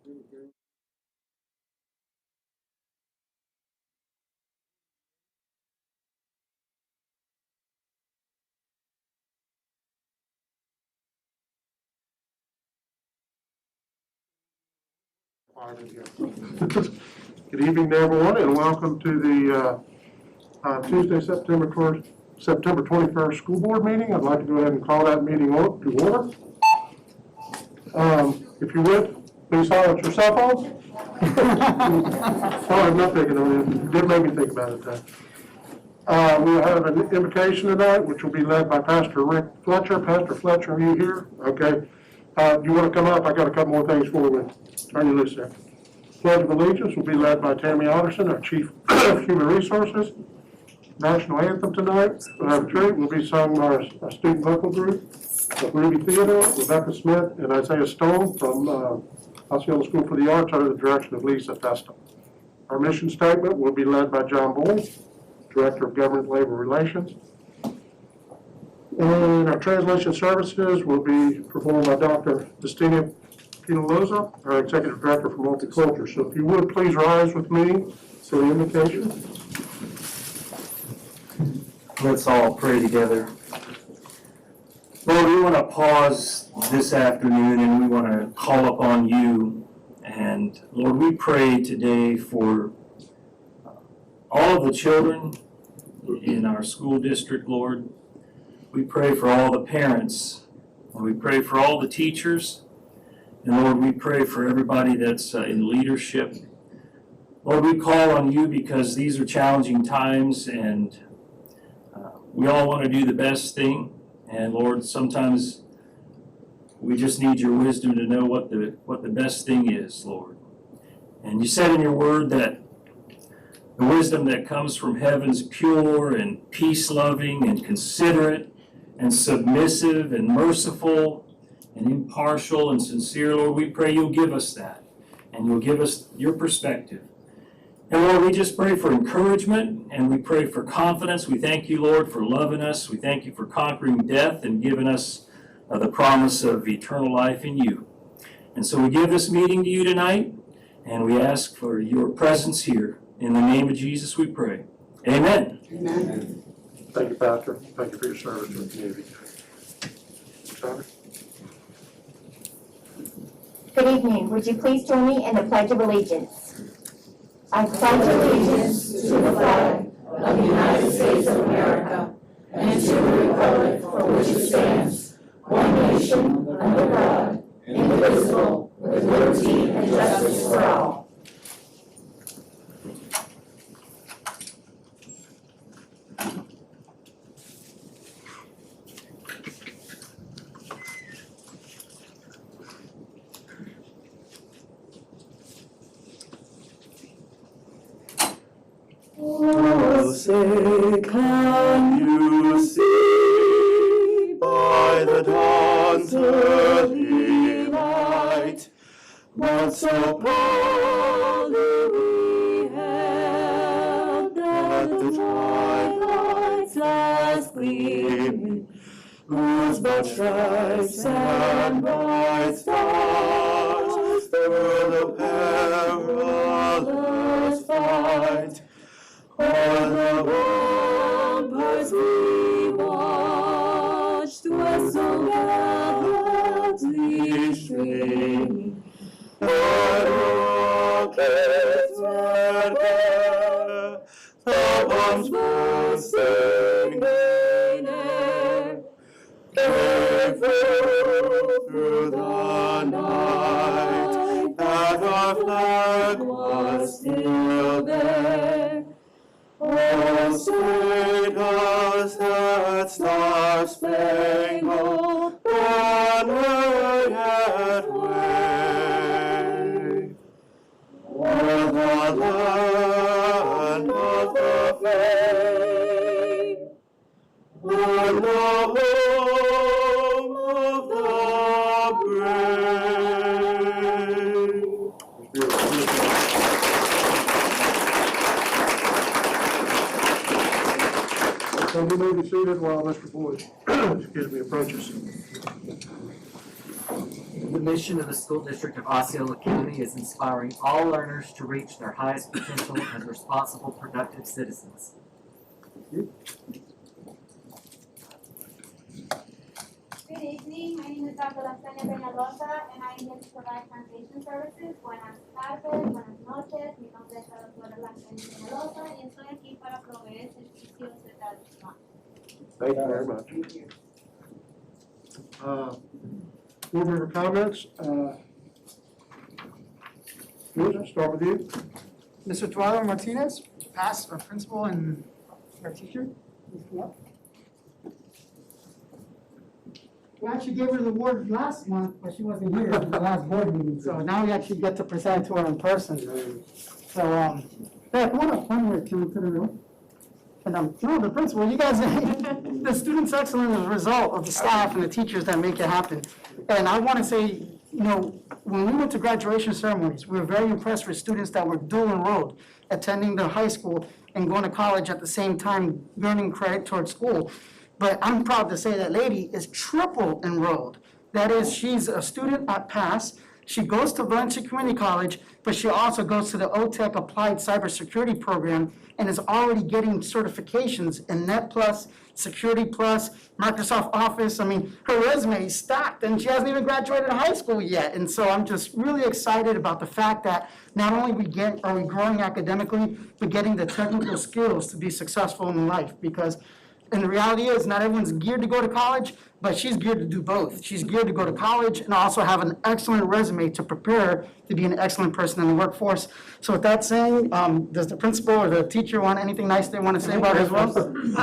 Good evening, everyone, and welcome to the Tuesday, September 21st school board meeting. I'd like to go ahead and call that meeting to order. If you would, please holler at your cell phones. Sorry, I'm not picking on you. You did make me think about it then. We'll have an invocation tonight, which will be led by Pastor Rick Fletcher. Pastor Fletcher, are you here? Okay. You want to come up? I got a couple more things for you. Turn you loose there. Pledge of Allegiance will be led by Tammy Otterson, our Chief of Human Resources. National Anthem tonight, will be sung by our student vocal group of Ruby Theodore, Rebecca Smith, and Isaiah Stone from Osceola School for the Arts under the direction of Lisa Festa. Our mission statement will be led by John Bull, Director of Government Labor Relations. And our translation services will be performed by Dr. Justina Pinaloza, our Executive Director for Multicultural. So if you would, please rise with me for the invocation. Let's all pray together. Lord, we want to pause this afternoon and we want to call upon you. And Lord, we pray today for all of the children in our school district, Lord. We pray for all the parents. And we pray for all the teachers. And Lord, we pray for everybody that's in leadership. Lord, we call on you because these are challenging times and we all want to do the best thing. And Lord, sometimes we just need your wisdom to know what the best thing is, Lord. And you said in your word that the wisdom that comes from heaven is pure and peace-loving and considerate and submissive and merciful and impartial and sincere. Lord, we pray you'll give us that and you'll give us your perspective. And Lord, we just pray for encouragement and we pray for confidence. We thank you, Lord, for loving us. We thank you for conquering death and giving us the promise of eternal life in you. And so we give this meeting to you tonight and we ask for your presence here. In the name of Jesus we pray. Amen. Amen. Thank you, Pastor. Thank you for your service to the community. Sorry. Good evening. Would you please join me in the Pledge of Allegiance? I pledge allegiance to the flag of the United States of America and to the republic for which it stands, one nation, under God, indivisible, with liberty and justice for all. Oh, say, can you see by the dawn's early light what so proudly we hailed at the twilight's last gleaming, whose broad stripes and bright stars through the perilous fight o'er the ramparts we watched, where so gallantly streaming, red rockets red glare, the bombs bursting in air, came through the night, that our flag was still there. Oh, say does that star-spangled banner yet wave o'er the land of the free, o'er the home of the brave. So you may be seated while Mr. Boyd, approaches. Good mission of the school district of Osceola County is inspiring all learners to reach their highest potential as responsible, productive citizens. Good evening, my name is Dr. Lastenia Peñalosa, and I am here to provide translation services. Buenas tardes, buenas noches, mi nombre es la doctora Lastenia Peñalosa y estoy aquí para proveer servicios de traducción. Thank you very much. Board member comments? Liz, I'll start with you. Mr. Eduardo Martinez, past our principal and our teacher. We actually gave her the award last month, but she wasn't here at the last board meeting, so now we actually get to present to her in person. So, yeah, come on up, come here, come to the room. And no, the principal, you guys, the students' excellence is a result of the staff and the teachers that make it happen. And I want to say, you know, when we went to graduation ceremonies, we were very impressed with students that were dual enrolled, attending the high school and going to college at the same time, earning credit towards school. But I'm proud to say that lady is triple enrolled. That is, she's a student at PASS. She goes to Valencia Community College, but she also goes to the OTEC Applied Cybersecurity Program and is already getting certifications in Net Plus, Security Plus, Microsoft Office. I mean, her resume is stacked and she hasn't even graduated high school yet. And so I'm just really excited about the fact that not only are we growing academically, but getting the technical skills to be successful in life. Because and the reality is, not everyone's geared to go to college, but she's geared to do both. She's geared to go to college and also have an excellent resume to prepare her to be an excellent person in the workforce. So with that saying, does the principal or the teacher want anything nice they want to say about her as well?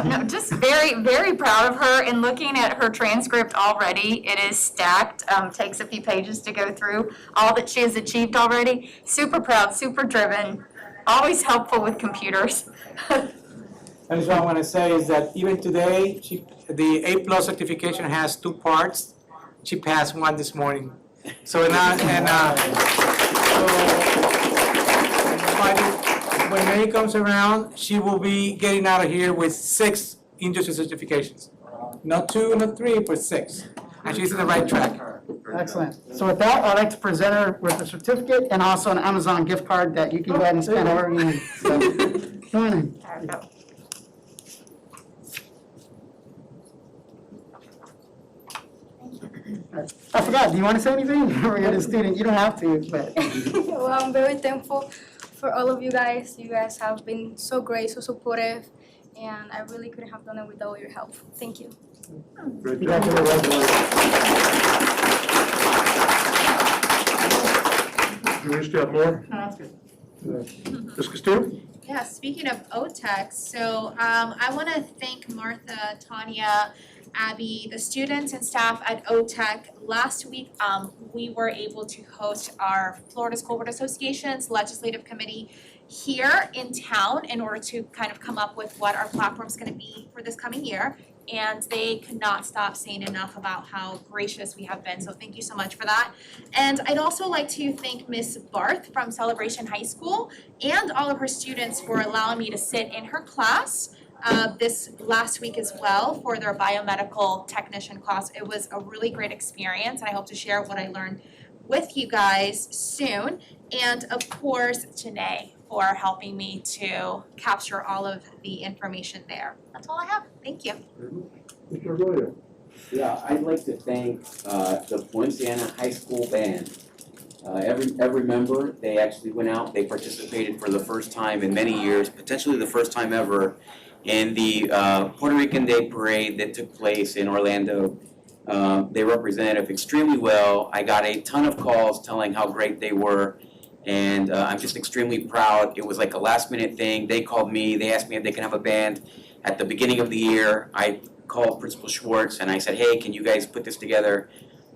No, just very, very proud of her. And looking at her transcript already, it is stacked. Takes a few pages to go through all that she has achieved already. Super proud, super driven, always helpful with computers. That is what I want to say is that even today, the A+ certification has 2 parts. She passed one this morning. So now, when May comes around, she will be getting out of here with 6 industry certifications. Not 2, not 3, but 6. And she's in the right track. Excellent. So with that, I'd like to present her with a certificate and also an Amazon gift card that you can go ahead and spend however you need. So, come on in. I forgot, do you want to say anything? You're a student, you don't have to, but. Well, I'm very thankful for all of you guys. You guys have been so great, so supportive, and I really couldn't have done it without your help. Thank you. Great job. Do we still have more? No, that's good. Ms. Castillo? Yeah, speaking of OTEC, so I want to thank Martha, Tanya, Abby, the students and staff at OTEC. Last week, we were able to host our Florida School Board Association's Legislative Committee here in town in order to kind of come up with what our platform's going to be for this coming year. And they could not stop saying enough about how gracious we have been, so thank you so much for that. And I'd also like to thank Miss Barth from Celebration High School and all of her students for allowing me to sit in her class this last week as well for their biomedical technician class. It was a really great experience, and I hope to share what I learned with you guys soon. And of course, Janae for helping me to capture all of the information there. That's all I have. Thank you. Mr. Arroyo? Yeah, I'd like to thank the Poinciana High School Band. Every member, they actually went out, they participated for the first time in many years, potentially the first time ever, in the Puerto Rican Day Parade that took place in Orlando. They represented extremely well. I got a ton of calls telling how great they were, and I'm just extremely proud. It was like a last minute thing. They called me, they asked me if they can have a band. At the beginning of the year, I called Principal Schwartz and I said, hey, can you guys put this together?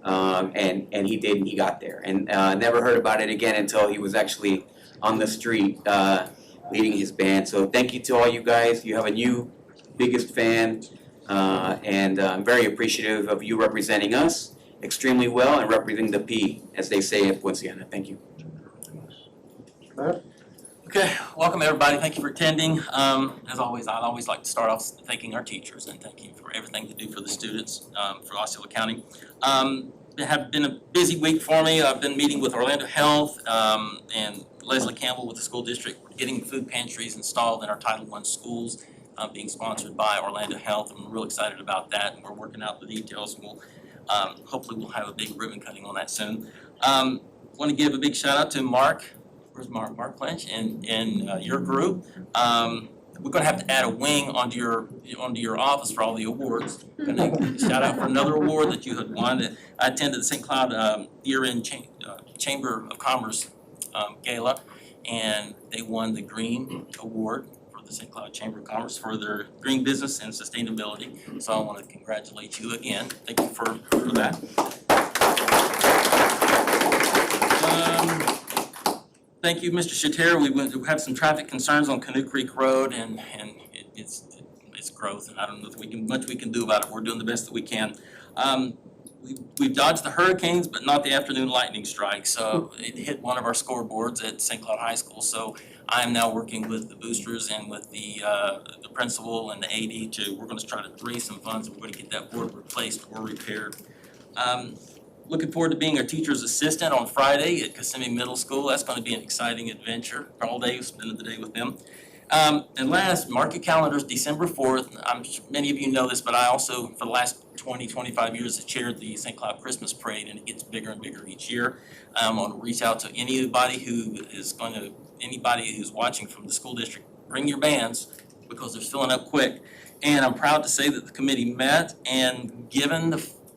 And he did, and he got there. And never heard about it again until he was actually on the street leading his band. So thank you to all you guys. You have a new biggest fan, and I'm very appreciative of you representing us extremely well and representing the P, as they say at Poinciana. Thank you. Okay, welcome everybody. Thank you for attending. As always, I'd always like to start off thanking our teachers and thank you for everything they do for the students, for Osceola County. have been a busy week for me. I've been meeting with Orlando Health and Leslie Campbell with the school district, getting food pantries installed in our Title I schools, being sponsored by Orlando Health. I'm real excited about that, and we're working out the details. We'll hopefully we'll have a big ribbon cutting on that soon. Want to give a big shout out to Mark. Where's Mark? Mark Clinch and your group. We're going to have to add a wing onto your office for all the awards. Going to shout out for another award that you had won. I attended the St. Cloud year-end Chamber of Commerce gala, and they won the Green Award for the St. Cloud Chamber of Commerce for their green business and sustainability. So I want to congratulate you again. Thank you for that. Thank you, Mr. Shatera. We have some traffic concerns on Canoe Creek Road, and it's growth, and I don't know if much we can do about it. We're doing the best that we can. We've dodged the hurricanes, but not the afternoon lightning strike. So it hit one of our scoreboards at St. Cloud High School. So I am now working with the boosters and with the principal and the AD we're going to try to raise some funds, and we're going to get that board replaced or repaired. Looking forward to being a teacher's assistant on Friday at Kissimmee Middle School. That's going to be an exciting adventure. All day, spending the day with them. And last, mark your calendars, December 4th. I'm sure many of you know this, but I also, for the last 25 years, have chaired the St. Cloud Christmas Parade, and it gets bigger and bigger each year. I'm going to reach out to anybody who's watching from the school district. Bring your bands, because they're filling up quick. And I'm proud to say that the committee met, and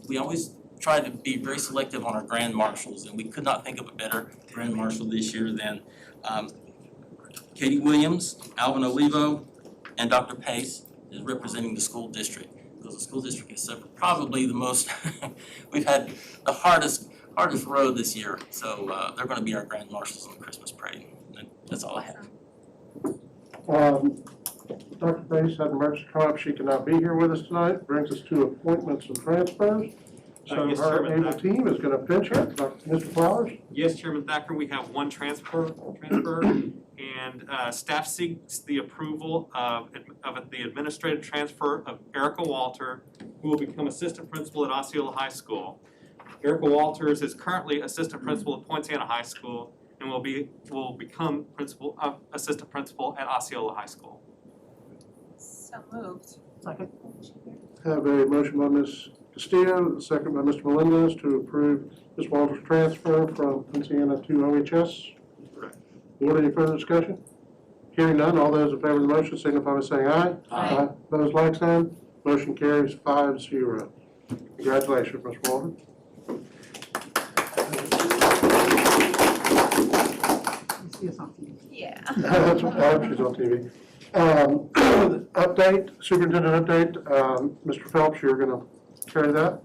we always try to be very selective on our grand marshals, and we could not think of a better grand marshal this year than Katie Williams, Alvin Olivo, and Dr. Pace is representing the school district, because the school district has suffered probably the most. We've had the hardest road this year, so they're going to be our grand marshals on the Christmas parade. And that's all I have. Dr. Pace had an emergency come up. She cannot be here with us tonight. Brings us to appointments and transfers. So Yes, our Chairman, able team is going to pinch it. Mr. Flowers? Yes, Chairman Thacker, we have one transfer, and staff seeks the approval of the administrative transfer of Erica Walter, who will become assistant principal at Osceola High School. Erica Walters is currently assistant principal at Poinciana High School and will become assistant principal at Osceola High School. So moved. Second. Have a motion by Ms. Castillo, second by Mr. Melendez to approve Ms. Walters' transfer from Poinciana to OHS. Correct. Board, any further discussion? Hearing none, all those in favor of the motion signify by saying aye. Aye. Those like sign, motion carries 5-0. Congratulations, Ms. Walters. You see us on TV. Yeah. That's what, I hope she's on TV. Update, superintendent update, Mr. Phelps, you're going to carry that?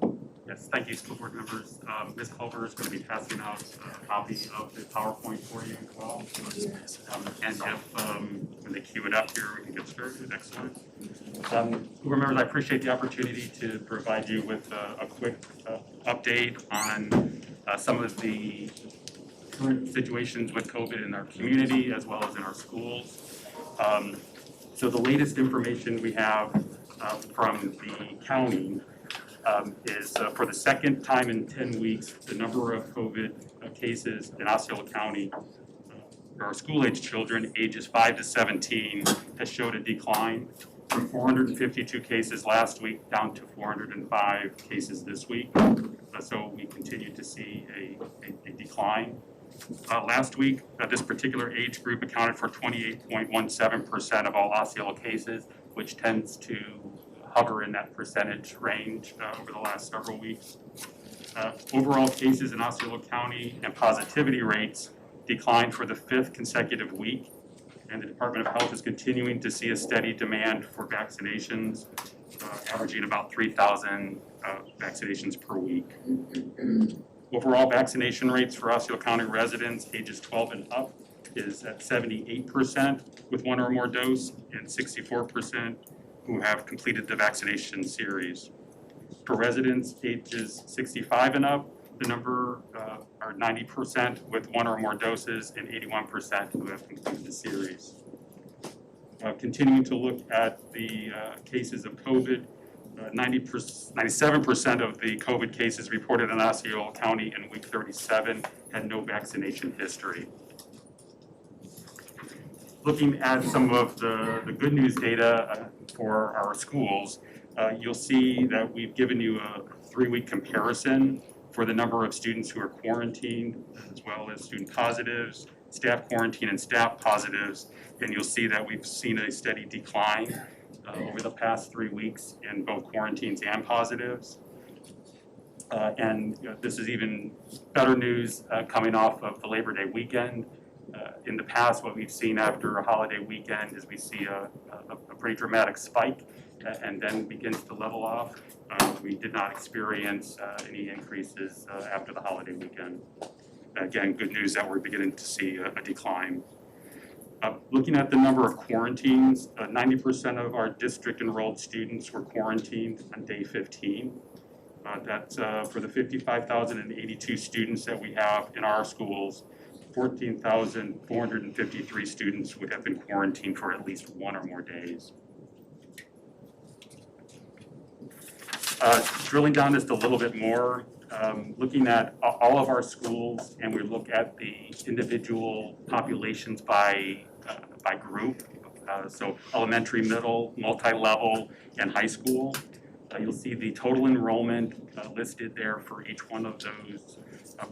Yes, thank you, school board members. Ms. Culver is going to be passing out a copy of the PowerPoint for you as well. And if, when they queue it up here, we can get started. Excellent. School board members, I appreciate the opportunity to provide you with a quick update on some of the current situations with COVID in our community as well as in our schools. So the latest information we have from the county is for the second time in 10 weeks, the number of COVID cases in Osceola County, our school-age children, ages 5 to 17, has showed a decline from 452 cases last week down to 405 cases this week. So we continue to see a decline. Last week, this particular age group accounted for 28.17% of all Osceola cases, which tends to hover in that percentage range over the last several weeks. Overall cases in Osceola County and positivity rates declined for the 5th consecutive week, and the Department of Health is continuing to see a steady demand for vaccinations, averaging about 3,000 vaccinations per week. Overall vaccination rates for Osceola County residents ages 12 and up is at 78% with one or more dose and 64% who have completed the vaccination series. For residents ages 65 and up, the number are 90% with one or more doses and 81% who have completed the series. Continuing to look at the cases of COVID, 97% of the COVID cases reported in Osceola County in week 37 had no vaccination history. Looking at some of the good news data for our schools, you'll see that we've given you a 3-week comparison for the number of students who are quarantined, as well as student positives, staff quarantine, and staff positives. And you'll see that we've seen a steady decline over the past 3 weeks in both quarantines and positives. And this is even better news coming off of the Labor Day weekend. In the past, what we've seen after a holiday weekend is we see a pretty dramatic spike and then begins to level off. We did not experience any increases after the holiday weekend. Again, good news that we're beginning to see a decline. Looking at the number of quarantines, 90% of our district enrolled students were quarantined on day 15. That's for the 55,082 students that we have in our schools. 14,453 students would have been quarantined for at least 1 or more days. Drilling down just a little bit more, looking at all of our schools, and we look at the individual populations by group, so elementary, middle, multi-level, and high school. You'll see the total enrollment listed there for each one of those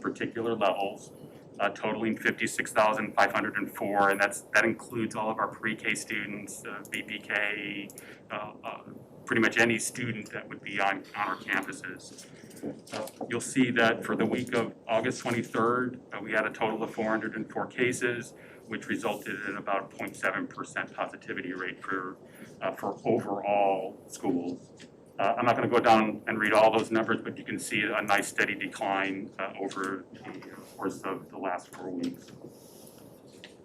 particular levels. Totaling 56,504, and that includes all of our pre-K students, BPK, pretty much any student that would be on our campuses. You'll see that for the week of August 23rd, we had a total of 404 cases, which resulted in about 0.7% positivity rate for overall schools. I'm not going to go down and read all those numbers, but you can see a nice steady decline over the course of the last 4 weeks.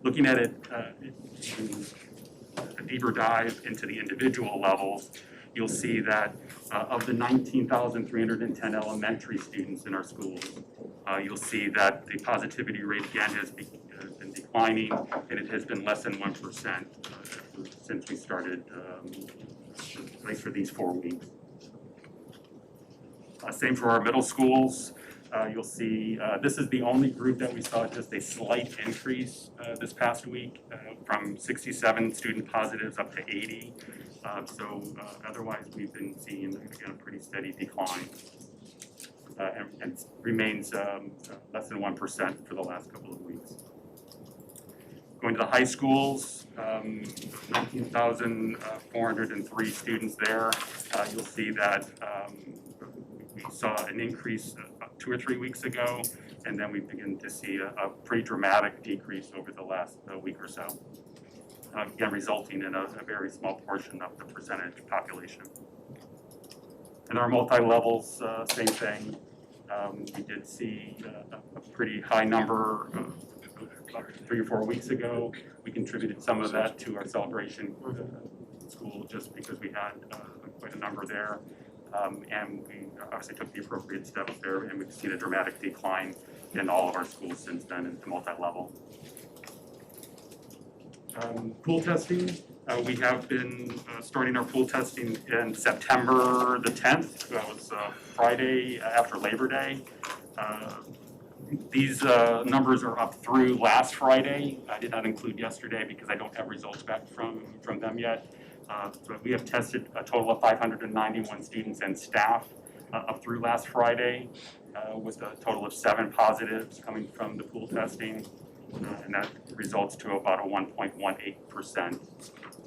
Looking at it, a deeper dive into the individual levels, you'll see that of the 19,310 elementary students in our schools, you'll see that the positivity rate again has been declining, and it has been less than 1% since we started, at least for these 4 weeks. Same for our middle schools. You'll see this is the only group that we saw just a slight increase this past week from 67 student positives up to 80. Otherwise, we've been seeing again, a pretty steady decline and remains less than 1% for the last couple of weeks. Going to the high schools, 19,403 students there. You'll see that we saw an increase 2 or 3 weeks ago, and then we begin to see a pretty dramatic decrease over the last week or so. Again, resulting in a very small portion of the percentage population. And our multi-levels, same thing. We did see a pretty high number about 3 or 4 weeks ago. We contributed some of that to our celebration school just because we had quite a number there. And we obviously took the appropriate steps there, and we've seen a dramatic decline in all of our schools since then in the multi-level. Pool testing, we have been starting our pool testing in September the 10th. That was Friday after Labor Day. These numbers are up through last Friday. I did not include yesterday because I don't have results back from them yet. But we have tested a total of 591 students and staff up through last Friday with a total of 7 positives coming from the pool testing. And that results to about a 1.18%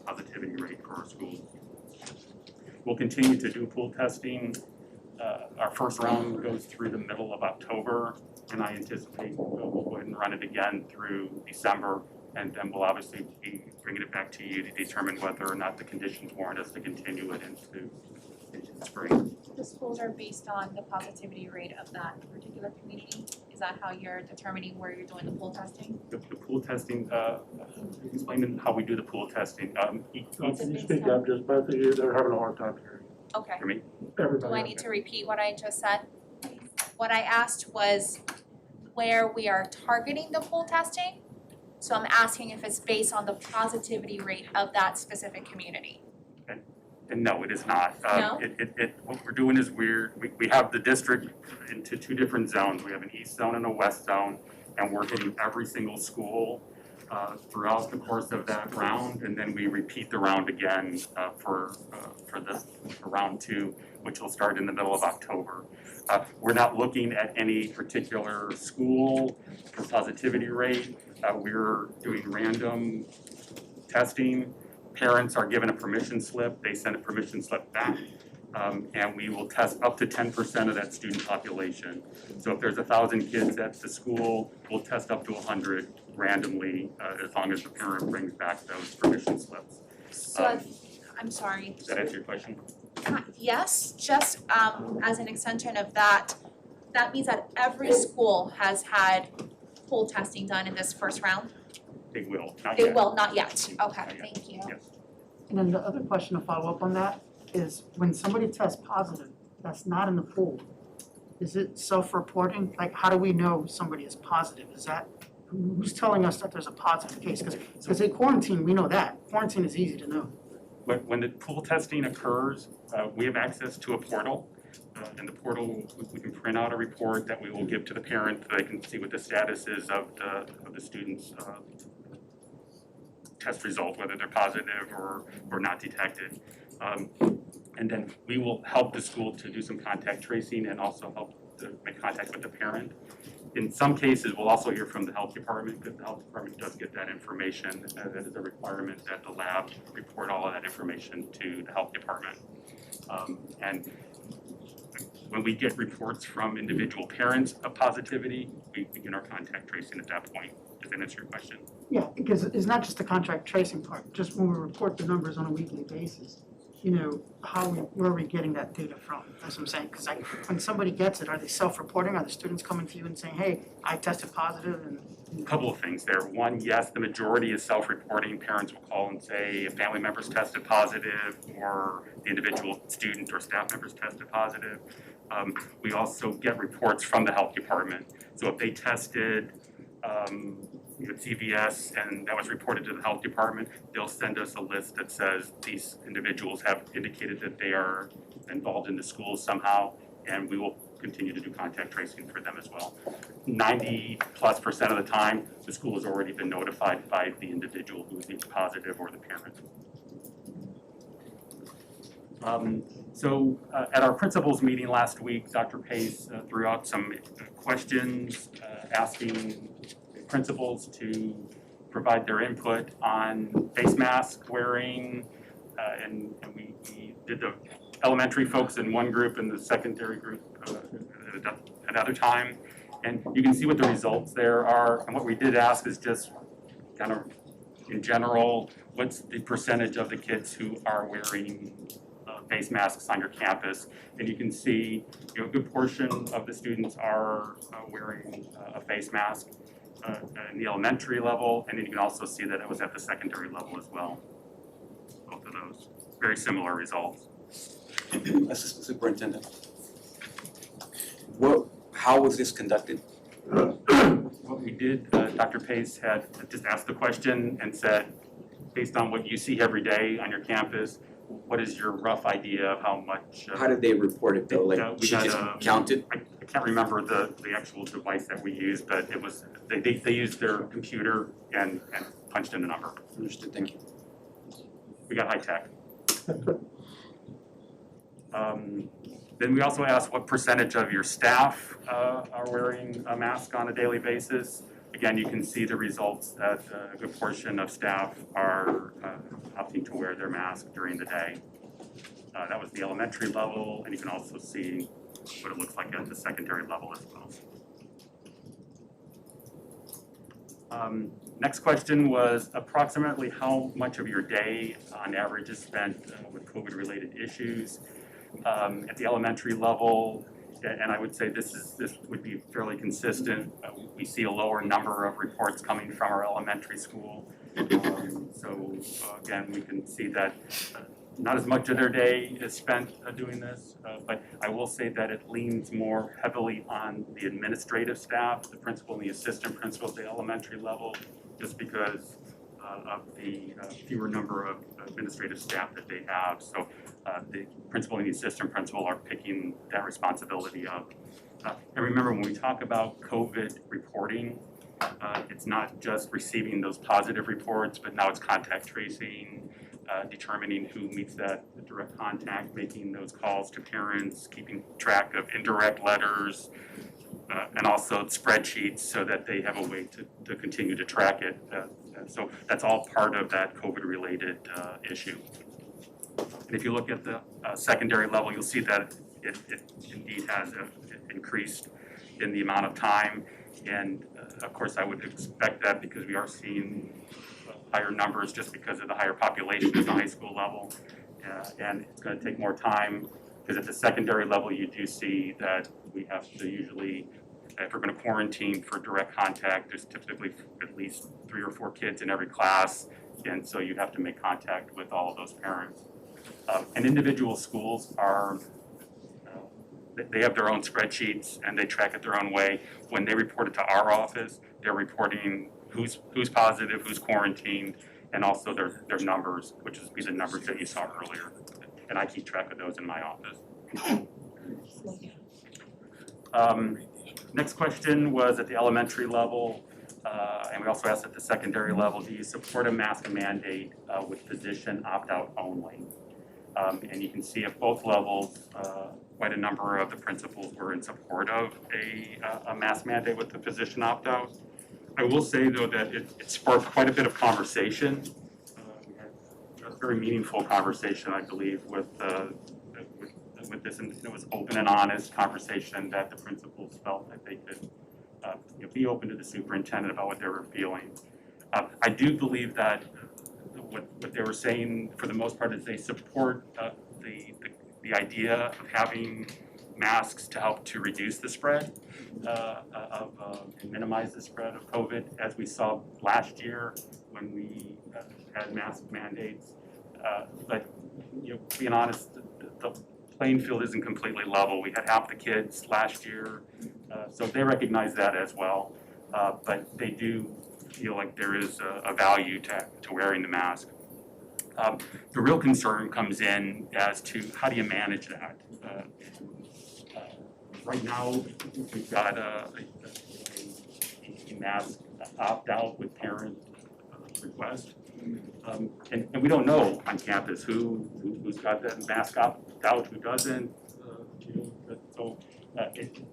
positivity rate for our schools. We'll continue to do pool testing. Our first round goes through the middle of October, and I anticipate we'll go ahead and run it again through December, and then we'll obviously be bringing it back to you to determine whether or not the conditions warrant us to continue it into spring. The schools are based on the positivity rate of that particular community? Is that how you're determining where you're doing the pool testing? The pool testing, explain how we do the pool testing. Can you speak up, just both of you, they're having a hard time hearing. Okay. For me? Everybody. Do I need to repeat what I just said? What I asked was where we are targeting the pool testing. So I'm asking if it's based on the positivity rate of that specific community. Okay. And no, it is not. No? What we're doing is we have the district into two different zones. We have an east zone and a west zone, and we're hitting every single school throughout the course of that round, and then we repeat the round again for round 2, which will start in the middle of October. We're not looking at any particular school for positivity rate. We're doing random testing. Parents are given a permission slip, they send a permission slip back, and we will test up to 10% of that student population. So if there's 1,000 kids at the school, we'll test up to 100 randomly, as long as the parent brings back those permission slips. So I'm sorry. Does that answer your question? Yes, just as an extension of that, that means that every school has had full testing done in this first round? They will, not They yet. will, not yet. Okay, Not yet. thank you. Yes. And then the other question to follow up on that is when somebody tests positive, that's not in the pool, is it self-reporting? Like, how do we know somebody is positive? Is that, who's telling us that there's a positive case? Because in quarantine, we know that. Quarantine is easy to know. When the pool testing occurs, we have access to a portal. In the portal, we can print out a report that we will give to the parent so they can see what the status is of the student's test result, whether they're positive or not detected. And then we will help the school to do some contact tracing and also help to make contact with the parent. In some cases, we'll also hear from the health department, because the health department does get that information. That is a requirement that the lab report all of that information to the health department. And when we get reports from individual parents of positivity, we begin our contact tracing at that point. Does that answer your question? Yeah, because it's not just the contract tracing part, just when we report the numbers on a weekly basis, you know, where are we getting that data from? That's what I'm saying, because when somebody gets it, are they self-reporting? Are the students coming to you and saying, hey, I tested positive and? A couple of things there. One, yes, the majority is self-reporting. Parents will call and say if family members tested positive or the individual student or staff members tested positive. We also get reports from the health department. So if they tested at CVS and that was reported to the health department, they'll send us a list that says these individuals have indicated that they are involved in the schools somehow, and we will continue to do contact tracing for them as well. 90+% of the time, the school has already been notified by the individual who is either positive or the parent. So at our principals meeting last week, Dr. Pace threw out some questions asking principals to provide their input on face mask wearing, and we did the elementary folks in one group and the secondary group at another time. And you can see what the results there are. And what we did ask is just kind of in general, what's the percentage of the kids who are wearing face masks on your campus? And you can see, you know, a good portion of the students are wearing a face mask in the elementary level, and then you can also see that it was at the secondary level as well. Both of those, very similar results. Assistant Superintendent, how was this conducted? What we did, Dr. Pace had just asked the question and said, based on what you see every day on your campus, what is your rough idea of how much? How did they report it though? Like, we she got, just counted? I can't remember the actual device that we used, but it was, they used their computer and punched in the number. Understood, thank you. We got high tech. Then we also asked what percentage of your staff are wearing a mask on a daily basis. Again, you can see the results that a good portion of staff are opting to wear their mask during the day. That was the elementary level, and you can also see what it looks like at the secondary level as well. Next question was approximately how much of your day on average is spent with COVID-related issues. At the elementary level, and I would say this would be fairly consistent. We see a lower number of reports coming from our elementary school. So again, we can see that not as much of their day is spent doing this, but I will say that it leans more heavily on the administrative staff, the principal and the assistant principal at the elementary level, just because of the fewer number of administrative staff that they have. So the principal and the assistant principal are picking that responsibility up. And remember, when we talk about COVID reporting, it's not just receiving those positive reports, but now it's contact tracing, determining who meets that direct contact, making those calls to parents, keeping track of indirect letters, and also spreadsheets so that they have a way to continue to track it. So that's all part of that COVID-related issue. And if you look at the secondary level, you'll see that it indeed has increased in the amount of time. And of course, I would expect that because we are seeing higher numbers just because of the higher population at the high school level. And it's going to take more time because at the secondary level, you do see that we have to usually, if we're going to quarantine for direct contact, there's typically at least 3 or 4 kids in every class. And so you have to make contact with all of those parents. And individual schools are, they have their own spreadsheets and they track it their own way. When they report it to our office, they're reporting who's positive, who's quarantined, and also their numbers, which is the numbers that you saw earlier. And I keep track of those in my office. Next question was at the elementary level, and we also asked at the secondary level, do you support a mask mandate with physician opt-out only? And you can see at both levels, quite a number of the principals were in support of a mask mandate with the physician opt-out. I will say, though, that it sparked quite a bit of conversation. We had a very meaningful conversation, I believe, with this, and it was open and honest conversation that the principals felt that they could be open to the superintendent about what they were feeling. I do believe that what they were saying, for the most part, is they support the idea of having masks to help to reduce the spread and minimize the spread of COVID, as we saw last year when we had mask mandates. But being honest, the playing field isn't completely level. We had half the kids last year, so they recognize that as well. But they do feel like there is a value to wearing the mask. The real concern comes in as to how do you manage that? Right now, we've got a mask opt-out with parent request. And we don't know on campus who's got that mask opt-out, who doesn't. So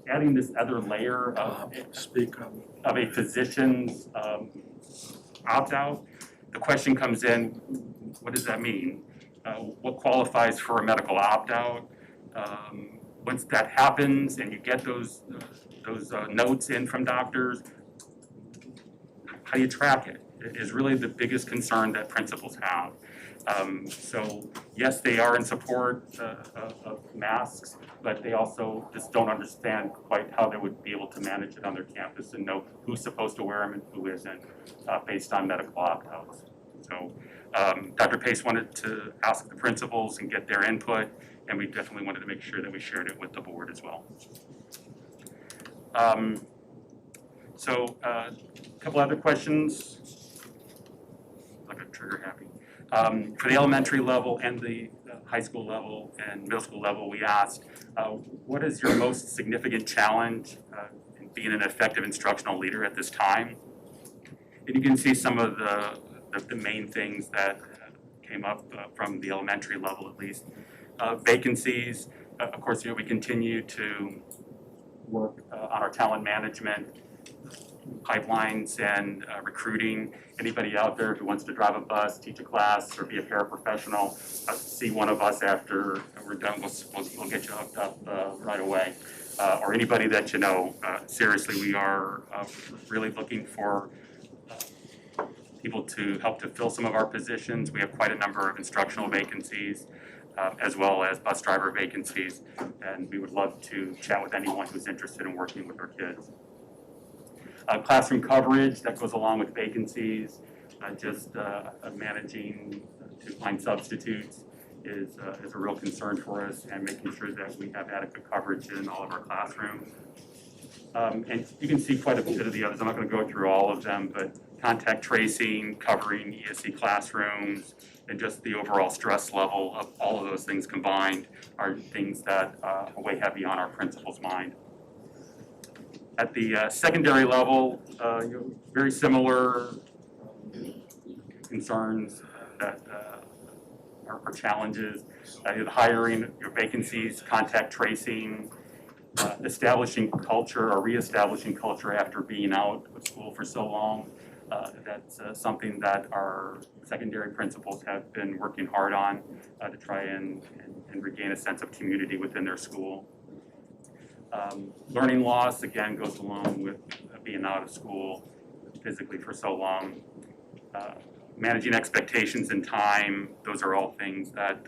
adding this other layer of a physician's opt-out, the question comes in, what does that mean? What qualifies for a medical opt-out? Once that happens and you get those notes in from doctors, how do you track it? It is really the biggest concern that principals have. So yes, they are in support of masks, but they also just don't understand quite how they would be able to manage it on their campus and know who's supposed to wear them and who isn't, based on medical opt-outs. So Dr. Pace wanted to ask the principals and get their input, and we definitely wanted to make sure that we shared it with the board as well. So a couple other questions. Like a trigger happy. For the elementary level and the high school level and middle school level, we asked, what is your most significant challenge in being an effective instructional leader at this time? And you can see some of the main things that came up from the elementary level, at least. Vacancies, of course, we continue to work on our talent management, pipelines, and recruiting. Anybody out there who wants to drive a bus, teach a class, or be a paraprofessional, see one of us after we're done, we'll get you hooked up right away. Or anybody that you know. Seriously, we are really looking for people to help to fill some of our positions. We have quite a number of instructional vacancies, as well as bus driver vacancies, and we would love to chat with anyone who's interested in working with our kids. Classroom coverage, that goes along with vacancies, managing to find substitutes is a real concern for us, and making sure that we have adequate coverage in all of our classrooms. And you can see quite a bit of the others. I'm not going to go through all of them, but contact tracing, covering ESE classrooms, and just the overall stress level of all of those things combined are things that weigh heavy on our principal's mind. At the secondary level, very similar concerns that are challenges. The hiring, your vacancies, contact tracing, establishing culture or reestablishing culture after being out of school for so long. That's something that our secondary principals have been working hard on to try and regain a sense of community within their school. Learning loss, again, goes along with being out of school physically for so long. Managing expectations and time, those are all things that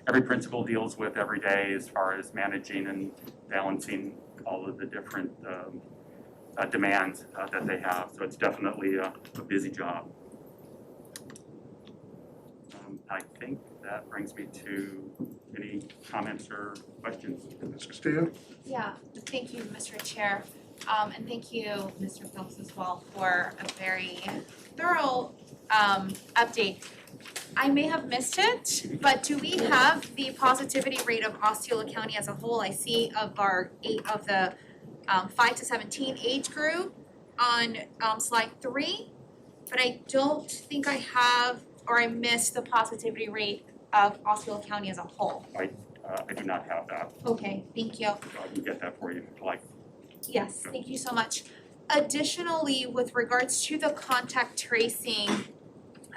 every principal deals with every day as far as managing and balancing all of the different demands that they have. So it's definitely a busy job. I think that brings me to any comments or questions. Mr. Steele? Yeah, thank you, Mr. Chair. And thank you, Mr. Phelps, as well, for a very thorough update. I may have missed it, but do we have the positivity rate of Osceola County as a whole? I see of the 5 to 17 age group on slide 3, but I don't think I have, or I missed the positivity rate of Osceola County as a whole. I do not have that. Okay, thank you. So I can get that for you if you like. Yes, thank you so much. Additionally, with regards to the contact tracing,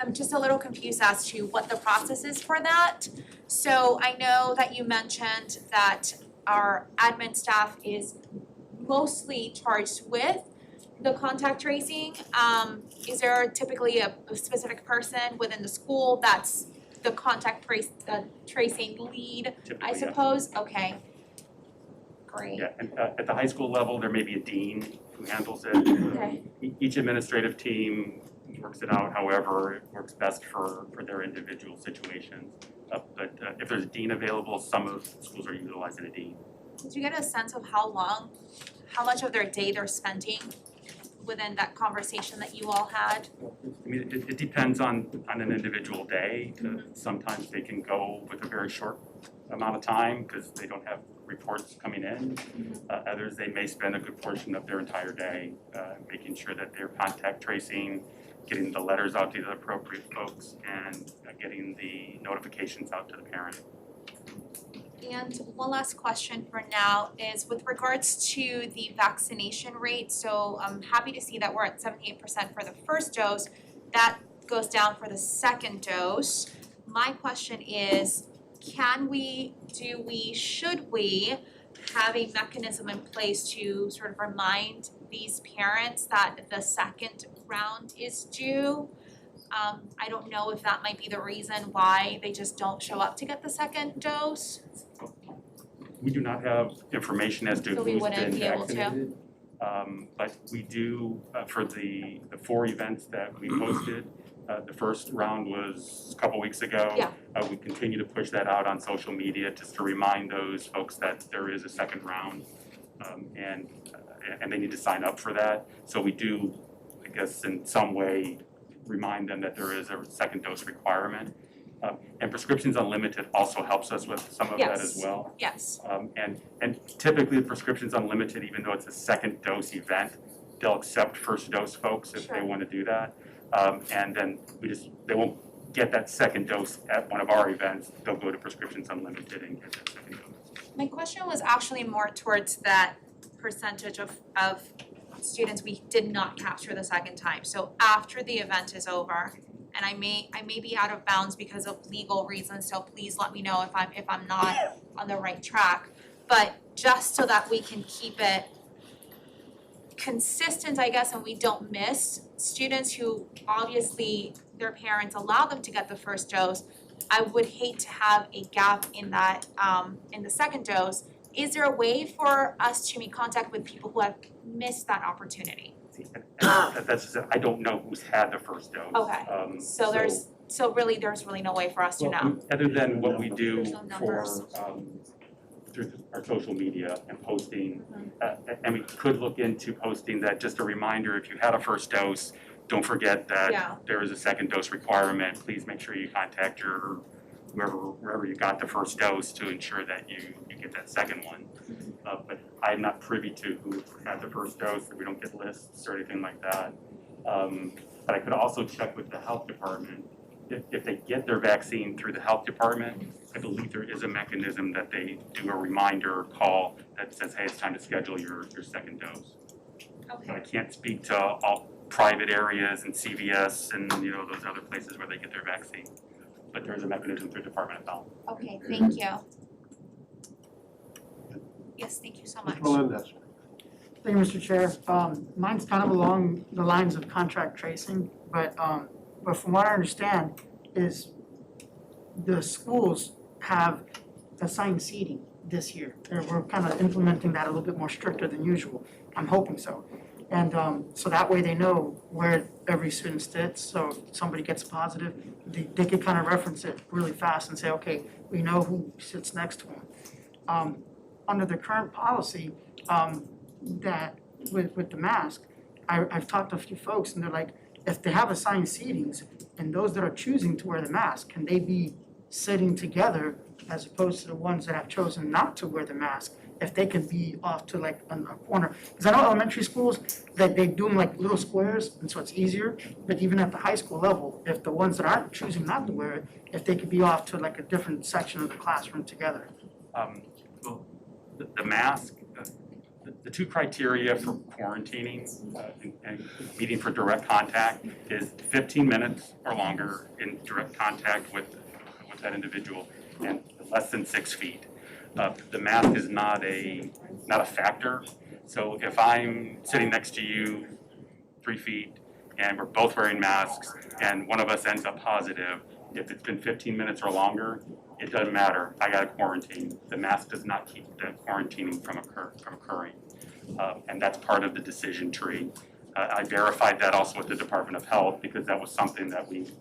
I'm just a little confused as to what the process is for that. So I know that you mentioned that our admin staff is mostly charged with the contact tracing. Is there typically a specific person within the school that's the contact tracing lead, I suppose? Yeah. Okay. Great. Yeah, and at the high school level, there may be a dean who handles it. Okay. Each administrative team works it out however it works best for their individual situations. But if there's a dean available, some of the schools are utilizing a dean. Did you get a sense of how much of their day they're spending within that conversation that you all had? I mean, it depends on an individual day. Sometimes they can go with a very short amount of time because they don't have reports coming in. Others, they may spend a good portion of their entire day making sure that they're contact tracing, getting the letters out to the appropriate folks, and getting the notifications out to the parent. And one last question for now is with regards to the vaccination rate. So I'm happy to see that we're at 78% for the first dose. That goes down for the second dose. My question is, should we have a mechanism in place to sort of remind these parents that the second round is due? I don't know if that might be the reason why they just don't show up to get the second dose. We do not have information as to So we who's wouldn't been be able to? vaccinated. But we do, for the 4 events that we posted, the first round was a couple weeks ago. Yeah. We continue to push that out on social media just to remind those folks that there is a second round. And they need to sign up for that. So we do, I guess, in some way, remind them that there is a second dose requirement. And Prescriptions Unlimited also helps us with some of that as well. Yes. And typically Prescriptions Unlimited, even though it's a second dose event, they'll accept first dose folks if they want to do that. And then they won't get that second dose at one of our events. They'll go to Prescriptions Unlimited and get that second dose. My question was actually more towards that percentage of students we did not capture the second time. So after the event is over, and I may be out of bounds because of legal reasons, so please let me know if I'm not on the right track. But just so that we can keep it consistent, I guess, and we don't miss students who obviously their parents allow them to get the first dose, I would hate to have a gap in that in the second dose. Is there a way for us to make contact with people who have missed that opportunity? That's I don't know who's had the first dose. Okay, so there's really no way for us to know. Other than what we do There's no for numbers. through our social media and posting, and we could look into posting that, just a reminder, if you had a first dose, don't forget that Yeah. there is a second dose requirement. Please make sure you contact your wherever you got the first dose to ensure that you get that second one. But I'm not privy to who had the first dose, we don't get lists or anything like that. But I could also check with the health department. If they get their vaccine through the health department, I believe there is a mechanism that they do a reminder call that says, hey, it's time to schedule your second dose. So I can't speak to all private areas and CVS and, you know, those other places where they get their vaccine. But there is a mechanism through Department of Health. Okay, thank you. Yes, thank you so much. Mr. Melendez. Thank you, Mr. Chair. Mine's kind of along the lines of contract tracing, but from what I understand is the schools have assigned seating this year. We're kind of implementing that a little bit more stricter than usual. I'm hoping so. And so that way they know where every student sits, so if somebody gets positive, they can kind of reference it really fast and say, okay, we know who sits next to them. Under the current policy, that with the mask, I've talked to a few folks and they're like, if they have assigned seatings and those that are choosing to wear the mask, can they be sitting together as opposed to the ones that have chosen not to wear the mask? If they can be off to like a corner, because I know elementary schools, that they do them like little squares, and so it's easier, but even at the high school level, if the ones that aren't choosing not to wear it, if they could be off to like a different section of the classroom together. Well, the mask, the two criteria for quarantining and meeting for direct contact is 15 minutes or longer in direct contact with that individual and less than 6 feet. The mask is not a factor. So if I'm sitting next to you 3 feet and we're both wearing masks and one of us ends up positive, if it's been 15 minutes or longer, it doesn't matter. I got to quarantine. The mask does not keep the quarantining from occurring. And that's part of the decision tree. I verified that also with the Department of Health because that was something that we,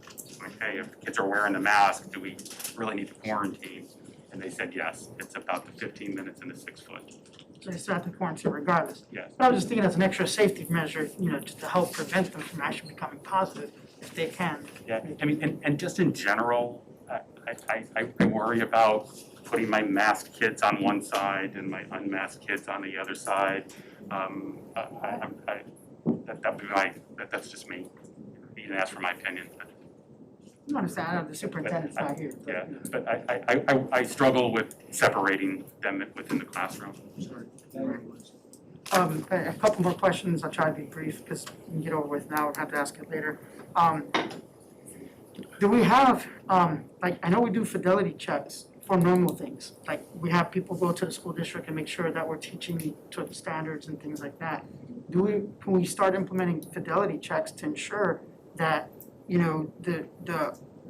like, hey, if kids are wearing the mask, do we really need to quarantine? And they said yes, it's about the 15 minutes and the 6 foot. So they still have to quarantine regardless. Yes. But I was just thinking as an extra safety measure, you know, just to help prevent them from actually becoming positive if they can. Yeah, I mean, and just in general, I worry about putting my masked kids on one side and my unmasked kids on the other side. That's just me. You can ask for my opinion. But, I understand, I know the superintendent's not here. yeah, but I struggle with separating them within the classroom. A couple more questions, I'll try to be brief because we can get over with now, we'll have to ask it later. Do we have, like, I know we do fidelity checks for normal things, like we have people go to the school district and make sure that we're teaching to the standards and things like that. Can we start implementing fidelity checks to ensure that, you know, the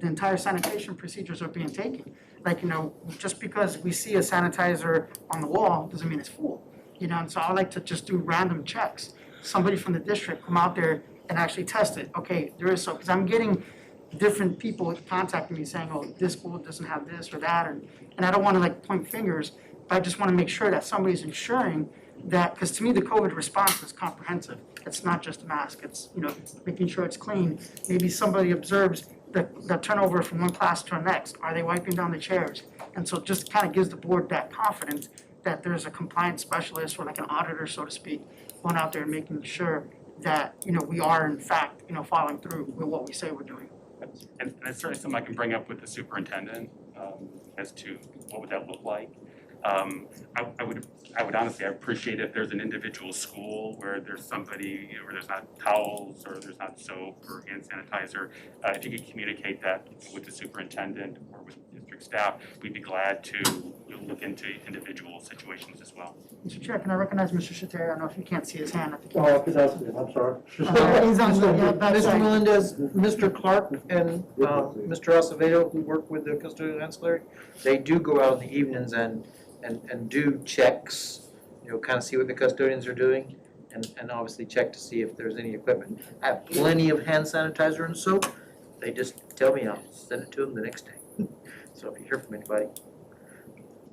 entire sanitation procedures are being taken? Like, you know, just because we see a sanitizer on the wall doesn't mean it's full, you know, and so I like to just do random checks. Somebody from the district come out there and actually test it. Okay, there is so, because I'm getting different people contacting me saying, oh, this school doesn't have this or that, and I don't want to like point fingers, but I just want to make sure that somebody's ensuring that, because to me, the COVID response is comprehensive. It's not just a mask, it's, you know, making sure it's clean. Maybe somebody observes the turnover from one class to the next. Are they wiping down the chairs? And so it just kind of gives the board that confidence that there's a compliance specialist or like an auditor, so to speak, going out there and making sure that, you know, we are in fact, you know, following through with what we say we're doing. And it's certainly something I can bring up with the superintendent as to what would that look like. I would honestly, I appreciate if there's an individual school where there's somebody, you know, where there's not towels or there's not soap or hand sanitizer. If you could communicate that with the superintendent or with district staff, we'd be glad to look into individual situations as well. Mr. Chair, can I recognize Mr. Shater? I don't know if you can't see his hand. I think Oh, I'm sorry. he's on the back Mr. side. Melendez, Mr. Clark and Mr. Acevedo, who work with the custodial ancillary, they do go out in the evenings and do checks, you know, kind of see what the custodians are doing, and obviously check to see if there's any equipment. I have plenty of hand sanitizer and soap. They just tell me I'll send it to them the next day. So if you hear from anybody.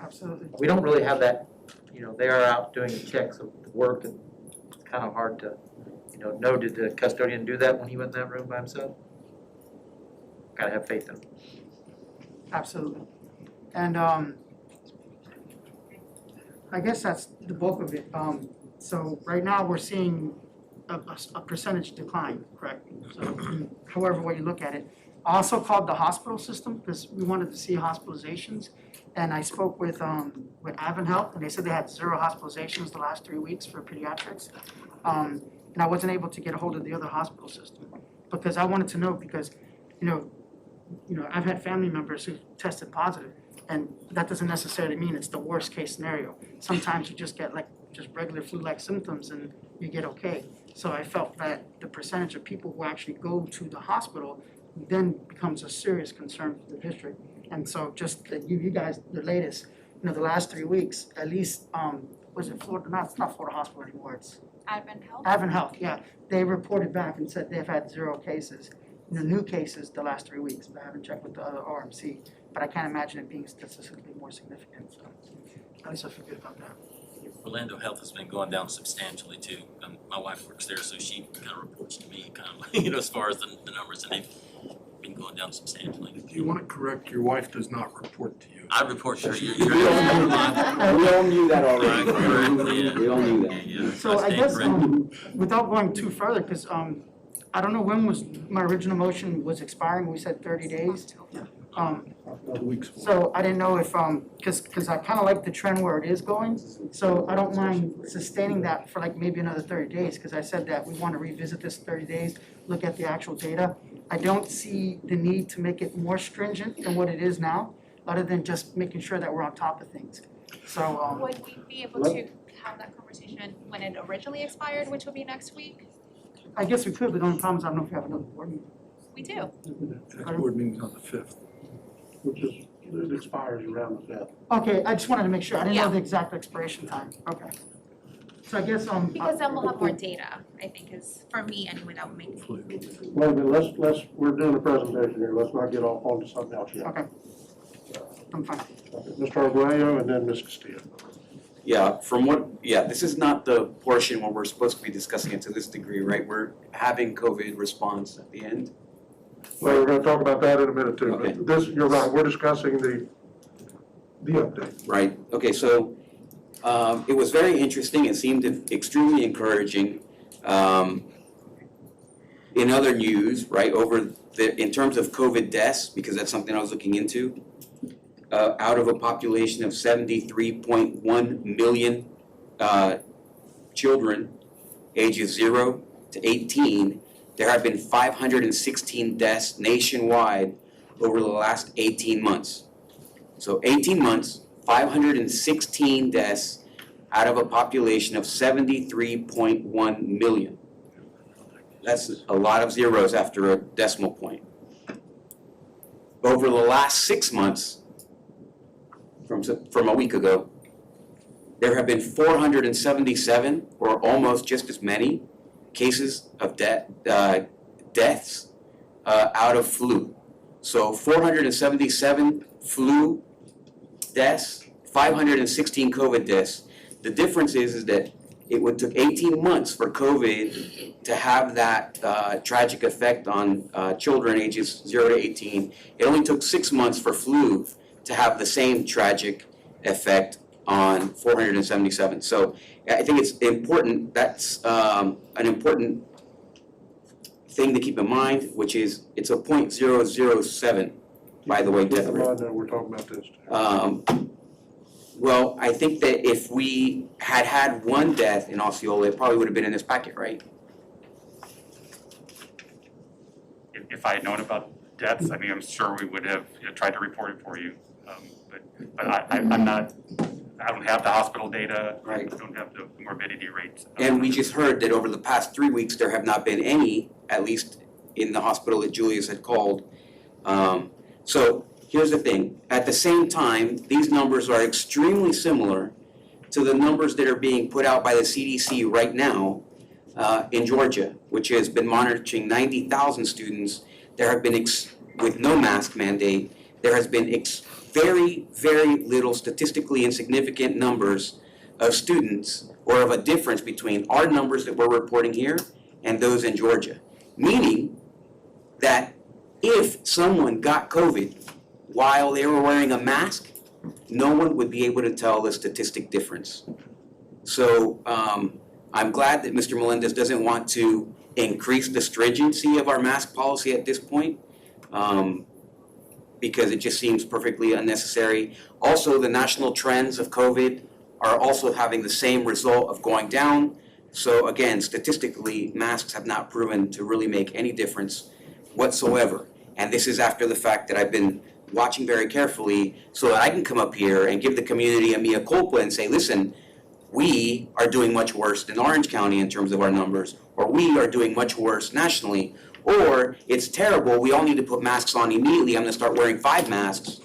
Absolutely. We don't really have that, you know, they are out doing checks of the work, and it's kind of hard to know, did the custodian do that when he went in that room by himself? Gotta have faith in him. Absolutely. And I guess that's the bulk of it. So right now, we're seeing a percentage decline, correct? So however way you look at it. I also called the hospital system because we wanted to see hospitalizations. And I spoke with Advent Health, and they said they had 0 hospitalizations the last 3 weeks for pediatrics. And I wasn't able to get a hold of the other hospital system because I wanted to know because, I've had family members who tested positive, and that doesn't necessarily mean it's the worst case scenario. Sometimes you just get just regular flu-like symptoms and you get okay. So I felt that the percentage of people who actually go to the hospital then becomes a serious concern for the district. And so just to give you guys the latest, the last 3 weeks, at least, was it Florida? No, it's not Florida Hospital anymore, it's Advent Health? Advent Health, yeah. They reported back and said they've had 0 cases, new cases the last 3 weeks, but I haven't checked with the other RMC. But I can't imagine it being statistically more significant, so at least I feel good about that. Orlando Health has been going down substantially too. My wife works there, so she kind of reports to me as far as the numbers, and they've been going down substantially. If you want to correct, your wife does not report to you. I report to you. We all knew that already. Correct, We all knew that. yeah. So I stand guess, corrected. without going too further, because I don't know when was, my original motion was expiring, we said 30 days. So I didn't know if, because I kind of like the trend where it is going, so I don't mind sustaining that for maybe another 30 days, because I said that we want to revisit this 30 days, look at the actual data. I don't see the need to make it more stringent than what it is now, other than just making sure that we're on top of things. So, Would we be able to have that conversation when it originally expired, which will be next week? I guess we could, but the only problem is I don't know if we have another board meeting. We do. Next board meeting's on the 5th, which is, it expires around the 5th. Okay, I just wanted to make sure, I didn't know Yeah. the exact expiration time, okay. So I guess, Because then we'll have more data, I think, is, for me anyway, that would make me. Wait a minute, we're doing a presentation here, let's not get off onto something else yet. Okay. I'm fine. Mr. Arguello and then Ms. Castillo. Yeah, this is not the portion where we're supposed to be discussing it to this degree, right? We're having COVID response at the end. Well, we're gonna talk about that in a minute too, Okay. but this, you're right, we're discussing the update. Right, okay, so it was very interesting, it seemed extremely encouraging. In other news, right, in terms of COVID deaths, because that's something I was looking into, out of a population of 73.1 million children ages 0 to 18, there have been 516 deaths nationwide over the last 18 months. So 18 months, 516 deaths out of a population of 73.1 million. That's a lot of zeros after a decimal point. Over the last 6 months, from a week ago, there have been 477, or almost just as many, cases of deaths out of flu. So 477 flu deaths, 516 COVID deaths. The difference is that it took 18 months for COVID to have that tragic effect on children ages 0 to 18. It only took 6 months for flu to have the same tragic effect on 477. So I think it's important, that's an important thing to keep in mind, which is it's a 0.007, by the way, death rate. We're talking about this. Well, I think that if we had one death in Osceola, it probably would have been in this packet, right? If I had known about deaths, I mean, I'm sure we would have tried to report it for you. But I'm not, I don't have the hospital data, I Right. don't have the morbidity rates. And we just heard that over the past 3 weeks, there have not been any, at least in the hospital that Julius had called. So here's the thing, at the same time, these numbers are extremely similar to the numbers that are being put out by the CDC right now in Georgia, which has been monitoring 90,000 students. There have been, with no mask mandate, there has been very, very little statistically insignificant numbers of students, or of a difference between our numbers that we're reporting here and those in Georgia. Meaning that if someone got COVID while they were wearing a mask, no one would be able to tell the statistic difference. So I'm glad that Mr. Melendez doesn't want to increase the stringency of our mask policy at this point, because it just seems perfectly unnecessary. Also, the national trends of COVID are also having the same result of going down. So again, statistically, masks have not proven to really make any difference whatsoever. And this is after the fact that I've been watching very carefully so that I can come up here and give the community a mea culpa and say, listen, we are doing much worse than Orange County in terms of our numbers, or we are doing much worse nationally, or it's terrible, we all need to put masks on immediately, I'm gonna start wearing 5 masks.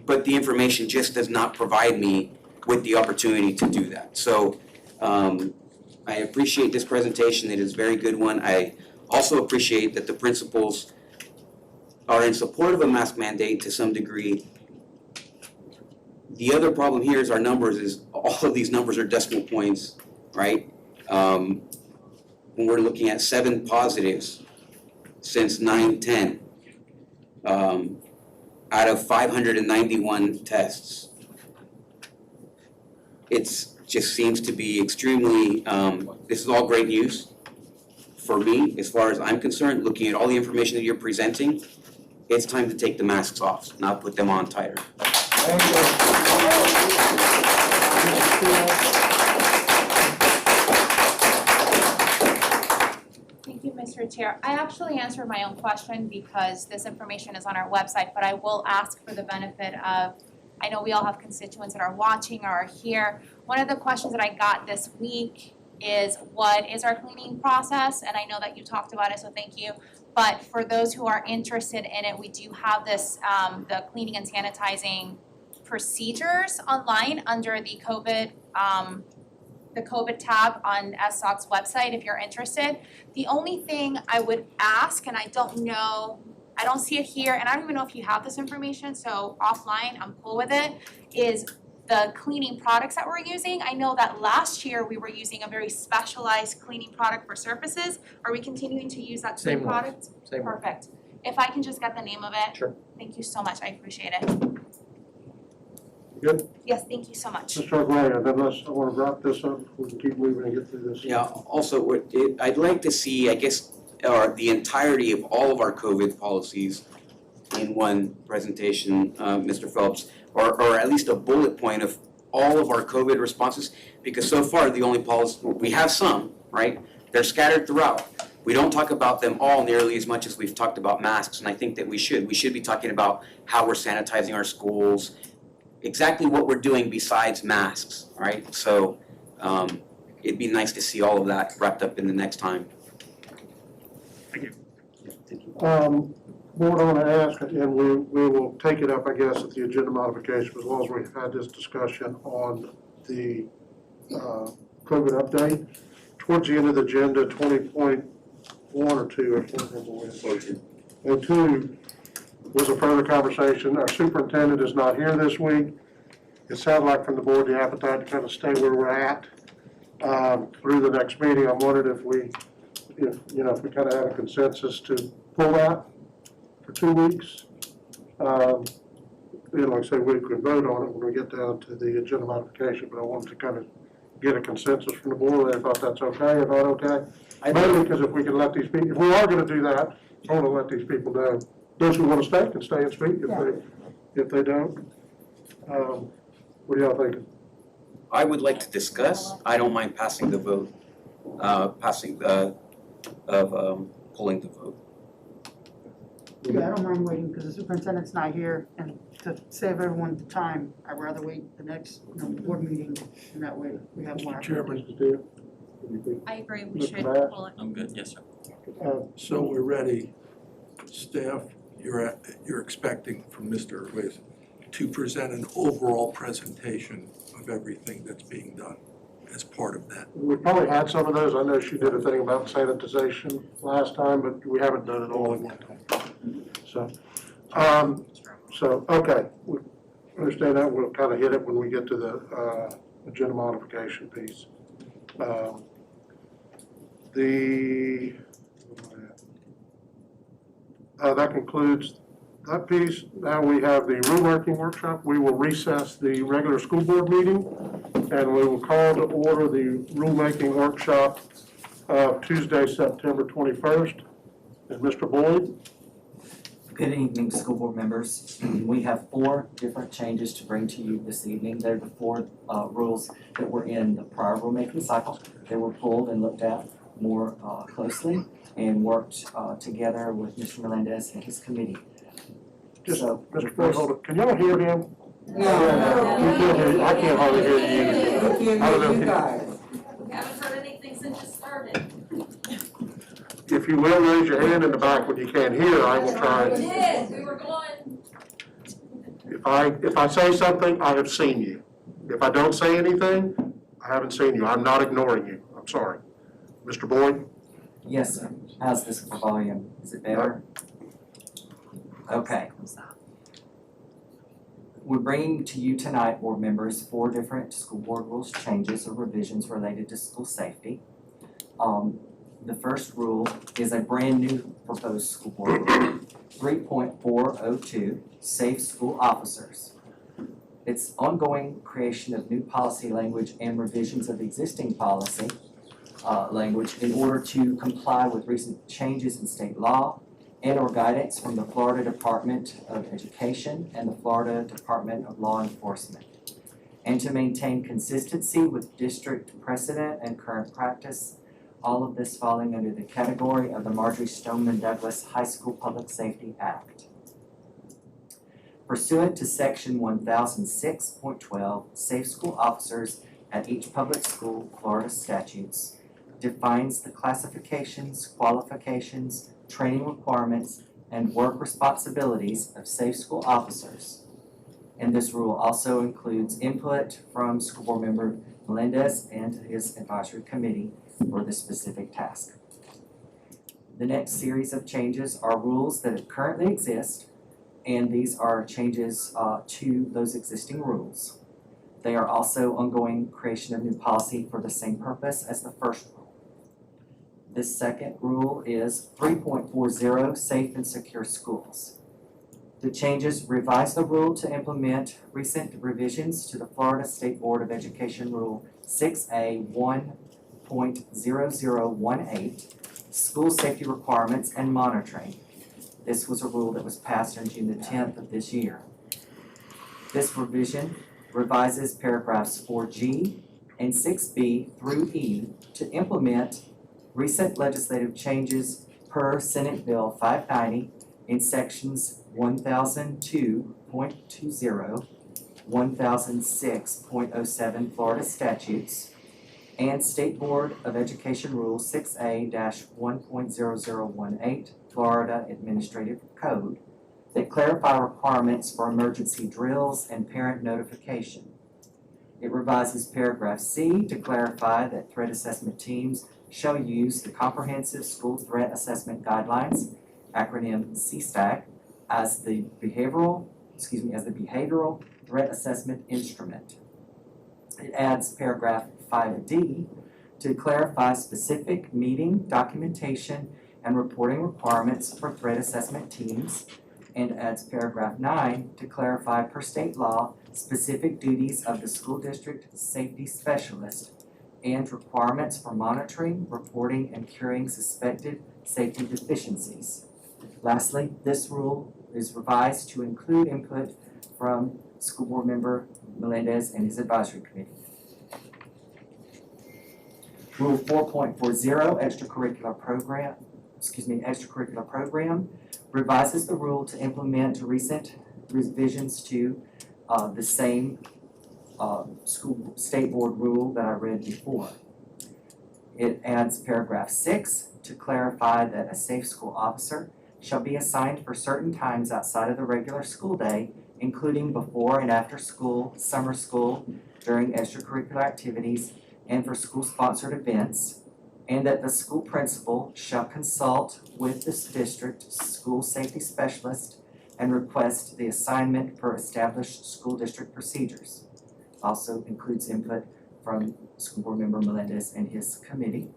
But the information just does not provide me with the opportunity to do that. So I appreciate this presentation, it is a very good one. I also appreciate that the principals are in support of a mask mandate to some degree. The other problem here is our numbers is, all of these numbers are decimal points, right? When we're looking at 7 positives since 9/10 out of 591 tests. It's just seems to be extremely, this is all great news for me, as far as I'm concerned, looking at all the information that you're presenting. It's time to take the masks off, not put them on tighter. Thank you, Mr. Chair. I actually answered my own question because this information is on our website, but I will ask for the benefit of, I know we all have constituents that are watching or are here. One of the questions that I got this week is, what is our cleaning process? And I know that you talked about it, so thank you. But for those who are interested in it, we do have this, the cleaning and sanitizing procedures online under the COVID tab on SSOC's website if you're interested. The only thing I would ask, and I don't know, I don't see it here, and I don't even know if you have this information, so offline, I'm cool with it, is the cleaning products that we're using. I know that last year we were using a very specialized cleaning product for surfaces. Are we continuing to use that same product? Same one. Perfect. If I can just get the name of it. Sure. Thank you so much, I appreciate it. Good? Yes, thank you so much. Mr. Aguirre, then I want to wrap this up, we can keep moving and get through this. Yeah, also, I'd like to see, I guess, the entirety of all of our COVID policies in one presentation, Mr. Phelps, or at least a bullet point of all of our COVID responses, because so far the only policy, we have some, right? They're scattered throughout. We don't talk about them all nearly as much as we've talked about masks, and I think that we should. We should be talking about how we're sanitizing our schools, exactly what we're doing besides masks, right? So it'd be nice to see all of that wrapped up in the next time. Thank you. Board, I want to ask, and we will take it up, I guess, at the agenda modification, as long as we've had this discussion on the COVID update. Towards the end of the agenda, 20.1 or 2, I can't remember when. And 2 was a further conversation. Our superintendent is not here this week. It sounded like from the board the appetite to kind of stay where we're at through the next meeting. I wondered if we kind of had a consensus to pull that for 2 weeks. Like I say, we could vote on it when we get down to the agenda modification, but I wanted to kind of get a consensus from the board. They thought that's okay, if not okay. Mainly because if we can let these people, if we are going to do that, I want to let these people know. Those who want to stay can stay and speak if they don't. What do y'all think? I would like to discuss. I don't mind passing the vote, pulling the vote. Yeah, I don't mind waiting because the superintendent's not here, and to save everyone the time, I'd rather wait the next, board meeting, and that way we have more. Chairman, Mr. Steele? I agree, we Mr. should Bass? pull it. I'm good, yes, sir. So we're ready, staff, you're expecting from Mr. Ruiz to present an overall presentation of everything that's being done as part of that. We probably had some of those. I know she did a thing about sanitization last time, but we haven't done it all at one time. So, okay, we understand that. We'll kind of hit it when we get to the agenda modification piece. That concludes that piece. Now we have the rulemaking workshop. We will recess the regular school board meeting, and we will call to order the rulemaking workshop of Tuesday, September 21st. And Mr. Boyd? Good evening, school board members. We have 4 different changes to bring to you this evening. They're the 4 rules that were in the prior rulemaking cycle. They were pulled and looked at more closely and worked together with Mr. Melendez and his committee. Just, So, Mr. Boyd, hold it. Can y'all hear him? No. You can't hear, I can't hardly hear you. We I don't know can't hear if you you- guys. We haven't heard anything since it started. If you will raise your hand in the back when you can't hear, I will try. We did, we were going. If I say something, I have seen you. If I don't say anything, I haven't seen you. I'm not ignoring you. I'm sorry. Mr. Boyd? yes, sir. How's this for volume? Is it better? Okay. We're bringing to you tonight, board members, 4 different school board rules changes or revisions related to school safety. The first rule is a brand new proposed school board rule, 3.402, safe school officers. It's ongoing creation of new policy language and revisions of existing policy language in order to comply with recent changes in state law and or guidance from the Florida Department of Education and the Florida Department of Law Enforcement, and to maintain consistency with district precedent and current practice, all of this falling under the category of the Marjorie Stoneman Douglas High School Public Safety Act. Pursuant to Section 1006.12, Safe School Officers at each public school, Florida statutes, defines the classifications, qualifications, training requirements, and work responsibilities of safe school officers. And this rule also includes input from school board member Melendez and his advisory committee for this specific task. The next series of changes are rules that currently exist, and these are changes to those existing rules. They are also ongoing creation of new policy for the same purpose as the first rule. This second rule is 3.40, safe and secure schools. The changes revise the rule to implement recent revisions to the Florida State Board of Education Rule 6A 1.0018, school safety requirements and monitoring. This was a rule that was passed on June the 10th of this year. This revision revises paragraphs 4G and 6B through E to implement recent legislative changes per Senate Bill 590 in sections 1002.20, 1006.07 Florida statutes, and State Board of Education Rule 6A-1.0018 Florida Administrative Code that clarify requirements for emergency drills and parent notification. It revises paragraph C to clarify that threat assessment teams shall use the Comprehensive School Threat Assessment Guidelines, acronym CSTAG, as the behavioral threat assessment instrument. It adds paragraph 5D to clarify specific meeting, documentation, and reporting requirements for threat assessment teams, and adds paragraph 9 to clarify per state law specific duties of the school district safety specialist and requirements for monitoring, reporting, and curing suspected safety deficiencies. Lastly, this rule is revised to include input from school board member Melendez and his advisory committee. Rule 4.40, extracurricular program, revises the rule to implement recent revisions to the same school state board rule that I read before. It adds paragraph 6 to clarify that a safe school officer shall be assigned for certain times outside of the regular school day, including before and after school, summer school, during extracurricular activities, and for school-sponsored events, and that the school principal shall consult with the district school safety specialist and request the assignment per established school district procedures. Also includes input from school board member Melendez and his committee.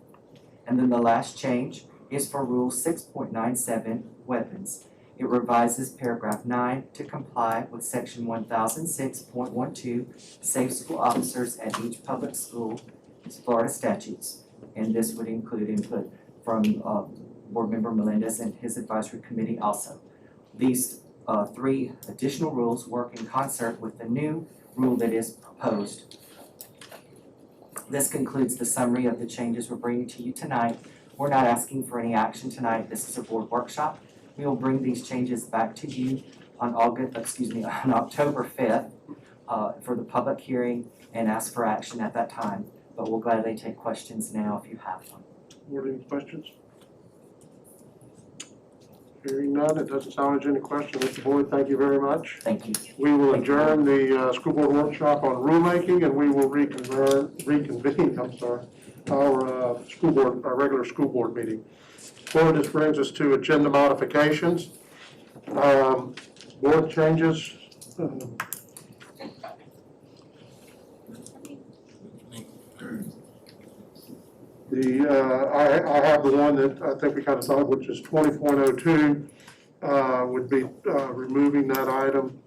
And then the last change is for Rule 6.97, weapons. It revises paragraph 9 to comply with section 1006.12, safe school officers at each public school, Florida statutes. And this would include input from Board Member Melendez and his advisory committee also. These 3 additional rules work in concert with the new rule that is proposed. This concludes the summary of the changes we're bringing to you tonight. We're not asking for any action tonight. This is a board workshop. We will bring these changes back to you on October 5th for the public hearing and ask for action at that time. But we'll gladly take questions now if you have them. Board, any questions? Hearing none, it doesn't sound like any question. Mr. Boyd, thank you very much. Thank you. We will adjourn the school board workshop on rulemaking, and we will reconvene, our school board, our regular school board meeting. Board, this brings us to agenda modifications. Board changes. I have the one that I think we kind of thought, which is 20.02, would be removing that item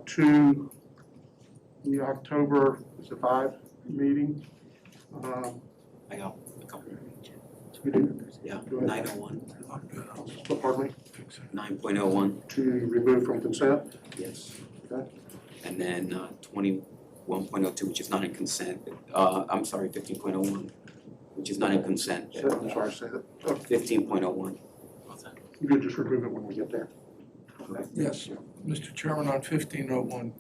to the October, is it 5 meeting? I got a couple. We do? Yeah, Go ahead. 901, Pardon me? 9.01, To remove from consent? yes. Okay. And then 21.02, which is not in consent. I'm sorry, 15.01, which is not in consent. I'm sorry, say that. Oh, 15.01. you could just remove it when we get there. Yes, Mr. Chairman, on 1501,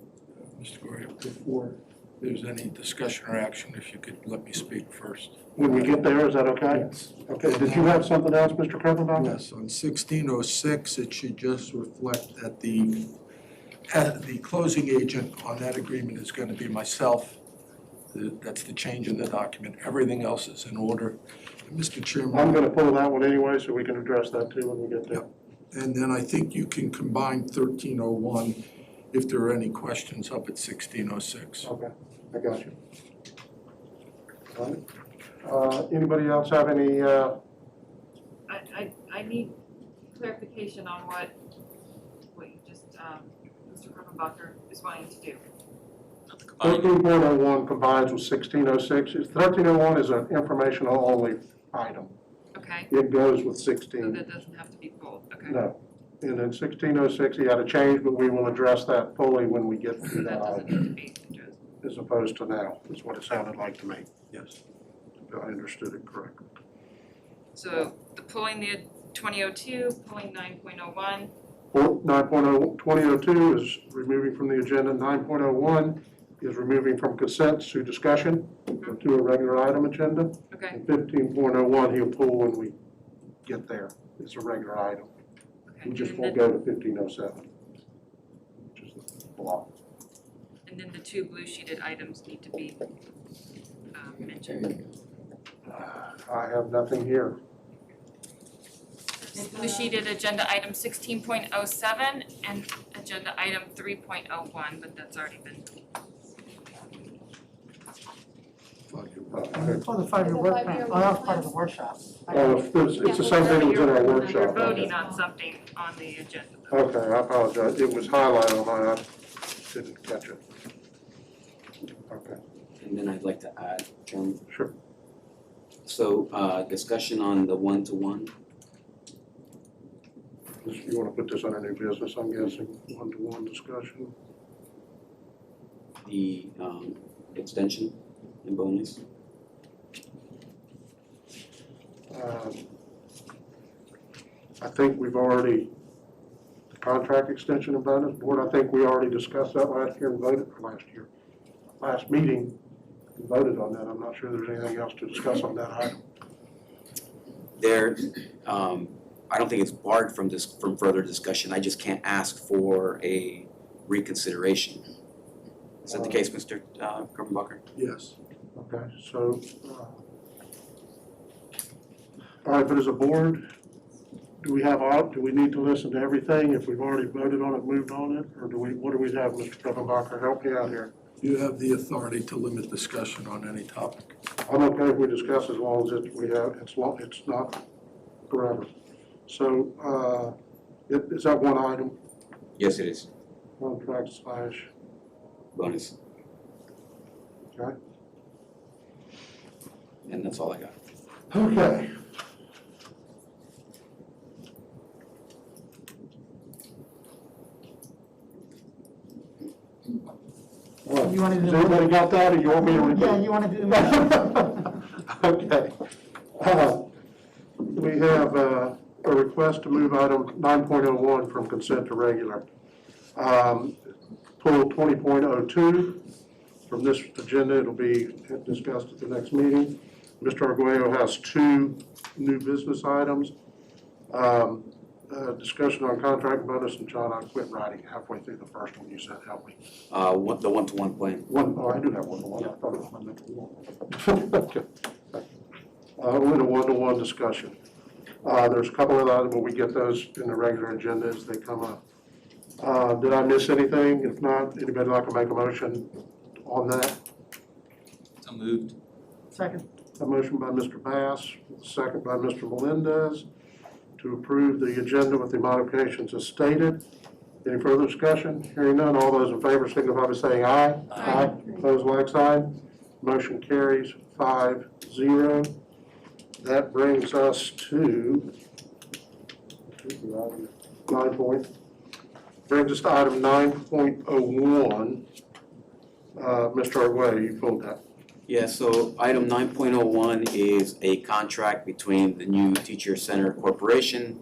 Mr. Goria, before there's any discussion or action, if you could let me speak first. When we get there, is that okay? Yes. Okay, did you have something else, Mr. Krippenbach? Yes, on 1606, it should just reflect that the closing agent on that agreement is going to be myself. That's the change in the document. Everything else is in order. Mr. Chairman. I'm gonna pull that one anyway, so we can address that too when we get there. And then I think you can combine 1301 if there are any questions up at 1606. Okay, I got you. All right. Anybody else have any, I need clarification on what you just, Mr. Krippenbacher is wanting to do. 13.01 combines with 1606. 1301 is an informational only item. Okay, It goes with so 16. that doesn't have to be pulled, okay. No. And then 1606, he had a change, but we will address that fully when we get to that That doesn't item, need to be addressed. as opposed to now, is what it sounded like to me. Yes. If I understood it correctly. So the pulling the 2002, pulling 9.01, 2002 is removing from the agenda. 9.01 is removing from consent to discussion to a regular item agenda. okay, And 15.01 he'll pull when we get there. It's a regular item. okay. We just And won't then- go to 1507, which is the block. And then the 2 blue sheeted items need to be mentioned. I have nothing here. Blue sheeted agenda item 16.07 and agenda item 3.01, but that's already been. For the 5-year work plan, oh, that was part of the workshop. Oh, it's the same thing that was in our You're workshop. voting on something on the agenda. Okay, I apologize. It was highlighted on mine. I didn't catch it. Okay, And then I'd like to add, Chairman. sure. So, discussion on the one-to-one. You want to put this under new business, I'm guessing, one-to-one discussion? The extension and bonus. I think we've already, the contract extension and bonus board, I think we already discussed that last year and voted, last meeting, and voted on that. I'm not sure there's anything else to discuss on that item. There, I don't think it's barred from further discussion. I just can't ask for a reconsideration. Is that the case, Mr. Krippenbacher? Yes. Okay, so, all right, but as a board, do we need to listen to everything if we've already voted on it, moved on it? Or what do we have, Mr. Krippenbacher? Help me out here. You have the authority to limit discussion on any topic. I'm okay if we discuss as long as it's not forever. So, is that one item, Yes, it is. contract / Bonus. Okay. And that's all I got. Okay. You wanna do Has the everybody got that, or you want me to repeat? Yeah, you wanna do the Okay. We have a request to move item 9.01 from consent to regular. Pull 20.02 from this agenda, it'll be discussed at the next meeting. Mr. Arguello has 2 new business items. Discussion on contract bonus, and John, I quit writing halfway through the first one you said, help me. The one-to-one plan. I do have one-to-one, I thought it was my next one. Okay. Only the one-to-one discussion. There's a couple of items, but we get those in the regular agenda as they come up. Did I miss anything? If not, anybody like to make a motion on that? So moved. Second. A motion by Mr. Bass, second by Mr. Melendez to approve the agenda with the modifications as stated. Any further discussion? Hearing none, all those in favor signify by saying aye. Aye. Opposed, like sign. Motion carries 5-0. That brings us to 9.01. Mr. Arguello, you pulled that. Yeah, so item 9.01 is a contract between the new Teacher Center Corporation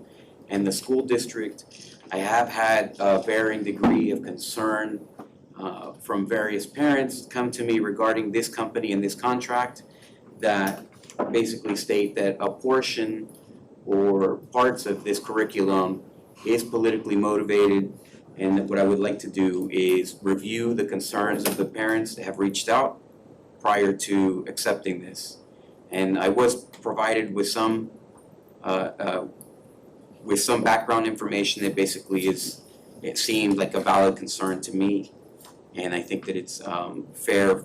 and the school district. I have had a varying degree of concern from various parents come to me regarding this company and this contract that basically state that a portion or parts of this curriculum is politically motivated, and what I would like to do is review the concerns of the parents that have reached out prior to accepting this. And I was provided with some background information that basically it seemed like a valid concern to me. And I think that it's fair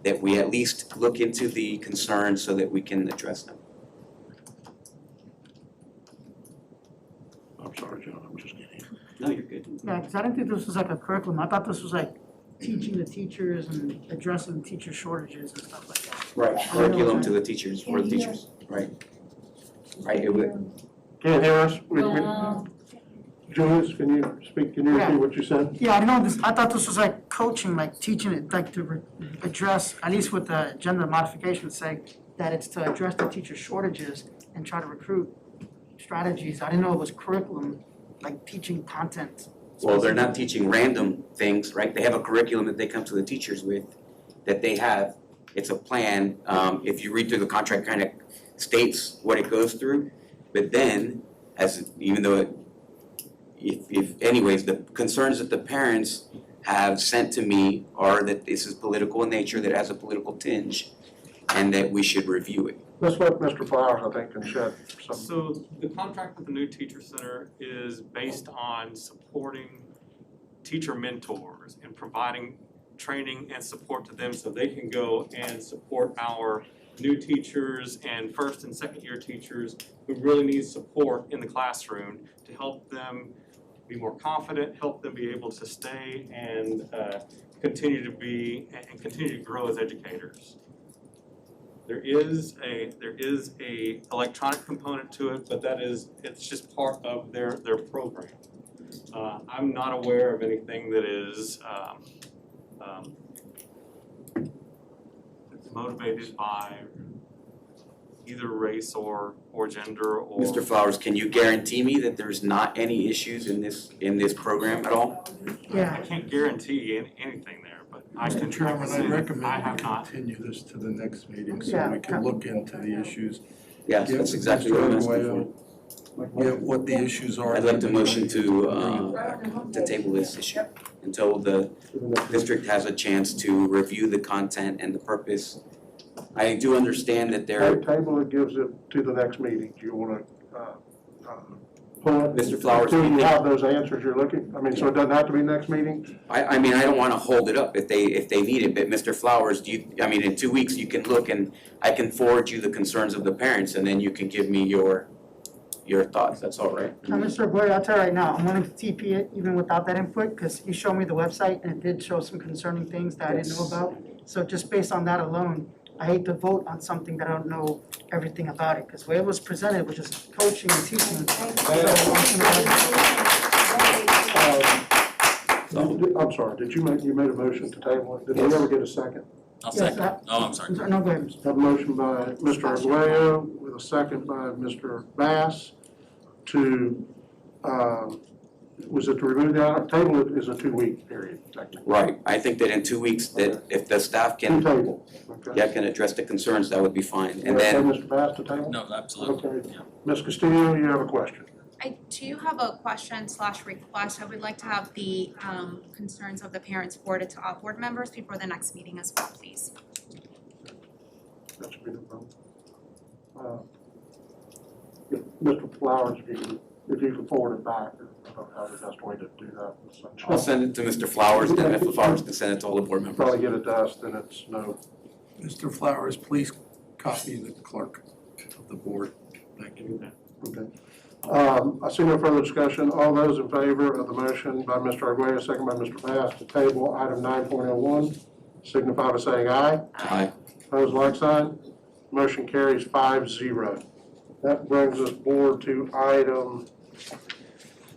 that we at least look into the concerns so that we can address them. I'm sorry, John, I'm just kidding. No, you're good. Yeah, because I didn't think this was like a curriculum. I thought this was like teaching the teachers and addressing teacher shortages and stuff like that. Right, curriculum to the teachers, for the teachers, right. Right, it would. Can't hear us? Julius, can you speak, can you repeat what you said? Yeah, I know this, I thought this was like coaching, like teaching it, like to address, at least with the agenda modification, say that it's to address the teacher shortages and try to recruit strategies. I didn't know it was curriculum, like teaching content. Well, they're not teaching random things, right? They have a curriculum that they come to the teachers with, that they have. It's a plan. If you read through the contract, kind of states what it goes through. But then, even though anyways, the concerns that the parents have sent to me are that this is political in nature, that has a political tinge, and that we should review it. That's what Mr. Flowers, I think, can shed some. So the contract with the new teacher center is based on supporting teacher mentors and providing training and support to them so they can go and support our new teachers and first and second year teachers who really need support in the classroom to help them be more confident, help them be able to stay and continue to grow as educators. There is a electronic component to it, but it's just part of their program. I'm not aware of anything that is that's motivated by either race or gender or. Mr. Flowers, can you guarantee me that there's not any issues in this program at all? Yeah. I can't guarantee anything there, but I can try to Chairman, say I that recommend I we have not. continue this to the next meeting so Yeah. we can look into the issues. Yes, that's exactly what I'm asking for. Get what the issues are. I'd like to motion to table this issue until the district has a chance to review the content and the purpose. I do understand that there. Table it, gives it to the next meeting. Do you want to But Mr. Flowers, until do you you think- have those answers you're looking, I mean, so it doesn't have to be next meeting? I mean, I don't wanna hold it up if they need it, but Mr. Flowers, in 2 weeks, you can look and I can forward you the concerns of the parents and then you can give me your thoughts, that's all right? Now, Mr. Boyd, I'll tell you right now, I'm willing to TP it even without that input, because he showed me the website and it did show some concerning things that I didn't know about. So just based on that alone, I hate to vote on something that I don't know everything about it, because the way it was presented was just coaching and teaching. I'm sorry, you made a motion to table it, did we ever get a second? I'll Yes, second. Oh, I'm sorry. No, go ahead. Have a motion by Mr. Arguello with a second by Mr. Bass to, was it to remove the item? Table it is a 2-week period, technically. Right, I think that in 2 weeks, that if the staff To can, table, okay? can address the concerns, that would be fine, and Okay, then, Mr. Bass to table? No, absolutely. Okay. Ms. Castillo, you have a question? I do have a question/request. I would like to have the concerns of the parents forwarded to all board members before the next meeting as well, please. That should be the problem. Mr. Flowers, if you can forward it back, I don't know the best way to do that. I'll send it to Mr. Flowers, then if Flowers can send it to all the board members. Probably get it to us, then it's no. Mr. Flowers, please copy the clerk of the board. Thank you. Okay. I see no further discussion. All those in favor of the motion by Mr. Arguello, second by Mr. Bass, to table item 9.01, signify by saying aye. Aye. Opposed, like sign. Motion carries 5-0. That brings us board to item,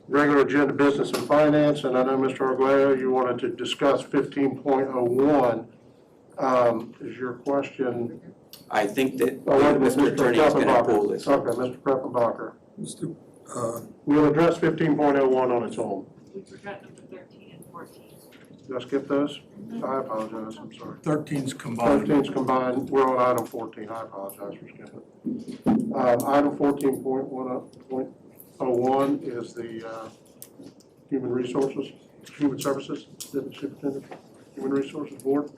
regular agenda business and finance, and I know Mr. Arguello, you wanted to discuss 15.01. Is your question? I think that Oh, wait a minute, Mr. Attorney is gonna pull Kreppenbacher. this. Okay, Mr. Kreppenbacher. Mr. We'll address 15.01 on its own. We forgot number 13 and 14. Did I skip those? I apologize, I'm sorry. 13's combined. 13's combined, we're on item 14, I apologize for skipping. Item 14.01 is the Human Services, Deputy Superintendent, Human Resources Board.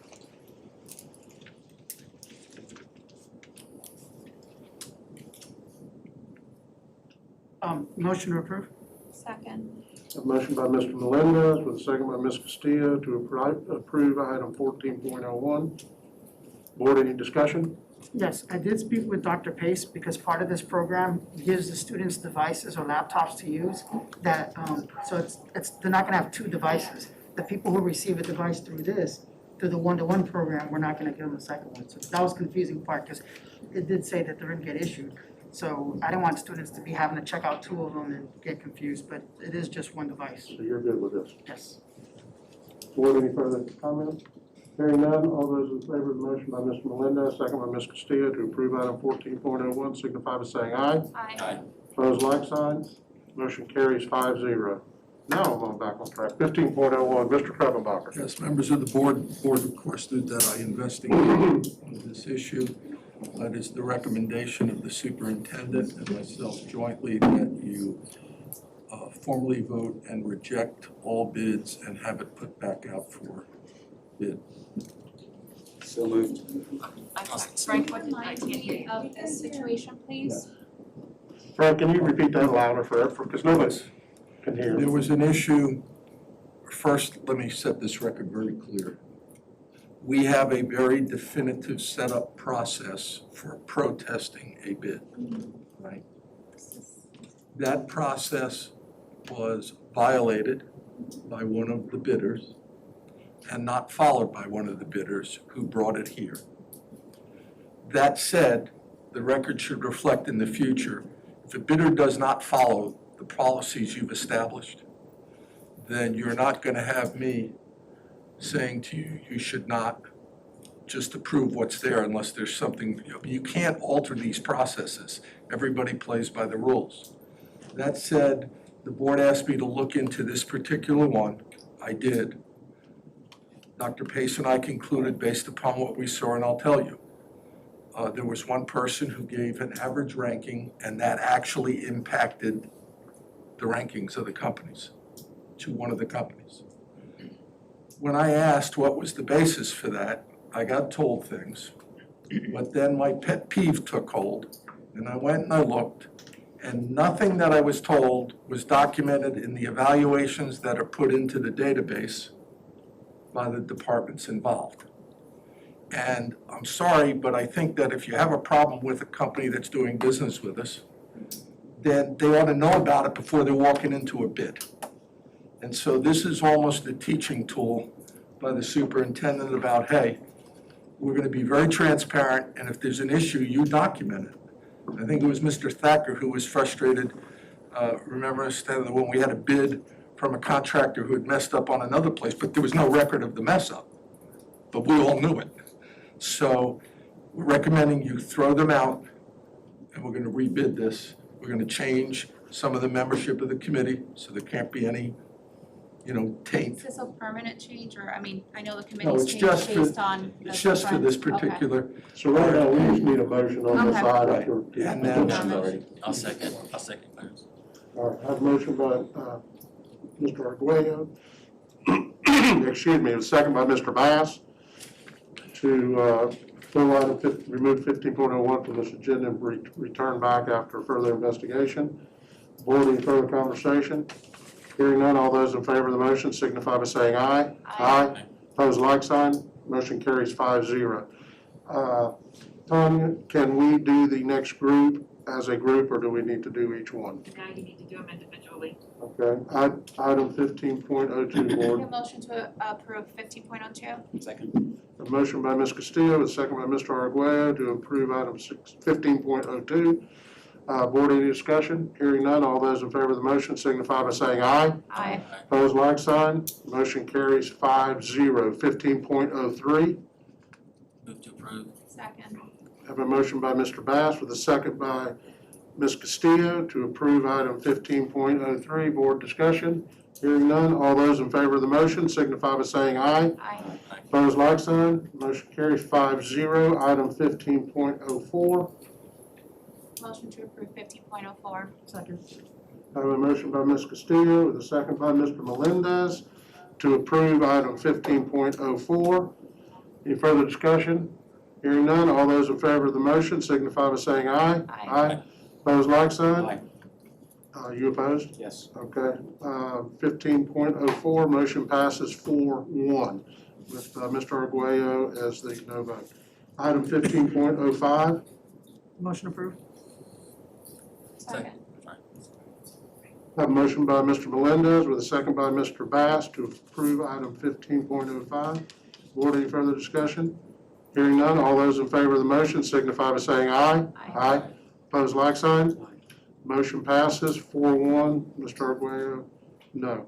Motion to approve? Second. A motion by Mr. Melendez with a second by Ms. Castillo to approve item 14.01. Board, any discussion? Yes, I did speak with Dr. Pace because part of this program gives the students devices or laptops to use that, so they're not gonna have 2 devices. The people who receive a device through the one-to-one program, we're not gonna give them a second one. So that was the confusing part because it did say that they're gonna get issued. So I don't want students to be having to check out 2 of them and get confused, but it is just one device. So you're good with this? Yes. Board, any further comments? Hearing none, all those in favor of the motion by Mr. Melendez, second by Ms. Castillo to approve item 14.01, signify by saying aye. Aye. Opposed, like sign. Motion carries 5-0. Now I'm going back on track. 15.01, Mr. Kreppenbacher. Yes, members of the board requested that I investigate on this issue. It is the recommendation of the superintendent and myself jointly that you formally vote and reject all bids and have it put back out for bid. So moved. Frank, what did I get you of this situation, please? Frank, can you repeat that louder because nobody can hear? There was an issue. First, let me set this record very clear. We have a very definitive setup process for protesting a bid, right? That process was violated by one of the bidders and not followed by one of the bidders who brought it here. That said, the record should reflect in the future, if a bidder does not follow the policies you've established, then you're not going to have me saying to you, you should not just approve what's there unless there's something, you can't alter these processes. Everybody plays by the rules. That said, the board asked me to look into this particular one. I did. Dr. Pace and I concluded based upon what we saw, and I'll tell you, there was one person who gave an average ranking, and that actually impacted the rankings of the companies, to one of the companies. When I asked what was the basis for that, I got told things, but then my pet peeve took hold, and I went and I looked, And nothing that I was told was documented in the evaluations that are put into the database by the departments involved. And I'm sorry, but I think that if you have a problem with a company that's doing business with us, then they ought to know about it before they're walking into a bid. And so this is almost a teaching tool by the superintendent about, hey, we're going to be very transparent, and if there's an issue, you document it. I think it was Mr. Thacker who was frustrated, remember, Stanley, when we had a bid from a contractor who had messed up on another place, but there was no record of the mess up. But we all knew it. So we're recommending you throw them out, and we're going to rebid this. We're going to change some of the membership of the committee, so there can't be any, taint. Is this a permanent change, or, I mean, I know the No, committee's it's changed just based for, on. it's just for this Okay. particular. So right now, we just need a motion on this Okay. item. Right. And then- Already. I'll second Clarence. All right, I have a motion by Mr. Arguello, excuse me, a second by Mr. Bass, to pull item remove 15.01 from this agenda and return back after further investigation. Board, any further conversation? Hearing none, all those in favor of the motion signify by saying aye. Aye. Opposed, like sign. Motion carries 5-0. Tanya, can we do the next group as a group, or do we need to do each one? Now you need to do them individually. Okay, item 15.02, Board. Your motion to approve 15.02. Second. A motion by Ms. Castillo, a second by Mr. Arguello to approve item 15.02. Board, any discussion? Hearing none, all those in favor of the motion signify by saying aye. Aye. Opposed, like sign. Motion carries 5-0. 15.03. Move to approve. Second. Have a motion by Mr. Bass with a second by Ms. Castillo to approve item 15.03. Board discussion. Hearing none, all those in favor of the motion signify by saying aye. Aye. Opposed, like sign. Motion carries 5-0. Item 15.04. Motion to approve 15.04. Second. I have a motion by Ms. Castillo with a second by Mr. Melendez to approve item 15.04. Any further discussion? Hearing none, all those in favor of the motion signify by saying aye. Aye. Opposed, like sign? Aye. You opposed? Yes. Okay. 15.04, motion passes 4-1 with Mr. Arguello as the no vote. Item 15.05. Motion approved. Second. I have a motion by Mr. Melendez with a second by Mr. Bass to approve item 15.05. Board, any further discussion? Hearing none, all those in favor of the motion signify by saying aye. Aye. Opposed, like sign? Motion passes 4-1. Mr. Arguello, no.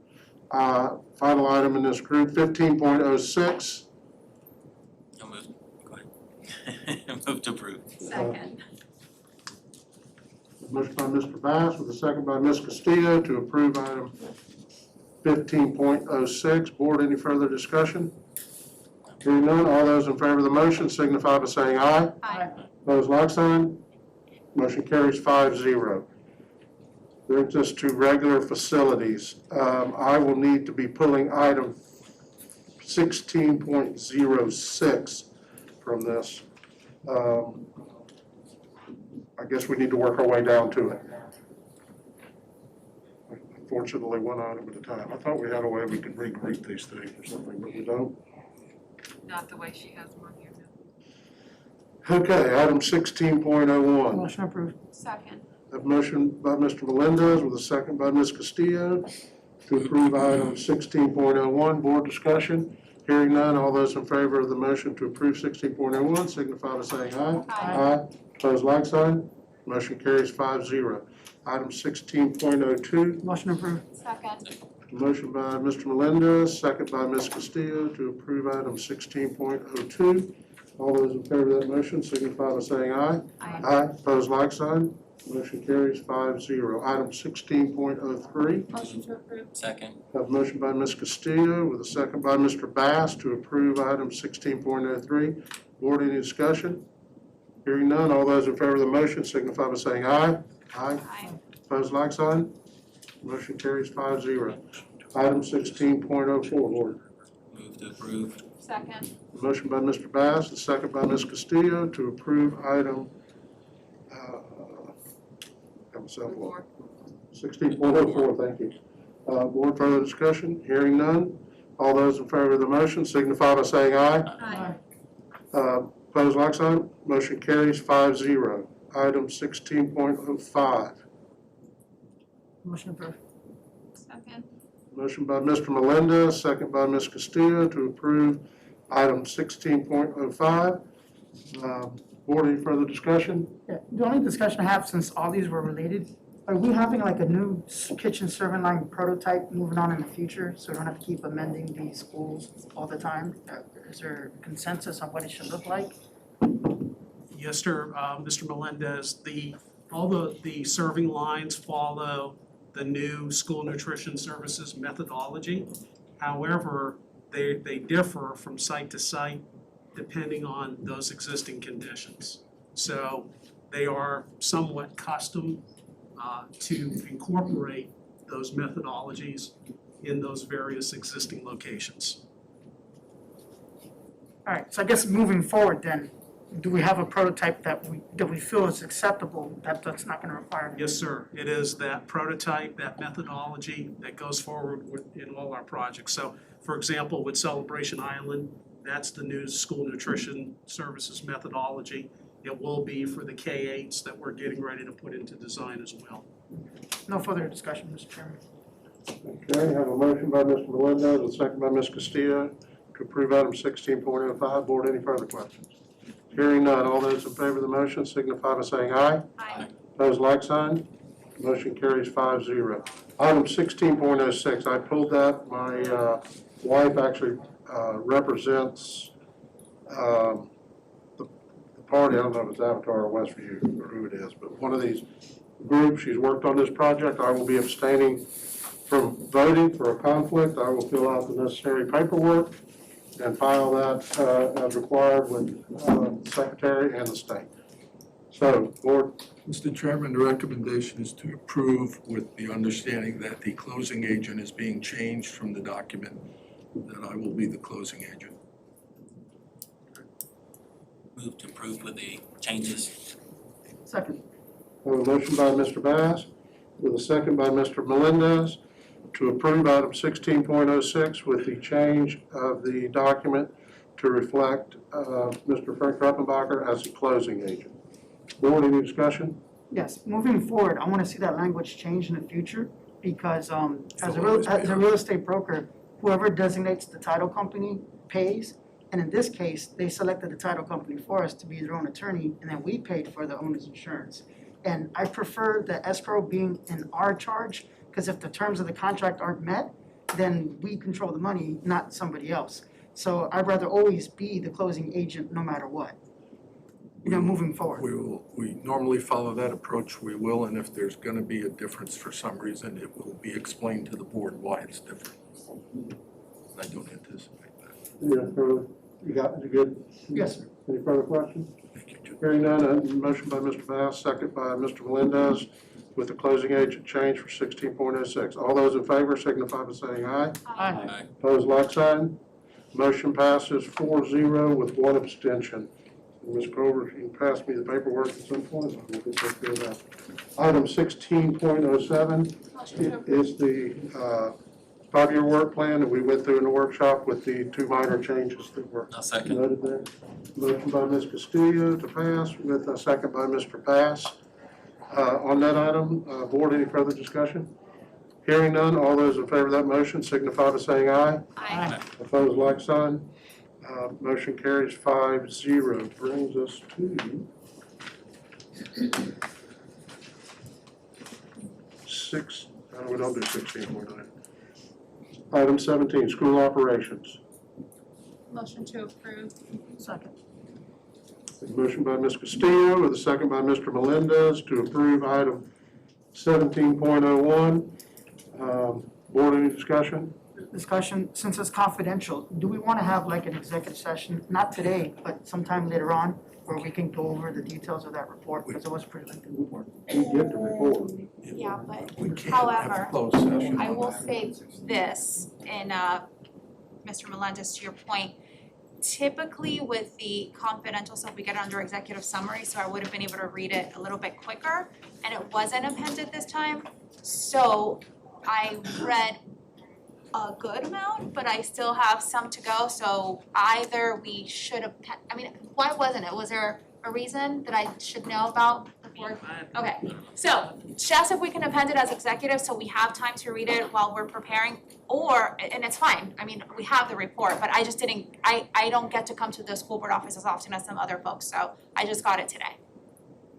Final item in this group, 15.06. No move. Go ahead. Move to approve. Second. Motion by Mr. Bass with a second by Ms. Castillo to approve item 15.06. Board, any further discussion? Hearing none, all those in favor of the motion signify by saying aye. Aye. Opposed, like sign. Motion carries 5-0. Brings us to regular facilities. I will need to be pulling item 16.06 from this. I guess we need to work our way down to it. Unfortunately, one item at a time. I thought we had a way we could regroup these things or something, but we don't. Not the way she has them on here now. Okay, item 16.01. Motion approved. Second. A motion by Mr. Melendez with a second by Ms. Castillo to approve item 16.01. Board discussion. Hearing none, all those in favor of the motion to approve 16.01 signify by saying aye. Aye. Opposed, like sign. Motion carries 5-0. Item 16.02. Motion approved. Second. Motion by Mr. Melendez, second by Ms. Castillo to approve item 16.02. All those in favor of that motion signify by saying aye. Aye. Opposed, like sign. Motion carries 5-0. Item 16.03. Motion to approve. Second. Have a motion by Ms. Castillo with a second by Mr. Bass to approve item 16.03. Board, any discussion? Hearing none, all those in favor of the motion signify by saying aye. Aye. Aye. Opposed, like sign. Motion carries 5-0. Item 16.04, Board. Move to approve. Second. Motion by Mr. Bass, a second by Ms. Castillo to approve item, myself off. 16.04, thank you. Board, further discussion? Hearing none. All those in favor of the motion signify by saying aye. Opposed, like sign. Motion carries 5-0. Item 16.05. Motion approved. Second. Motion by Mr. Melendez, second by Ms. Castillo to approve item 16.05. Board, any further discussion? Yeah, the only discussion I have, since all these were related, are we having like a new kitchen serving line prototype moving on in the future, so we don't have to keep amending these schools all the time? Is there consensus on what it should look like? Yes, sir, Mr. Melendez, all the serving lines follow the new school nutrition services methodology. However, they differ from site to site depending on those existing conditions. So they are somewhat custom to incorporate those methodologies in those various existing locations. All right, so I guess moving forward then, do we have a prototype that we feel is acceptable, that's not gonna require? Yes, sir. It is that prototype, that methodology that goes forward in all our projects. So, for example, with Celebration Island, that's the new school nutrition services methodology. It will be for the K-8s that we're getting ready to put into design as well. No further discussion, Mr. Chairman. Okay, have a motion by Mr. Melendez and a second by Ms. Castillo to approve item 16.05. Board, any further questions? Hearing none, all those in favor of the motion signify by saying aye. Aye. Opposed, like sign. Motion carries 5-0. Item 16.06, I pulled that. My wife actually represents the party. I don't know if it's Avatar or Westview or who it is, but one of these groups. She's worked on this project. I will be abstaining from voting for a conflict. I will fill out the necessary paperwork and file that as required with the Secretary and the state. So, Board. Mr. Chairman, the recommendation is to approve with the understanding that the closing agent is being changed from the document, that I will be the closing agent. Move to approve with the changes. Second. I have a motion by Mr. Bass with a second by Mr. Melendez to approve item 16.06 with the change of the document to reflect Mr. Frank Rappenbacher as the closing agent. Board, any discussion? Yes, moving forward, I want to see that language change in the future because as a real estate broker, whoever designates the title company pays. And in this case, they selected the title company for us to be their own attorney, and then we paid for the owner's insurance. And I prefer the escrow being in our charge, because if the terms of the contract aren't met, then we control the money, not somebody else. So I'd rather always be the closing agent no matter what, moving forward. We normally follow that approach, we will, and if there's gonna be a difference for some reason, it will be explained to the board why it's different. I don't anticipate that. You good? Yes, sir. Any further questions? Thank you, Jim. Hearing none, a motion by Mr. Bass, second by Mr. Melendez with the closing agent change for 16.06. All those in favor signify by saying aye. Aye. Opposed, like sign. Motion passes 4-0 with one abstention. Ms. Grover, you can pass me the paperwork at some point. We'll get that filled out. Item 16.07 is the 5-year work plan that we went through in the workshop with the two minor changes that were noted there. Motion by Ms. Castillo to pass with a second by Mr. Bass. On that item, Board, any further discussion? Hearing none, all those in favor of that motion signify by saying aye. Aye. Opposed, like sign. Motion carries 5-0. Brings us to 6, we don't do 16.9. Item 17, school operations. Motion to approve. Second. Motion by Ms. Castillo with a second by Mr. Melendez to approve item 17.01. Board, any discussion? Discussion, since it's confidential, do we want to have like an executive session, not today, but sometime later on, where we can go over the details of that report, because it was a pretty lengthy report. We get the report. Yeah, but We can't however, have a closed session I on will that. say this, and Mr. Melendez, to your point, typically with the confidential stuff, we get it under executive summary, so I would have been able to read it a little bit quicker, and it wasn't appended this time. So I read a good amount, but I still have some to go, so either we should have, I mean, why wasn't it? Was there a reason that I should know about before? Okay, so just if we can append it as executive, so we have time to read it while we're preparing, or, and it's fine, I mean, we have the report, but I just didn't, I don't get to come to the school board office as often as some other folks, so I just got it today.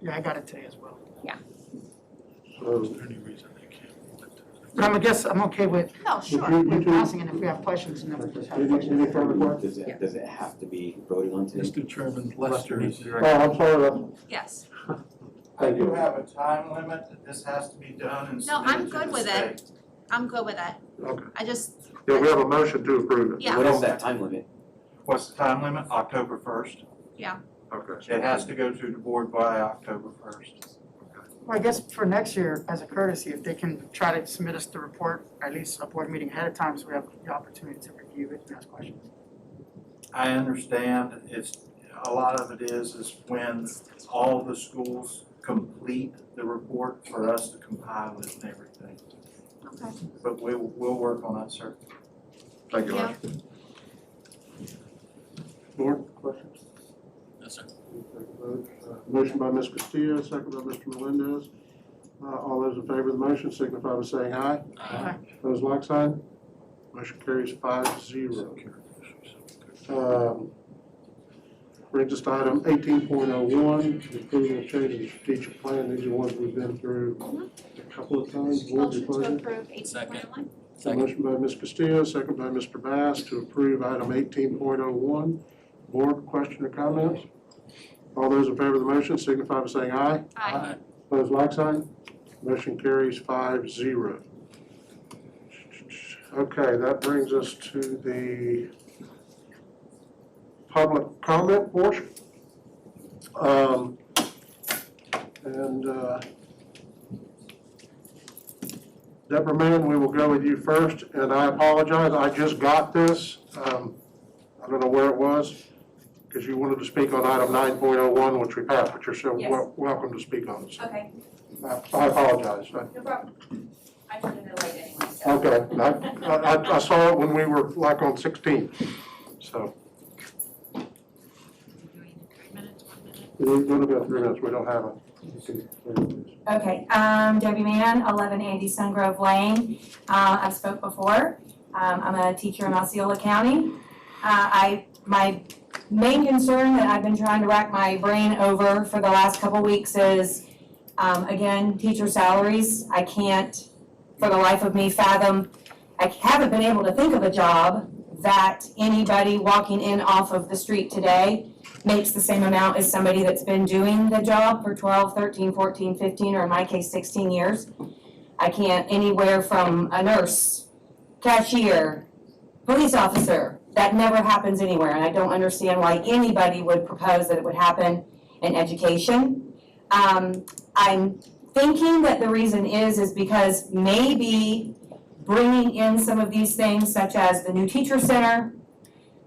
Yeah, I got it today as well. Is there any reason they can't? But I guess I'm okay with, No, sure. with passing, and if we have questions, then we'll just have questions. Any further questions? Does it have to be voted on today? Mr. Chairman, Lester is. Oh, I'm sorry, Yes. I do have a time limit that this has to be done and No, submitted I'm to good the with state. it. I'm good with it. okay. I just, Yeah, we have a motion to approve it. Yeah. What is that time limit? What's the time limit? October 1st. Okay. It has to go through the board by October 1st. Well, I guess for next year, as a courtesy, if they can try to submit us the report, at least a board meeting ahead of time, so we have the opportunity to review it and ask questions. I understand it's, a lot of it is when all the schools complete the report for us to compile it and everything. okay. But we'll work on that, sir. Thank you, Yeah. Lester. Board, questions? Yes, sir. Motion by Ms. Castillo, second by Mr. Melendez. All those in favor of the motion signify by saying aye. Aye. Those like sign. Motion carries 5-0. Brings us to item 18.01, the approval of change in the strategic plan. These are ones we've been through a couple of times. Board, your Motion to pleasure. approve 18.01. Motion by Ms. Castillo, second by Mr. Bass to approve item 18.01. Board, question or comments? All those in favor of the motion signify by saying aye. Aye. Opposed, like sign. Motion carries 5-0. Okay, that brings us to the public comment portion. Deborah Mann, we will go with you first, and I apologize, I just got this. I don't know where it was, because you wanted to speak on item 9.01, which we passed, but you're so Yes. welcome to speak on this. Okay, I apologize. no problem. I turned it late anyway, so. Okay, I saw it when we were like on 16, so. We're gonna go 3 minutes, we don't have it. Okay, Debbie Mann, 11 Andy Sungrove Lane. I've spoke before. I'm a teacher in Osceola County. My main concern that I've been trying to rack my brain over for the last couple weeks is, again, teacher salaries. I can't, for the life of me, fathom. I haven't been able to think of a job that anybody walking in off of the street today makes the same amount as somebody that's been doing the job for 12, 13, 14, 15, or in my case, 16 years. I can't, anywhere from a nurse, cashier, police officer. That never happens anywhere, and I don't understand why anybody would propose that it would happen in education. I'm thinking that the reason is because maybe bringing in some of these things, such as the new teacher center,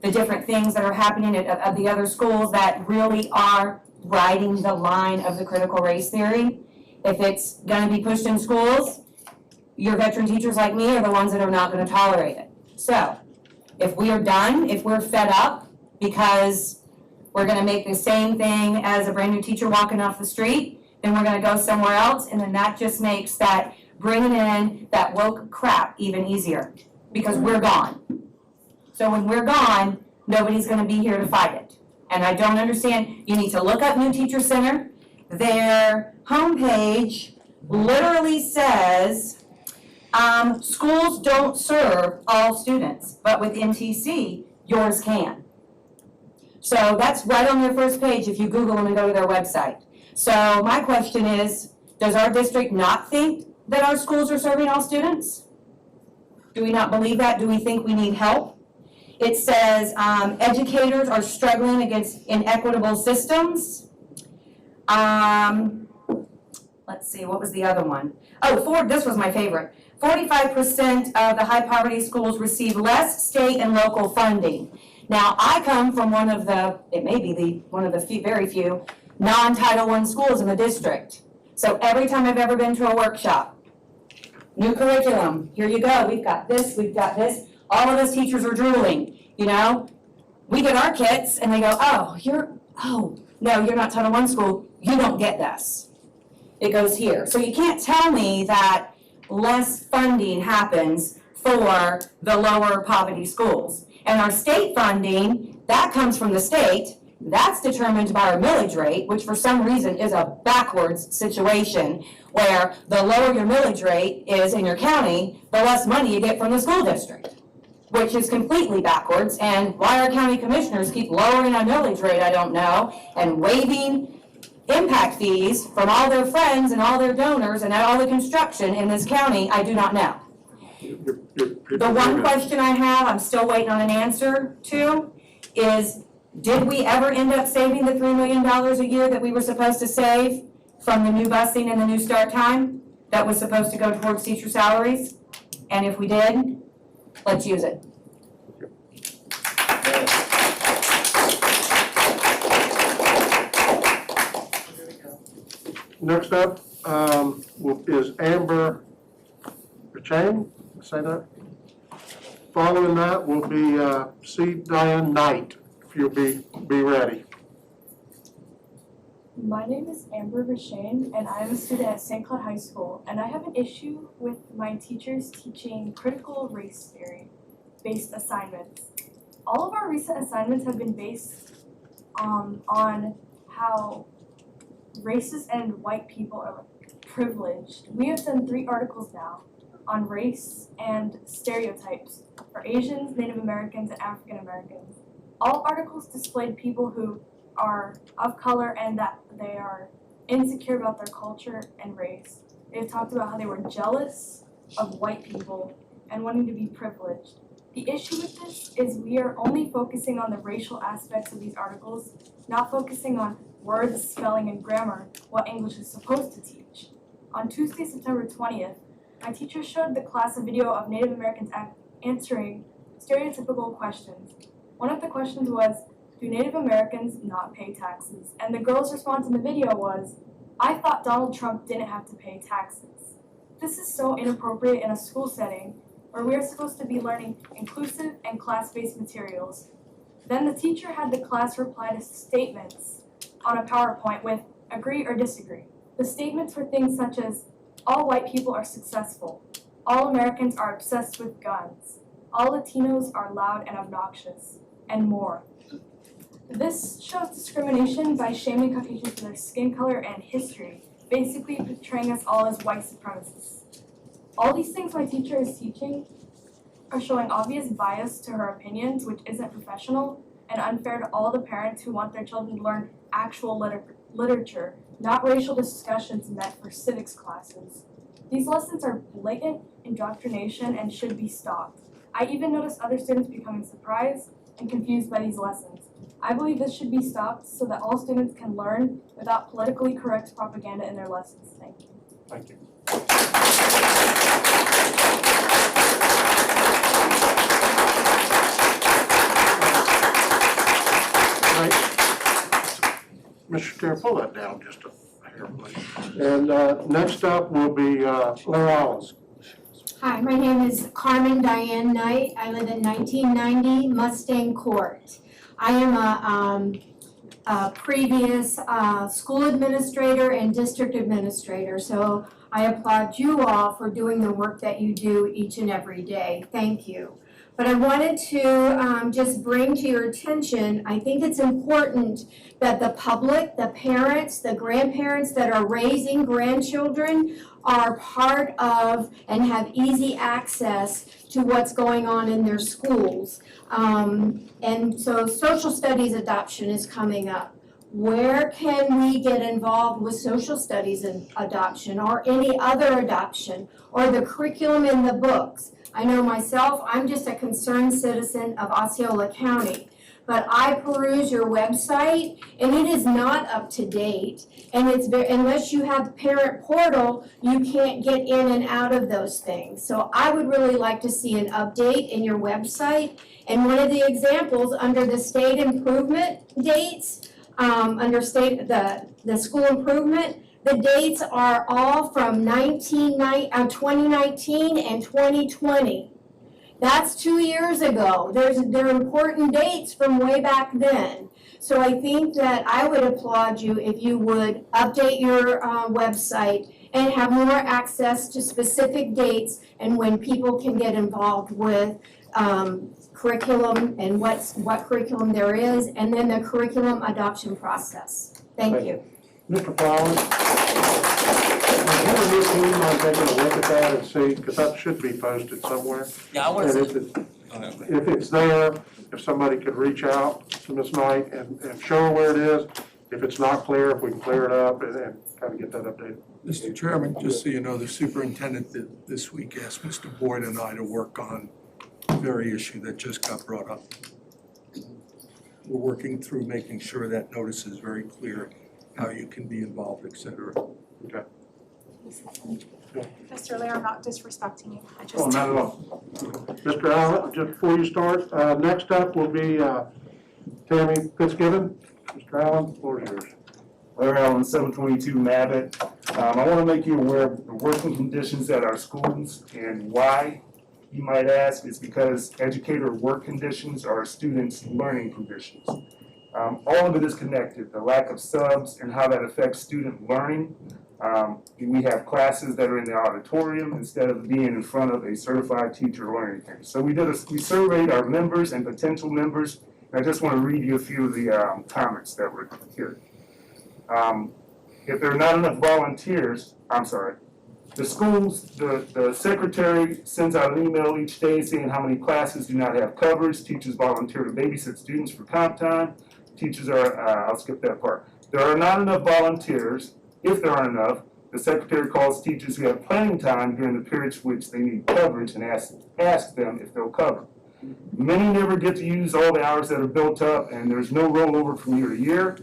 the different things that are happening at the other schools that really are riding the line of the critical race theory. If it's gonna be pushed in schools, your veteran teachers like me are the ones that are not gonna tolerate it. So, if we are done, if we're fed up because we're gonna make the same thing as a brand new teacher walking off the street, then we're gonna go somewhere else, and then that just makes that bringing in that woke crap even easier, because we're gone. So when we're gone, nobody's gonna be here to fight it. And I don't understand, you need to look up New Teacher Center. Their homepage literally says, schools don't serve all students, but with NTC, yours can. So that's right on their first page if you Google them and go to their website. So my question is, does our district not think that our schools are serving all students? Do we not believe that? Do we think we need help? It says educators are struggling against inequitable systems. Let's see, what was the other one? This was my favorite. 45% of the high poverty schools receive less state and local funding. Now, I come from one of the very few non-Title I schools in the district. So every time I've ever been to a workshop, new curriculum, here you go, we've got this, all of us teachers are drooling, you know? We get our kits and they go, no, you're not Title I school, you don't get this. It goes here. So you can't tell me that less funding happens for the lower poverty schools. And our state funding, that comes from the state, that's determined by our millage rate, which for some reason is a backwards situation where the lower your millage rate is in your county, the less money you get from the school district, which is completely backwards. And why our county commissioners keep lowering our millage rate, I don't know, and waiving impact fees from all their friends and all their donors and all the construction in this county, I do not know. The one question I have, I'm still waiting on an answer to, is did we ever end up saving the $3 million a year that we were supposed to save from the new busing and the new start time that was supposed to go towards teacher salaries? And if we did, let's use it. Next up is Amber Chain, say that? Following that will be C. Diane Knight, if you'll be ready. My name is Amber Rashane, and I am a student at St. Cloud High School, and I have an issue with my teachers teaching critical race theory-based assignments. All of our recent assignments have been based on how races and white people are privileged. We have done 3 articles now on race and stereotypes for Asians, Native Americans, and African Americans. All articles displayed people who are of color and that they are insecure about their culture and race. They've talked about how they were jealous of white people and wanting to be privileged. The issue with this is we are only focusing on the racial aspects of these articles, not focusing on words, spelling, and grammar, what English is supposed to teach. On Tuesday, September 20th, my teacher showed the class a video of Native Americans answering stereotypical questions. One of the questions was, do Native Americans not pay taxes? And the girl's response in the video was, I thought Donald Trump didn't have to pay taxes. This is so inappropriate in a school setting where we are supposed to be learning inclusive and class-based materials. Then the teacher had the class reply to statements on a PowerPoint with agree or disagree. The statements were things such as, all white people are successful, all Americans are obsessed with guns, all Latinos are loud and obnoxious, and more. This shows discrimination by shaming Caucasians for their skin color and history, basically portraying us all as white supremacists. All these things my teacher is teaching are showing obvious bias to her opinions, which isn't professional and unfair to all the parents who want their children to learn actual literature, not racial discussions meant for civics classes. These lessons are blatant indoctrination and should be stopped. I even noticed other students becoming surprised and confused by these lessons. I believe this should be stopped so that all students can learn without politically correct propaganda in their lessons. Thank you. Thank you. Right. Mr. Chair, pull that down just a hair, please. And next up will be Blair Allens. Hi, my name is Carmen Diane Knight. I live in 1990 Mustang Court. I am a previous school administrator and district administrator, so I applaud you all for doing the work that you do each and every day. Thank you. But I wanted to just bring to your attention, I think it's important that the public, the parents, the grandparents that are raising grandchildren are part of and have easy access to what's going on in their schools. And so social studies adoption is coming up. Where can we get involved with social studies and adoption or any other adoption or the curriculum in the books? I know myself, I'm just a concerned citizen of Osceola County. but I peruse your website and it is not up to date. And it's unless you have the parent portal, you can't get in and out of those things. So I would really like to see an update in your website. And one of the examples under the state improvement dates, under the school improvement, the dates are all from 2019 and 2020. That's 2 years ago. They're important dates from way back then. So I think that I would applaud you if you would update your website and have more access to specific dates and when people can get involved with curriculum and what curriculum there is, and then the curriculum adoption process. Thank you. Mr. Flowers? Your team might take a look at that and see, because that should be posted somewhere. Yeah, I want And to. if it's there, if somebody could reach out to Ms. Knight and show her where it is. If it's not clear, if we can clear it up and kind of get that updated. Mr. Chairman, just so you know, the superintendent this week asked Mr. Boyd and I to work on the very issue that just got brought up. We're working through making sure that notice is very clear, how you can be involved, et cetera. Okay. Mr. Lear, I'm not disrespecting you. I just. Oh, not at all. Mr. Allen, just before you start, next up will be Tammy Fitzgibbon. Mr. Allen, the floor is yours. Larry Allen, 722 Mabit. I want to make you aware of the working conditions at our schools, and why, you might ask, is because educator work conditions are students' learning conditions. All of it is connected, the lack of subs and how that affects student learning. We have classes that are in the auditorium instead of being in front of a certified teacher or anything. So we surveyed our members and potential members. I just want to read you a few of the comments that were here. If there are not enough volunteers, the schools, the secretary sends out an email each day saying how many classes do not have coverage. Teachers volunteer to babysit students for comp time. Teachers are, I'll skip that part. There are not enough volunteers. If there aren't enough, the secretary calls teachers who have planning time during the periods which they need coverage and asks them if they'll cover. Many never get to use all the hours that are built up, and there's no rollover from year to year.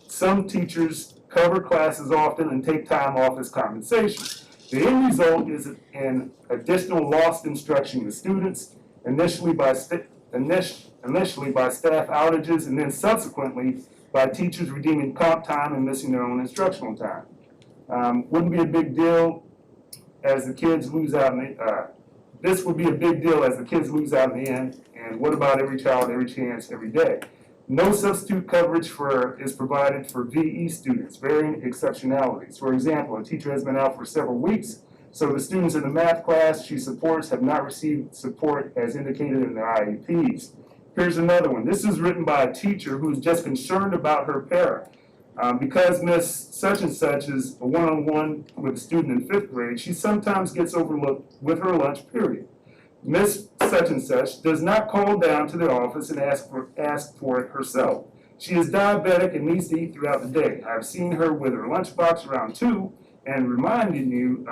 Some teachers cover classes often and take time off as compensation. The end result is an additional lost instruction to students, initially by staff outages, and then subsequently by teachers redeeming comp time and missing their own instructional time. Wouldn't be a big deal as the kids lose out in the, this would be a big deal as the kids lose out in the end, and what about every child, every chance, every day? No substitute coverage is provided for VE students, varying exceptionalities. For example, a teacher has been out for several weeks, so the students in the math class she supports have not received support as indicated in their IEPs. Here's another one. This is written by a teacher who's just concerned about her para. Because Miss such and such is a one-on-one with a student in 5th grade, she sometimes gets overlooked with her lunch period. Miss such and such does not call down to the office and ask for it herself. She is diabetic and needs to eat throughout the day. I've seen her with her lunchbox around 2 and reminding you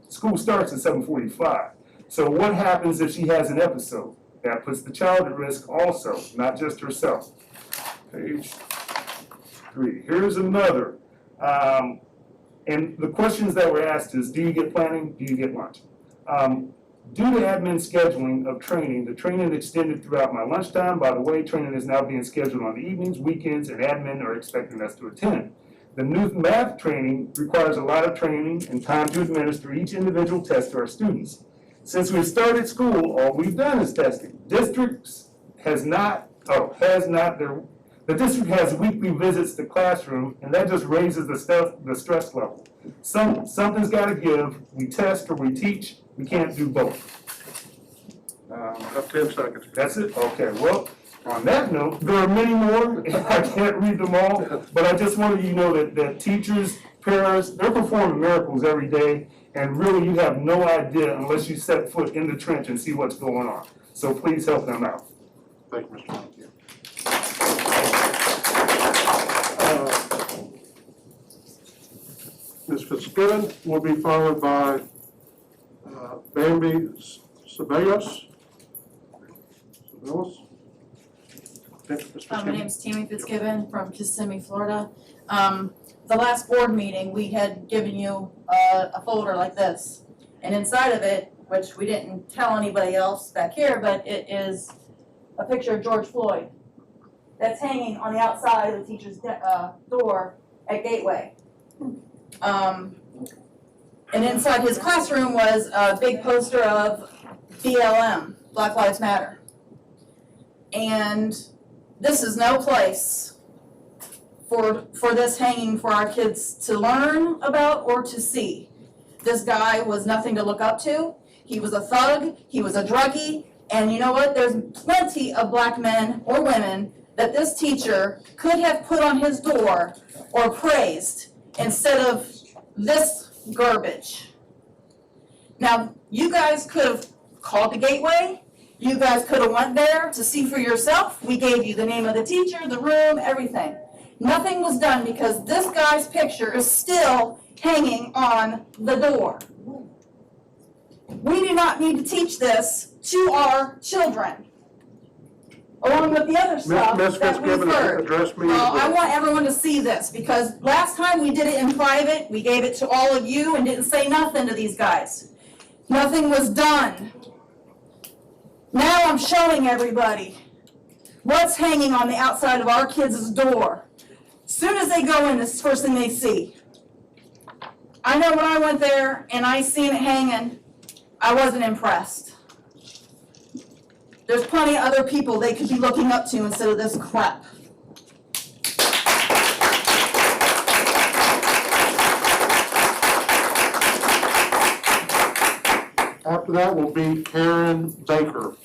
school starts at 7:45. So what happens if she has an episode? That puts the child at risk also, not just herself. Page 3. Here's another. And the questions that were asked is, do you get planning? Do you get lunch? Due to admin scheduling of training, the training extended throughout my lunchtime. By the way, training is now being scheduled on the evenings, weekends, and admin are expecting us to attend. The new math training requires a lot of training and time to administer each individual test to our students. Since we've started school, all we've done is testing. The district has weekly visits to classroom, and that just raises the stress level. Something's got to give. We test or we teach. We can't do both. About 10 seconds. That's it? Okay, well, on that note, there are many more, and I can't read them all, but I just wanted you to know that teachers, parents, they're performing miracles every day, and really you have no idea unless you set foot in the trench and see what's going on. So please help them out. Thank you, Mr. Allen. Ms. Fitzgibbon will be followed by Bambi Ceballos. My name's Tammy Fitzgibbon from Kissimmee, Florida. The last board meeting, we had given you a folder like this. And inside of it, which we didn't tell anybody else back here, but it is a picture of George Floyd that's hanging on the outside of the teacher's door at Gateway. And inside his classroom was a big poster of BLM, Black Lives Matter. And this is no place for this hanging for our kids to learn about or to see. This guy was nothing to look up to. He was a thug, he was a druggie, and you know what? There's plenty of black men or women that this teacher could have put on his door or praised instead of this garbage. Now, you guys could have called the Gateway. You guys could have went there to see for yourself. We gave you the name of the teacher, the room, everything. Nothing was done because this guy's picture is still hanging on the door. We do not need to teach this to our children, along with the other stuff Ms. that we've Fitzgibbon, heard. address me. Well, I want everyone to see this, because last time we did it in private, we gave it to all of you and didn't say nothing to these guys. Nothing was done. Now I'm showing everybody what's hanging on the outside of our kids' door. As soon as they go in, this is the first thing they see. I know when I went there and I seen it hanging, I wasn't impressed. There's plenty of other people they could be looking up to instead of this crap. After that will be Karen Baker.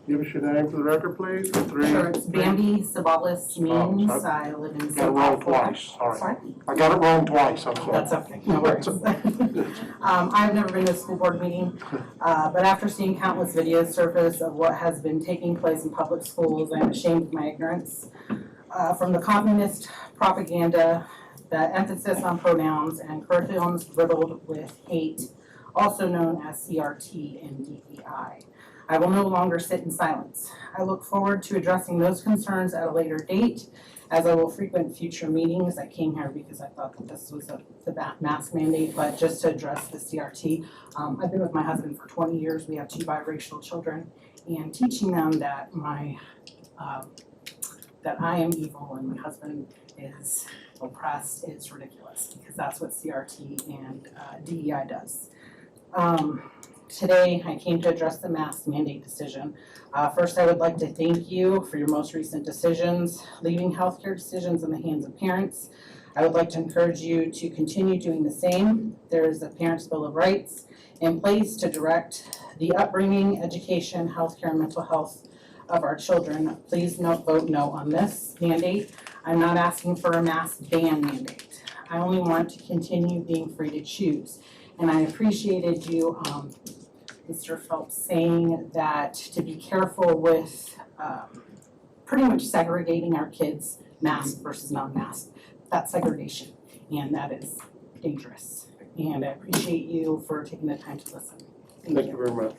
Give us your name for the record, please. Sure, it's Bambi Sabalis Means. Oh, I live in Got it wrong St. Paul. twice, sorry. Sorry? I got it wrong twice, I'm sorry. That's okay, no worries. I've never been to a school board meeting, but after seeing countless videos surface of what has been taking place in public schools, I am ashamed of my ignorance. From the communist propaganda, the emphasis on pronouns, and curriculums riddled with hate, also known as CRT and DEI. I will no longer sit in silence. I look forward to addressing those concerns at a later date, as I will frequent future meetings. I came here because I thought that this was the mask mandate, but just to address the CRT. I've been with my husband for 20 years. We have 2 biracial children, and teaching them that that I am evil and my husband is oppressed is ridiculous, because that's what CRT and DEI does. Today, I came to address the mask mandate decision. First, I would like to thank you for your most recent decisions, leaving healthcare decisions in the hands of parents. I would like to encourage you to continue doing the same. There is a Parents' Bill of Rights in place to direct the upbringing, education, healthcare, and mental health of our children. Please vote no on this mandate. I'm not asking for a mask ban mandate. I only want to continue being free to choose. And I appreciated you, Mr. Phelps, saying that to be careful with pretty much segregating our kids, masked versus non-masked. That's segregation, and that is dangerous. And I appreciate you for taking the time to listen. Thank you very much.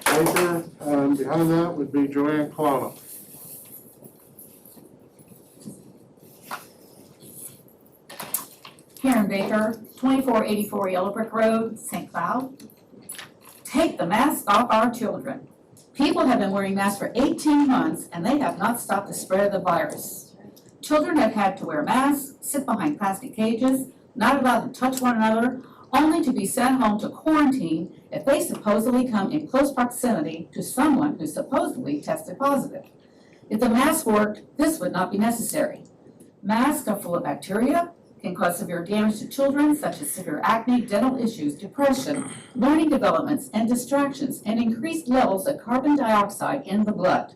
Baker, and behind that would be Joanne Colonna. Karen Baker, 2484 Yellow Brick Road, St. Cloud. Take the mask off our children. People have been wearing masks for 18 months and they have not stopped the spread of the virus. Children have had to wear masks, sit behind plastic cages, not allowed to touch one another, only to be sent home to quarantine if they supposedly come in close proximity to someone who supposedly tested positive. If the mask worked, this would not be necessary. Masks are full of bacteria, can cause severe damage to children, such as severe acne, dental issues, depression, learning developments, and distractions, and increased levels of carbon dioxide in the blood.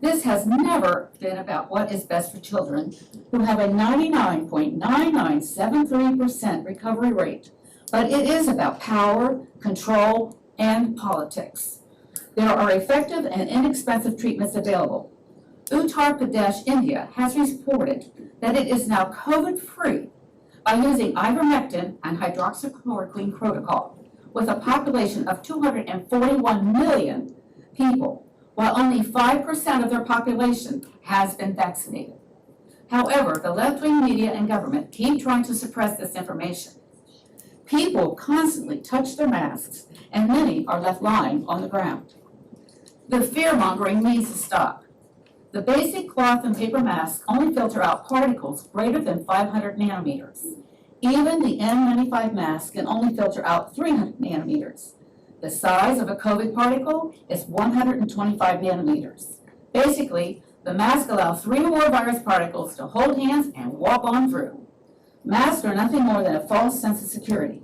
This has never been about what is best for children, who have a 99.9973% recovery rate, but it is about power, control, and politics. There are effective and inexpensive treatments available. Uttar Pradesh, India has reported that it is now COVID-free, by using ivermectin and hydroxychloroquine protocol with a population of 241 million people, while only 5% of their population has been vaccinated. However, the left-wing media and government keep trying to suppress this information. People constantly touch their masks, and many are left lying on the ground. The fear-mongering needs to stop. The basic cloth and paper masks only filter out particles greater than 500 nanometers. Even the N95 mask can only filter out 300 nanometers. The size of a COVID particle is 125 nanometers. Basically, the masks allow 3 or more virus particles to hold hands and walk on through. Masks are nothing more than a false sense of security.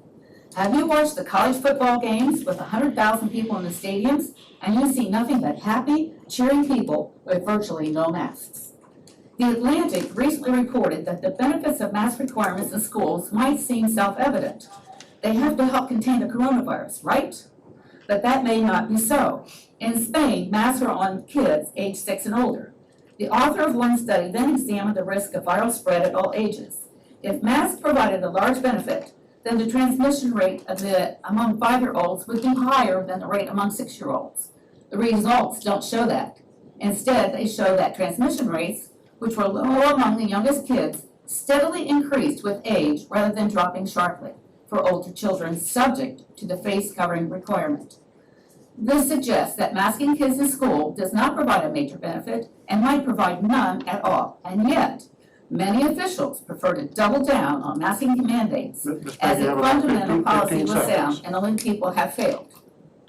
Have you watched the college football games with 100,000 people in the stadiums and you see nothing but happy, cheering people with virtually no masks? The Atlantic recently reported that the benefits of mask requirements in schools might seem self-evident. They have to help contain the coronavirus, right? But that may not be so. In Spain, masks are on kids aged 6 and older. The author of one study then examined the risk of viral spread at all ages. If masks provided a large benefit, then the transmission rate among 5-year-olds would be higher than the rate among 6-year-olds. The results don't show that. Instead, they show that transmission rates, which were low among the youngest kids, steadily increased with age rather than dropping sharply for older children subject to the face covering requirement. This suggests that masking kids in school does not provide a major benefit and might provide none at all. And yet, many officials prefer to double down on masking mandates as a fundamental policy was sound and only people have failed.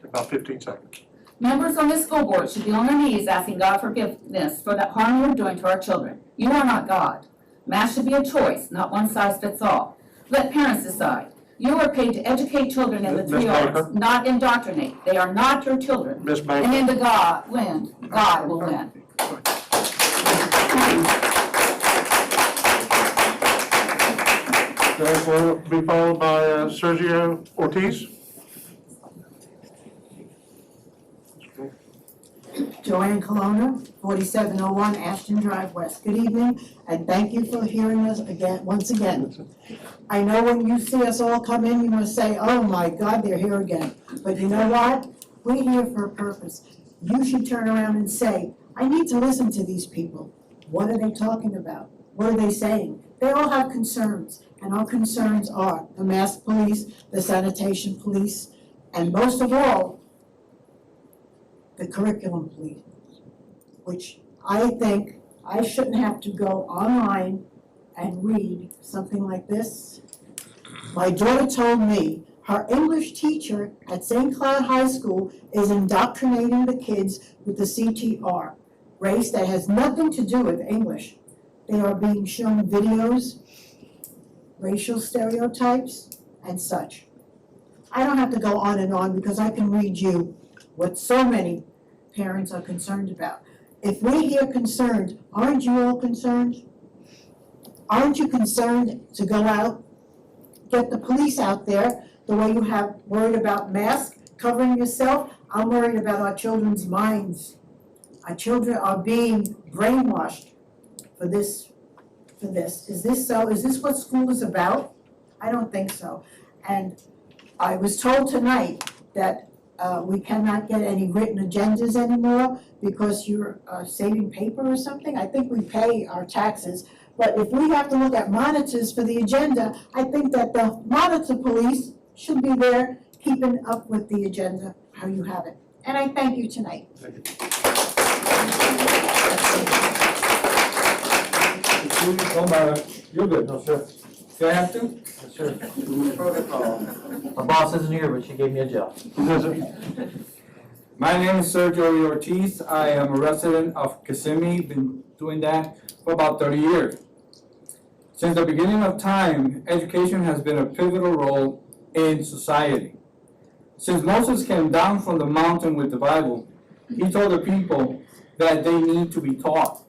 About 15 seconds. Members on this school board should be on their knees asking God forgiveness for that harm we're doing to our children. You are not God. Masks should be a choice, not one size fits all. Let parents decide. You are paid to educate children in the 3 R's, not indoctrinate. They are not your children. Ms. Baker. And in the God will win. That will be followed by Sergio Ortiz. Joanne Colonna, 4701 Ashton Drive West. Good evening, and thank you for hearing us again, once again. I know when you see us all come in, you must say, oh my God, they're here again. But you know what? We're here for a purpose. You should turn around and say, I need to listen to these people. What are they talking about? What are they saying? They all have concerns, and our concerns are the mask police, the sanitation police, and most of all, the curriculum police, which I think I shouldn't have to go online and read something like this. My daughter told me her English teacher at St. Cloud High School is indoctrinating the kids with the CTR, race that has nothing to do with English. They are being shown videos, racial stereotypes, and such. I don't have to go on and on because I can read you what so many parents are concerned about. If we hear concerned, aren't you all concerned? Aren't you concerned to go out, get the police out there, the way you have worried about masks, covering yourself? I'm worried about our children's minds. Our children are being brainwashed for this. Is this so? Is this what school is about? I don't think so. And I was told tonight that we cannot get any written agendas anymore because you're saving paper or something. I think we pay our taxes, but if we have to look at monitors for the agenda, I think that the monitor police should be there keeping up with the agenda, how you have it. And I thank you tonight. You're good, no, sir. Do I have to? Yes, sir. Protocol. My boss isn't here, but she gave me a job. My name is Sergio Ortiz. I am a resident of Kissimmee, been doing that for about 30 years. Since the beginning of time, education has been a pivotal role in society. Since Moses came down from the mountain with the Bible, he told the people that they need to be taught.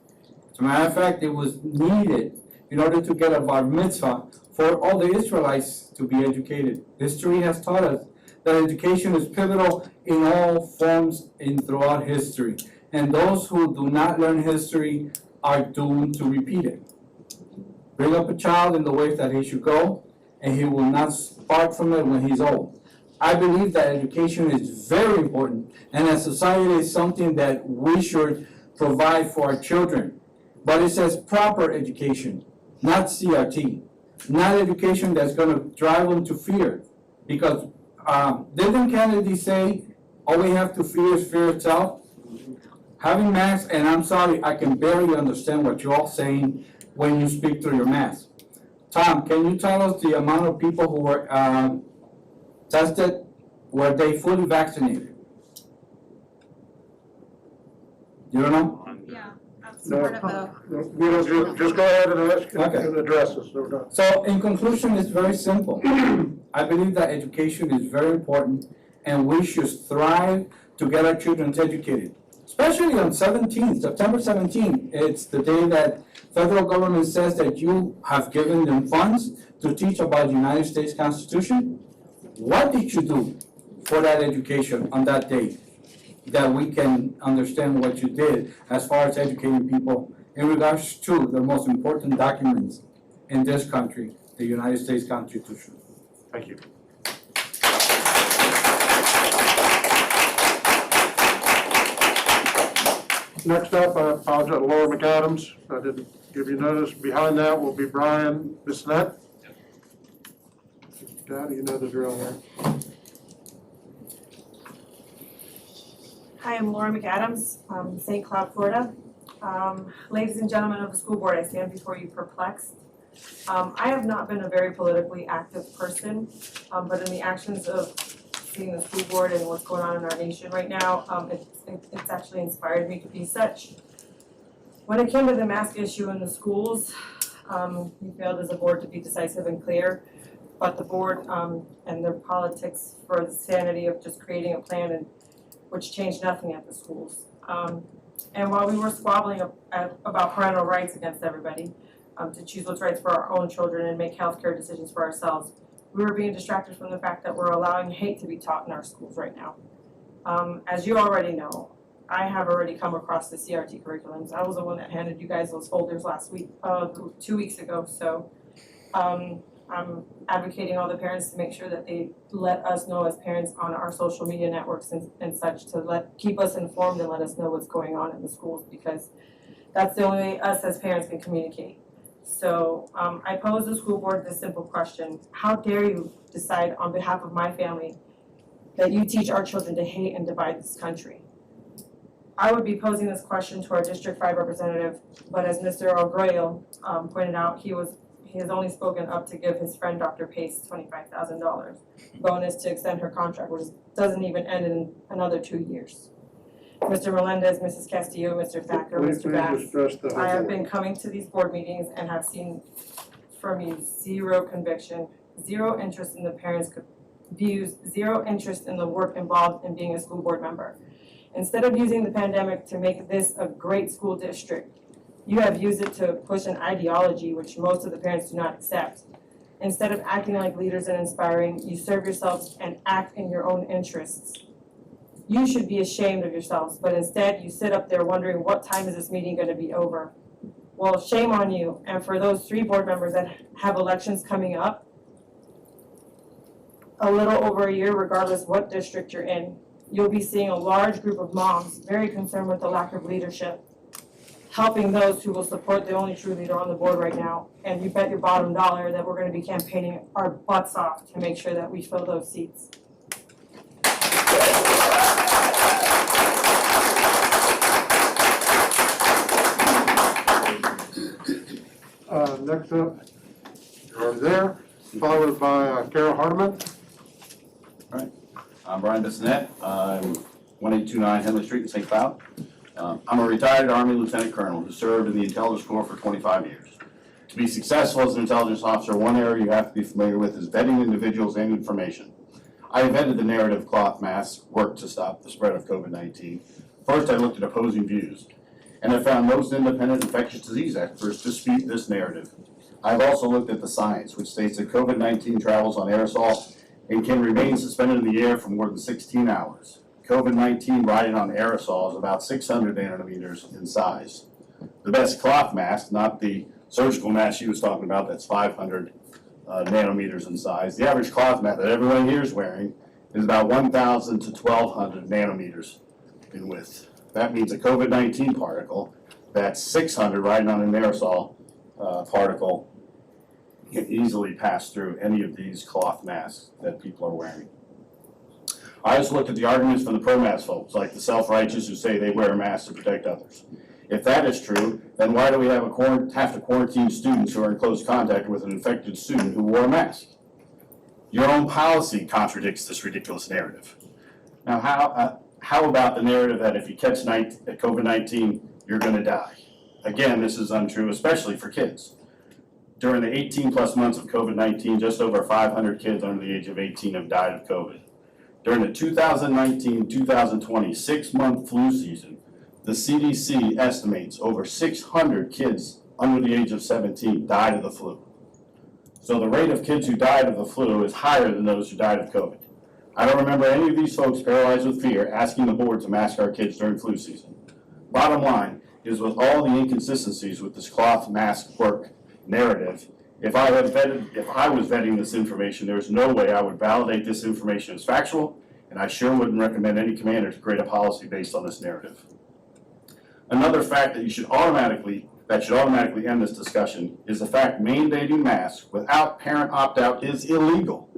As a matter of fact, it was needed in order to get a bar mitzvah for all the Israelites to be educated. History has taught us that education is pivotal in all forms and throughout history. And those who do not learn history are doomed to repeat it. bring up a child in the way that he should go, and he will not depart from it when he's old. I believe that education is very important, and as society is something that we should provide for our children. But it says proper education, not CRT, not education that's gonna drive them to fear. Because, didn't Kennedy say, all we have to fear is fear itself? Having masks, and I'm sorry, I can barely understand what you're all saying when you speak through your mask. Tom, can you tell us the amount of people who were, tested? Were they fully vaccinated? You don't know? Yeah, that's No. part of the. We don't, just go ahead and ask Okay. and address this, no doubt. So in conclusion, it's very simple. I believe that education is very important, and we should strive to get our children educated. Especially on September 17th, it's the day that federal government says that you have given them funds to teach about the United States Constitution. What did you do for that education on that day? That we can understand what you did as far as educating people in regards to the most important documents in this country, the United States Constitution. Thank you. Next up, I apologize, Laura McAdams. I didn't give you notice. Behind that will be Brian Bissonnette. Dad, you know the drill there. Hi, I'm Laura McAdams from St. Cloud, Florida. Ladies and gentlemen of the school board, I stand before you perplexed. I have not been a very politically active person, but in the actions of seeing the school board and what's going on in our nation right now, it's actually inspired me to be such. When it came to the mask issue in the schools, we failed as a board to be decisive and clear, but the board and their politics for the sanity of just creating a plan and which changed nothing at the schools. And while we were squabbling about parental rights against everybody, to choose what's right for our own children and make healthcare decisions for ourselves, we were being distracted from the fact that we're allowing hate to be taught in our schools right now. As you already know, I have already come across the CRT curriculums. I was the one that handed you guys those folders last week, 2 weeks ago. So I'm advocating all the parents to make sure that they let us know as parents on our social media networks and such to keep us informed and let us know what's going on in the schools, because that's the only way us as parents can communicate. So I pose the school board this simple question: how dare you decide on behalf of my family that you teach our children to hate and divide this country? I would be posing this question to our District 5 representative, but as Mr. Arroyo pointed out, he has only spoken up to give his friend Dr. Pace $25,000 bonus to extend her contract, which doesn't even end in another 2 years. Mr. Melendez, Mrs. Castillo, Mr. Thacker, Mr. Bass, I have been coming to these board meetings and have seen from you zero conviction, zero interest in the parents' views, zero interest in the work involved in being a school board member. Instead of using the pandemic to make this a great school district, you have used it to push an ideology which most of the parents do not accept. Instead of acting like leaders and inspiring, you serve yourselves and act in your own interests. You should be ashamed of yourselves, but instead you sit up there wondering what time is this meeting going to be over. Well, shame on you. And for those 3 board members that have elections coming up, a little over a year, regardless what district you're in, you'll be seeing a large group of moms very concerned with the lack of leadership, helping those who will support the only true leader on the board right now. And you bet your bottom dollar that we're going to be campaigning our butts off to make sure that we fill those seats. Next up, you're already there, followed by Carol Hardeman. I'm Brian Bissonnette. I'm 1829 Henley Street in St. Cloud. I'm a retired Army Lieutenant Colonel who served in the Intelligence Corps for 25 years. To be successful as an intelligence officer, one area you have to be familiar with is vetting individuals and information. I invented the narrative cloth masks worked to stop the spread of COVID-19. First, I looked at opposing views, and I found most independent infectious disease experts dispute this narrative. I've also looked at the science, which states that COVID-19 travels on aerosol and can remain suspended in the air for more than 16 hours. COVID-19 riding on aerosol is about 600 nanometers in size. The best cloth mask, not the surgical mask she was talking about, that's 500 nanometers in size. The average cloth mask that everyone here is wearing is about 1,000 to 1,200 nanometers in width. That means a COVID-19 particle that's 600 riding on an aerosol particle can easily pass through any of these cloth masks that people are wearing. I also looked at the arguments from the pro-mask folks, like the self-righteous who say they wear a mask to protect others. If that is true, then why do we have to quarantine students who are in close contact with an infected student who wore a mask? Your own policy contradicts this ridiculous narrative. Now, how about the narrative that if you catch COVID-19, you're going to die? Again, this is untrue, especially for kids. During the 18-plus months of COVID-19, just over 500 kids under the age of 18 have died of COVID. During the 2019-2020 6-month flu season, the CDC estimates over 600 kids under the age of 17 died of the flu. So the rate of kids who died of the flu is higher than those who died of COVID. I don't remember any of these folks paralyzed with fear asking the board to mask our kids during flu season. Bottom line is, with all the inconsistencies with this cloth mask work narrative, if I was vetting this information, there's no way I would validate this information as factual, and I sure wouldn't recommend any commander to create a policy based on this narrative. Another fact that should automatically end this discussion is the fact mandating masks without parent opt-out is illegal.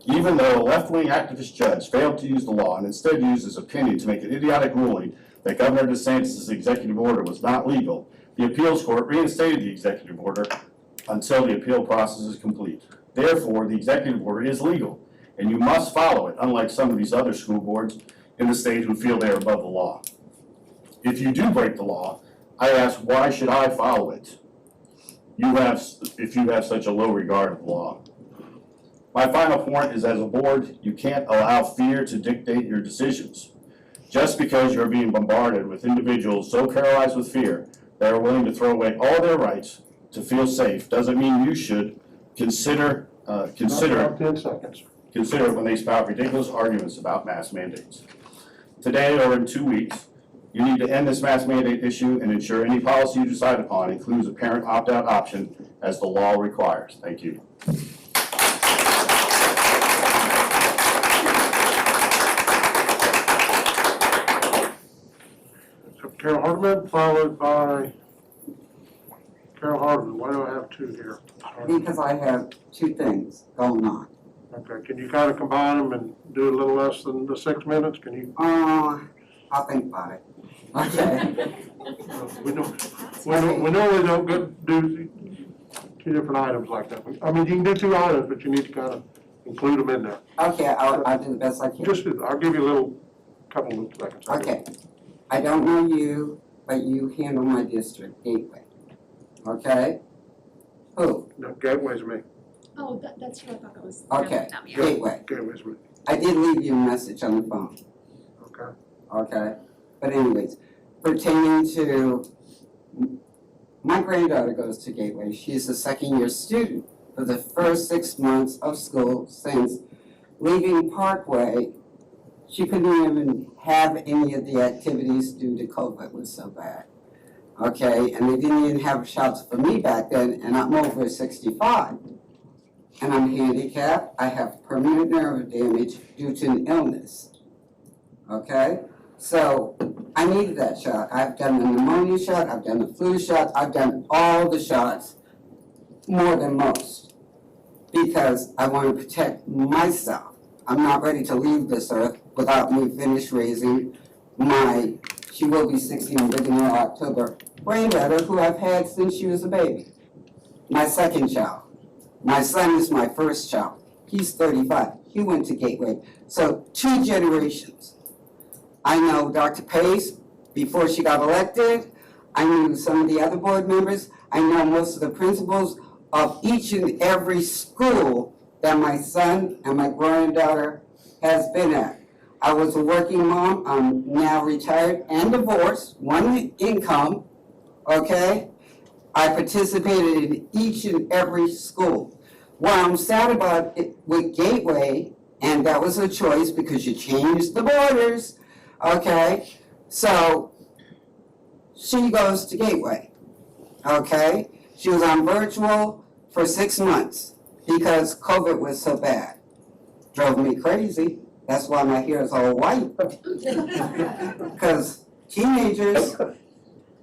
Even though a left-wing activist judge failed to use the law and instead used his opinion to make an idiotic ruling that Governor DeSantis' executive order was not legal, the appeals court reinstated the executive order until the appeal process is complete. Therefore, the executive order is legal, and you must follow it, unlike some of these other school boards in the state who feel they are above the law. If you do break the law, I ask, why should I follow it? If you have such a low regard of the law. My final point is, as a board, you can't allow fear to dictate your decisions. Just because you're being bombarded with individuals so paralyzed with fear that are willing to throw away all their rights to feel safe doesn't mean you should consider when they spout ridiculous arguments about mask mandates. Today or in 2 weeks, you need to end this mask mandate issue and ensure any policy you decide upon includes a parent opt-out option as the law requires. Thank you. Carol Hardeman, followed by Carol Hardeman. Why do I have two here? Because I have two things going on. Okay, can you kind of combine them and do a little less than the 6 minutes? Can you? I'll think about it. Okay. We normally don't do two different items like that. I mean, you can do 2 items, but you need to kind of include them in there. Okay, I'll do the best I can. I'll give you a little couple of seconds. Okay. I don't know you, but you handle my district, Gateway. Okay? Who? No, Gateway's me. Oh, that's who I thought that was. Okay, Gateway. Gateway's me. I did leave you a message on the phone. Okay. Okay? But anyways, pertaining to, my granddaughter goes to Gateway. She's a second-year student. For the first 6 months of school since leaving Parkway, she couldn't even have any of the activities due to COVID. It was so bad. Okay, and they didn't even have shots for me back then, and I'm over 65. And I'm handicapped. I have permanent nerve damage due to an illness. Okay? So I needed that shot. I've done the pneumonia shot, I've done the flu shot, I've done all the shots, more than most, because I want to protect myself. I'm not ready to leave this earth without me finish raising she will be 16 in beginning of October, granddaughter who I've had since she was a baby. My second child. My son is my first child. He's 35. He went to Gateway. So 2 generations. I know Dr. Pace before she got elected. I knew some of the other board members. I know most of the principals of each and every school that my son and my granddaughter has been at. I was a working mom. I'm now retired and divorced, one income, okay? I participated in each and every school. What I'm sad about it with Gateway, and that was a choice because you changed the borders, okay? So she goes to Gateway, okay? She was on virtual for 6 months because COVID was so bad. Drove me crazy. That's why my hair is all white. Because teenagers,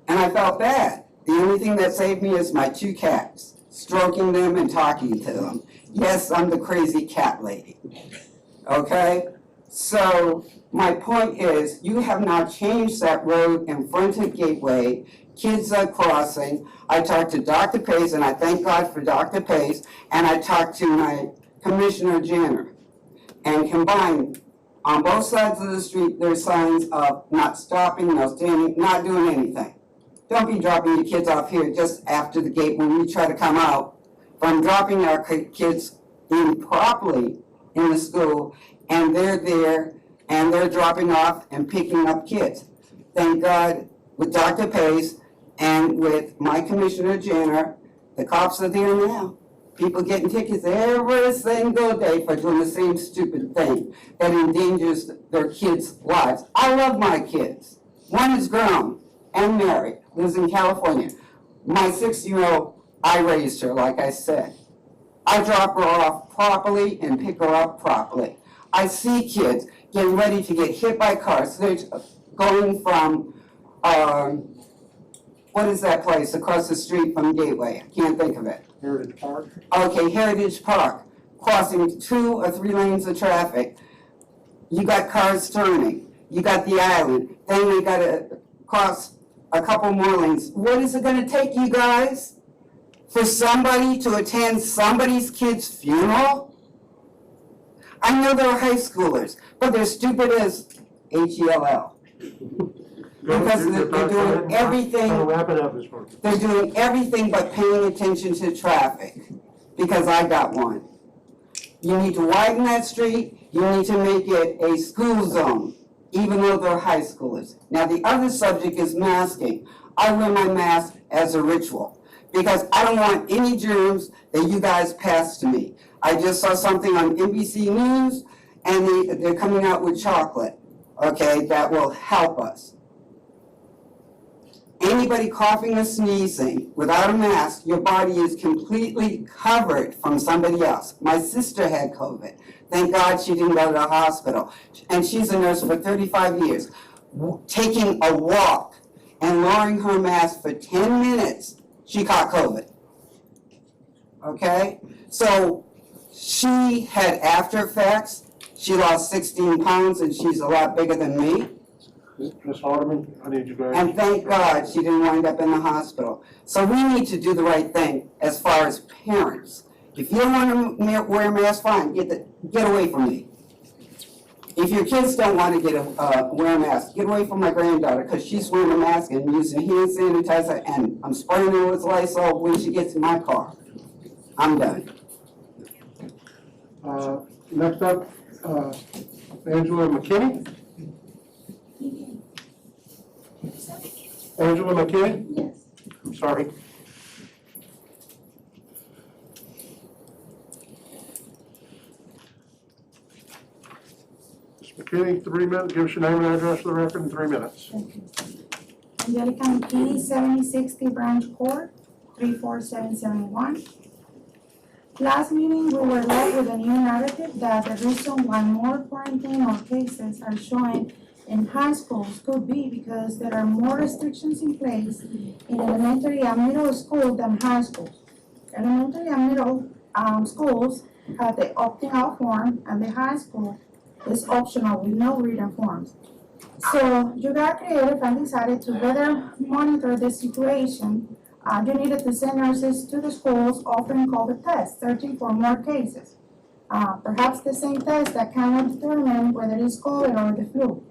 and I felt bad. The only thing that saved me is my 2 cats, stroking them and talking to them. Yes, I'm the crazy cat lady. Okay? So my point is, you have now changed that road in front of Gateway. Kids are crossing. I talked to Dr. Pace, and I thank God for Dr. Pace, and I talked to my Commissioner Jenner. And combined, on both sides of the street, there's signs of not stopping, no standing, not doing anything. Don't be dropping your kids off here just after the gate when we try to come out from dropping our kids in properly in the school, and they're there, and they're dropping off and picking up kids. Thank God, with Dr. Pace and with my Commissioner Jenner, the cops are there now. People getting tickets every single day for doing the same stupid thing that endangers their kids' lives. I love my kids. One is grown and married, lives in California. My 6-year-old, I raised her, like I said. I drop her off properly and pick her up properly. I see kids getting ready to get hit by cars. They're going from, what is that place across the street from Gateway? I can't think of it. Heritage Park. Okay, Heritage Park, crossing 2 or 3 lanes of traffic. You got cars turning. You got the island. Then you got to cross a couple more lanes. What is it going to take, you guys? For somebody to attend somebody's kid's funeral? I know they're high schoolers, but they're stupid as HELL. Because they're doing everything. Wrap it up, Ms. Parker. They're doing everything but paying attention to traffic, because I got one. You need to widen that street, you need to make it a school zone, even though they're high schoolers. Now, the other subject is masking. I wear my mask as a ritual, because I don't want any germs that you guys pass to me. I just saw something on NBC News, and they're coming out with chocolate, okay, that will help us. Anybody coughing or sneezing without a mask, your body is completely covered from somebody else. My sister had COVID. Thank God she didn't go to the hospital. And she's a nurse for 35 years. Taking a walk and lowering her mask for 10 minutes, she caught COVID. Okay? So she had after effects. She lost 16 pounds, and she's a lot bigger than me. Ms. Hardeman, I need you guys. And thank God she didn't wind up in the hospital. So we need to do the right thing as far as parents. If you don't want to wear a mask, fine, get away from me. If your kids don't want to wear a mask, get away from my granddaughter, because she's wearing a mask and using hand sanitizer, and I'm spraying her with Lysol when she gets in my car. I'm done. Next up, Angela McKinney. Angela McKinney? Yes. I'm sorry. Ms. McKinney, 3 minutes. Give us your name and address for the record in 3 minutes. Angelica McKinney, 7060 Branch Court, 34771. Last meeting, we were left with a new narrative that the reason why more quarantine or cases are showing in high schools could be because there are more restrictions in place in elementary and middle school than high schools. Elementary and middle schools have the opting out form, and the high school is optional with no written forms. So you got creative and decided to better monitor the situation. You needed to send nurses to the schools offering COVID tests, searching for more cases. Perhaps the same test that cannot determine whether it's COVID or the flu.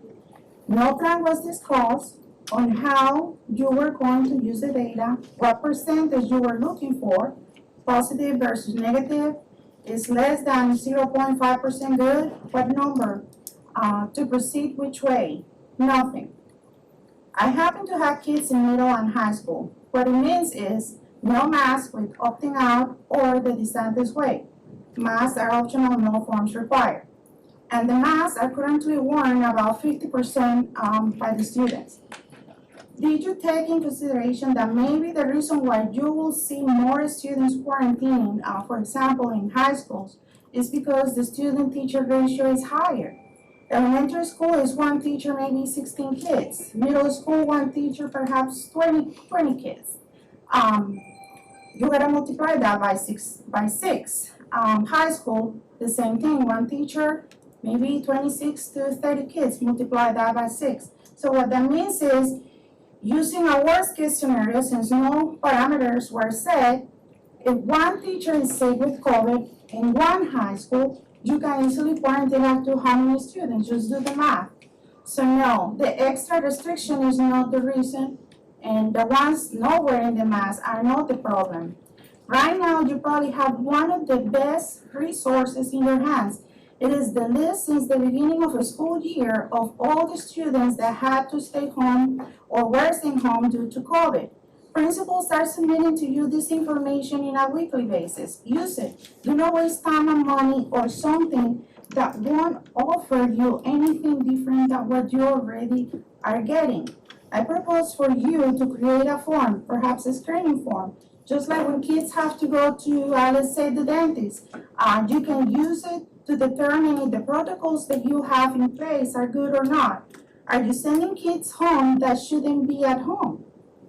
No plan was discussed on how you were going to use the data, what percentage you were looking for, positive versus negative, is less than 0.5% good, what number, to proceed which way, nothing. I happen to have kids in middle and high school. What it means is no mask with opting out or the DeSantis way. Masks are optional, no forms required. And the masks are currently worn about 50% by the students. did you take in consideration that maybe the reason why you will see more students quarantining, for example, in high schools, is because the student-teacher ratio is higher? Elementary school is one teacher, maybe 16 kids. Middle school, one teacher, perhaps 20 kids. You gotta multiply that by six. High school, the same thing, one teacher, maybe 26 to 30 kids, multiply that by 6. So what that means is, using a worst case scenario, since no parameters were set, if one teacher is sick with COVID in one high school, you can easily quarantine up to how many students, just do the math. So no, the extra restriction is not the reason, and the ones not wearing the mask are not the problem. Right now, you probably have one of the best resources in your hands. It is the list since the beginning of the school year of all the students that had to stay home or were staying home due to COVID. Principals are submitting to you this information on a weekly basis. Use it. Do not waste time and money or something that won't offer you anything different than what you already are getting. I propose for you to create a form, perhaps a screening form, just like when kids have to go to, let's say, the dentist. You can use it to determine if the protocols that you have in place are good or not. Are you sending kids home that shouldn't be at home?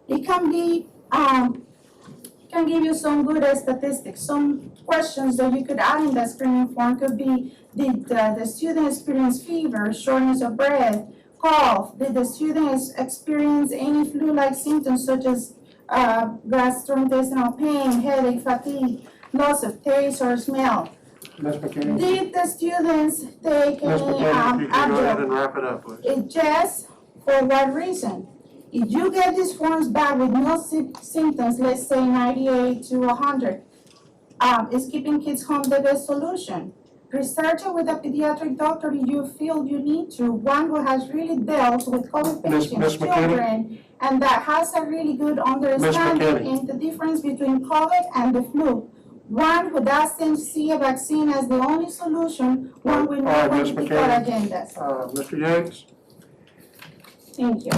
It can be, can give you some good statistics. Some questions that you could add in that screening form could be, did the student experience fever, shortness of breath, cough? Did the student experience any flu-like symptoms such as gastrointestinal pain, headache, fatigue, loss of taste or smell? Ms. McKinney? Did the students take Ms. any McKinney, if you can go ahead and adjunct? wrap it up, please. It just, for what reason? If you get these forms back with no symptoms, let's say 98 to 100, is keeping kids home the best solution? Research it with a pediatric doctor if you feel you need to, one who has really dealt with COVID Ms. patients, McKinney? children, and that has a really good understanding McKinney. in the difference between COVID and the flu. One who doesn't see a vaccine as the only solution, one will All not right, want Ms. to pick McKinney. out agendas. Mr. Yates? Thank you.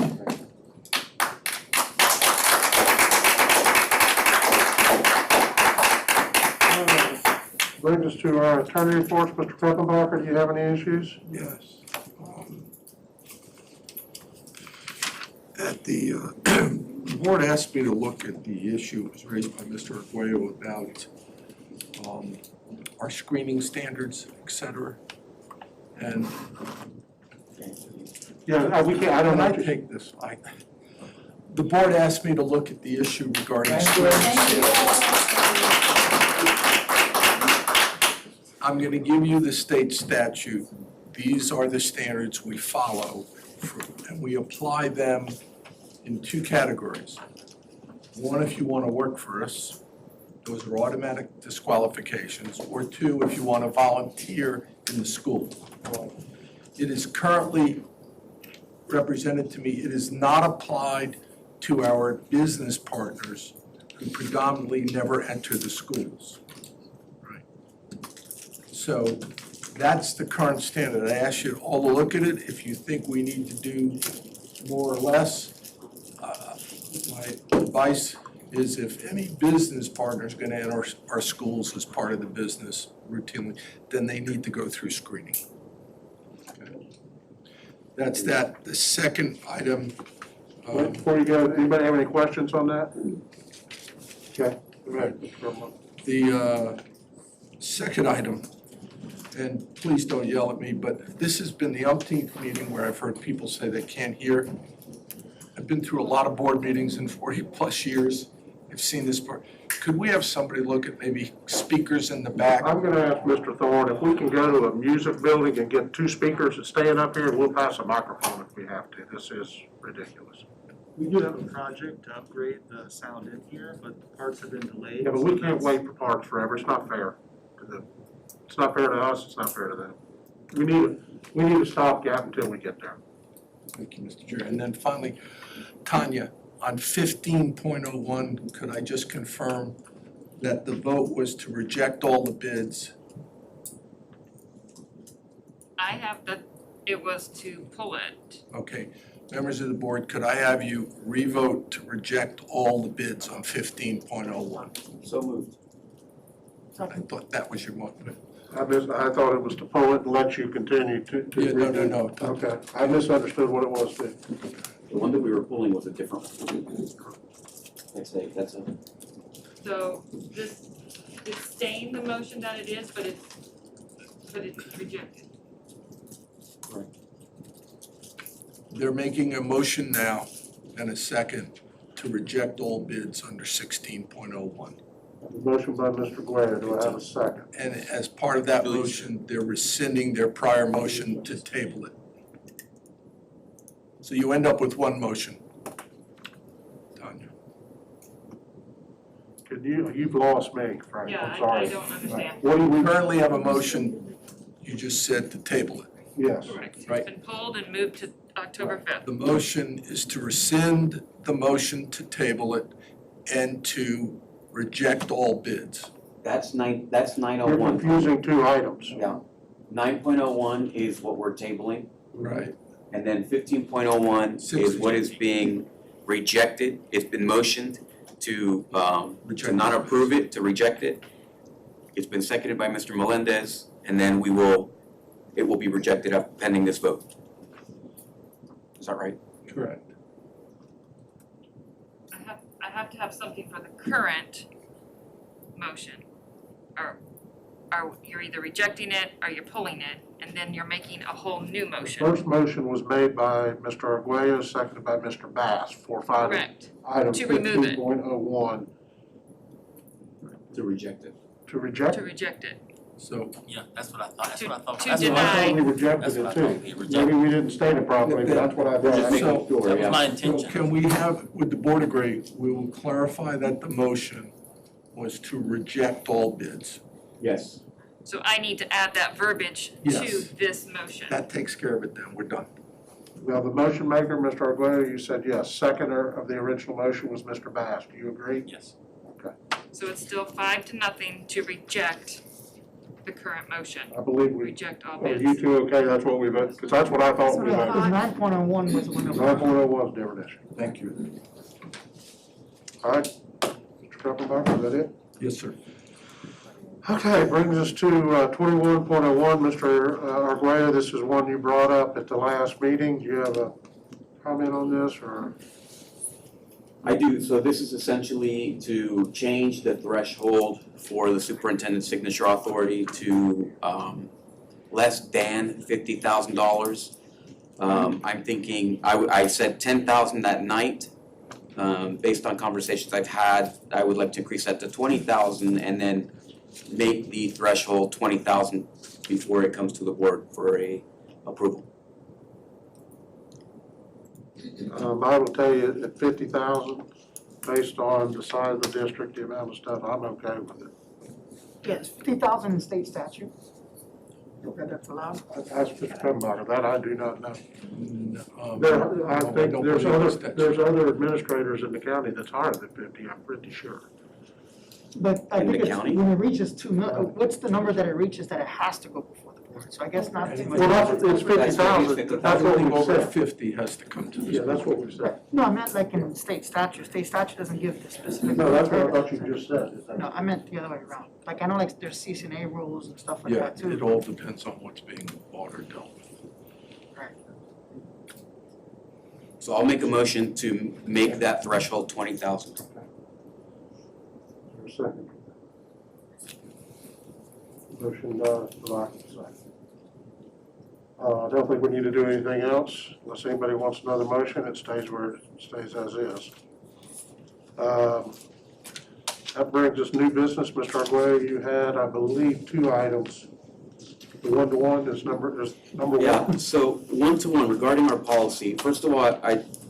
Brings us to our attorney reports. Mr. Peppenbacher, do you have any issues? Yes. At the board asked me to look at the issue that was raised by Mr. Arguello about our screening standards, et cetera. And Yeah, we can't, I don't know. I take this, the board asked me to look at the issue regarding screening standards. I'm gonna give you the state statute. These are the standards we follow, and we apply them in 2 categories. One, if you wanna work for us, those are automatic disqualifications, or 2, if you wanna volunteer in the school. It is currently represented to me, it is not applied to our business partners who predominantly never enter the schools. So that's the current standard. I ask you all to look at it. If you think we need to do more or less, my advice is if any business partner is going to enter our schools as part of the business routinely, then they need to go through screening. Okay. That's that. The second item. Before you go, anybody have any questions on that? Okay, go ahead, Mr. Peppenbacher. The second item, and please don't yell at me, but this has been the umpteenth meeting where I've heard people say they can't hear. I've been through a lot of board meetings in 40-plus years. I've seen this part. Could we have somebody look at maybe speakers in the back? I'm gonna ask Mr. Thorne if we can go to a music building and get 2 speakers and stand up here, and we'll pass a microphone if we have to. This is ridiculous. We do have a project to upgrade the sound in here, but the parts have been delayed. Yeah, but we can't wait for parts forever. It's not fair to them. It's not fair to us, it's not fair to them. We need a stopgap until we get there. Thank you, Mr. Chair. And then finally, Tanya, on 15.01, could I just confirm that the vote was to reject all the bids? I have that it was to pull it. Okay. Members of the board, could I have you revote to reject all the bids on 15.01? So moved. I thought that was your motion. I thought it was to pull it and let you continue to. Yeah, no. Okay, I misunderstood what it was too. The one that we were pulling was a different one. That's a. So this is staying the motion that it is, but it's rejected. They're making a motion now and a second to reject all bids under 16.01. Motion by Mr. Guare, do I have a second? And as part of that motion, they're rescinding their prior motion to table it. So you end up with one motion. Tanya. You've lost me, Frank, Yeah, I'm sorry. I don't understand. What do We we, currently have a motion, you just said to table it. yes, Correct. Right. It's been pulled and moved to October 5th. The motion is to rescind the motion to table it and to reject all bids. That's you're 901. confusing two items. Yeah. 9.01 is what we're tabling, Right. and then 15.01 is what is being rejected. It's been motioned to not approve it, to reject it. It's been seconded by Mr. Melendez, and then it will be rejected pending this vote. Is that right? Correct. I have to have something for the current motion. Or you're either rejecting it or you're pulling it, and then you're making a whole new The motion. first motion was made by Mr. Arguello, seconded by Mr. Bass for Correct. item To remove it. 15.01 To reject it. to reject. To reject it. So, Yeah, that's what I thought, that's what I thought. To That's what I I thought we deny. rejected That's what I it thought, we too. rejected. Maybe we didn't state it properly, but that's what I We're just thought. making So- sure, That was my yeah. so intention. can we have, would the board agree, we will clarify that the motion was to reject all bids. Yes. So I need to add that verbiage Yes. to this motion. That takes care of it then, we're done. Now, the motion maker, Mr. Arguello, you said yes. Seconder of the original motion was Mr. Bass. Do you agree? Yes. So it's still 5-0 to reject the current motion. I believe we, Reject all are bids. you two okay? That's what we voted, because that's what I thought we voted. 9.01 was one of 9.01 was a different issue. Thank you. All right, Mr. Kuppenbach, is that it? Yes, sir. Okay, brings us to 21.01, Mr. Arguello, this is one you brought up at the last meeting. Do you have a comment on this, or? I do. So this is essentially to change the threshold for the superintendent's signature authority to less than $50,000. I'm thinking, I said 10,000 that night. Based on conversations I've had, I would like to increase that to 20,000 and then make the threshold 20,000 before it comes to the board for a approval. I will tell you at 50,000, based on the size of the district, the amount of stuff, I'm okay with it. Yes, 50,000 in state statute. Okay, that's allowed. Ask Mr. Kuppenbach, that I do not know. No, There, I think don't there's believe other, it's that. there's other administrators in the county that's higher than 50, I'm pretty sure. But I In think the it's, county? when it reaches what's the number that it reaches that it has to go before the board? So I guess not too much. Well, it's 50,000, that's what Everything we over said. 50 has to come to this. Yeah, that's what we said. No, I meant like in state statute. State statute doesn't give the specific. No, that's what I thought you just said. No, I meant the other way around. Like, I know like there's CCNA rules and stuff like Yeah, that too. it all depends on what's being bought or dealt with. So I'll make a motion to make that threshold 20,000. Second. Motion, Black, second. I don't think we need to do anything else, unless anybody wants another motion, it stays where it stays as is. That brings us new business, Mr. Arguello, you had, I believe, 2 items. The one-to-one is number one. Yeah, so one-to-one regarding our policy. First of all,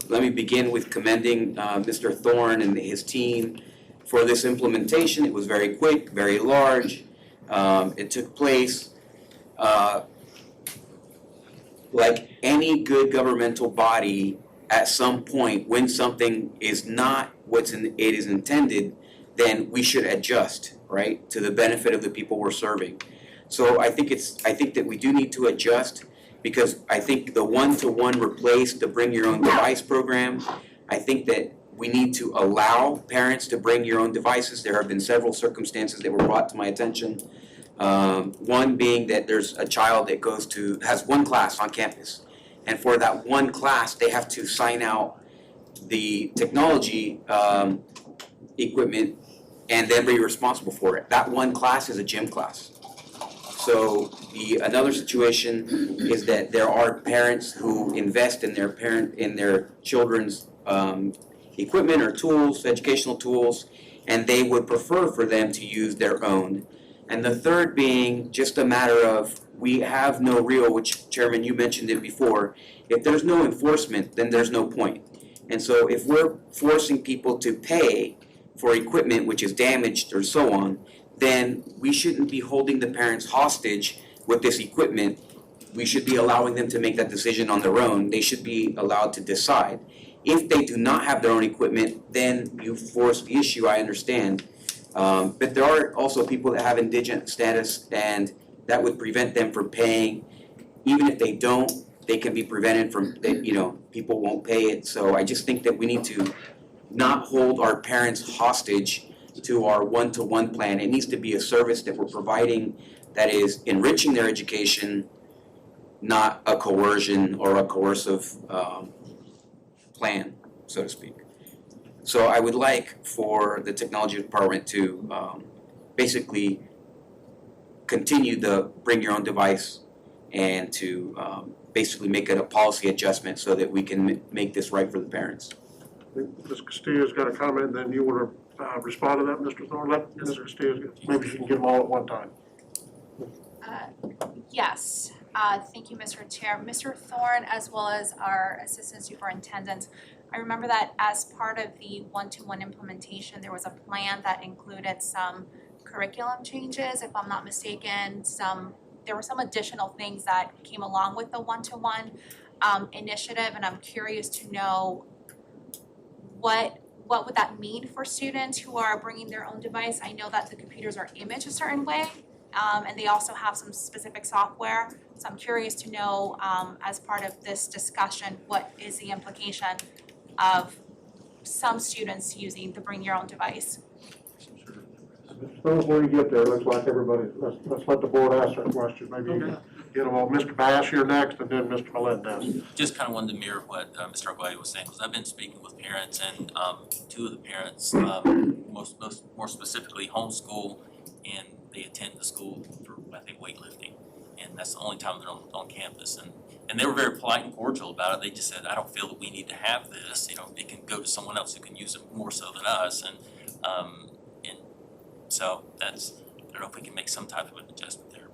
let me begin with commending Mr. Thorne and his team for this implementation. It was very quick, very large. It took place like any good governmental body at some point when something is not what it is intended, then we should adjust, right, to the benefit of the people we're serving. So I think that we do need to adjust because I think the one-to-one replace the bring your own device program, I think that we need to allow parents to bring your own devices. There have been several circumstances that were brought to my attention. One being that there's a child that has one class on campus. And for that one class, they have to sign out the technology equipment and then be responsible for it. That one class is a gym class. So another situation is that there are parents who invest in their children's equipment or tools, educational tools, and they would prefer for them to use their own. And the third being just a matter of we have no real, which Chairman, you mentioned it before, if there's no enforcement, then there's no point. And so if we're forcing people to pay for equipment which is damaged or so on, then we shouldn't be holding the parents hostage with this equipment. We should be allowing them to make that decision on their own. They should be allowed to decide. If they do not have their own equipment, then you force the issue, I understand. But there are also people that have indigent status, and that would prevent them from paying. Even if they don't, they can be prevented from, people won't pay it. So I just think that we need to not hold our parents hostage to our one-to-one plan. It needs to be a service that we're providing that is enriching their education, not a coercion or a coercive plan, so to speak. So I would like for the technology department to basically continue the bring your own device and to basically make it a policy adjustment so that we can make this right for the parents. Ms. Castillo's got a comment, then you want to respond to that, Mr. Thorne? Let Mr. Castillo, maybe she can get them all at one time. Yes, thank you, Mr. Chair. Mr. Thorne, as well as our Assistant Superintendent, I remember that as part of the one-to-one implementation, there was a plan that included some curriculum changes, if I'm not mistaken. There were some additional things that came along with the one-to-one initiative, and I'm curious to know what would that mean for students who are bringing their own device? I know that the computers are imaged a certain way, and they also have some specific software. So I'm curious to know, as part of this discussion, what is the implication of some students using the bring your own device? Before you get there, looks like everybody, let's let the board answer the question. Maybe you can get them all. Mr. Bass here next, and then Mr. Melendez. Just kind of wanted to mirror what Mr. Aguayo was saying, because I've been speaking with parents, and two of the parents, more specifically homeschool, and they attend the school for, I think, weightlifting, and that's the only time they're on campus. And they were very polite and cordial about it. They just said, I don't feel that we need to have this, it can go to someone else who can use it more so than us, and so that's, I don't know if we can make some type of an adjustment there.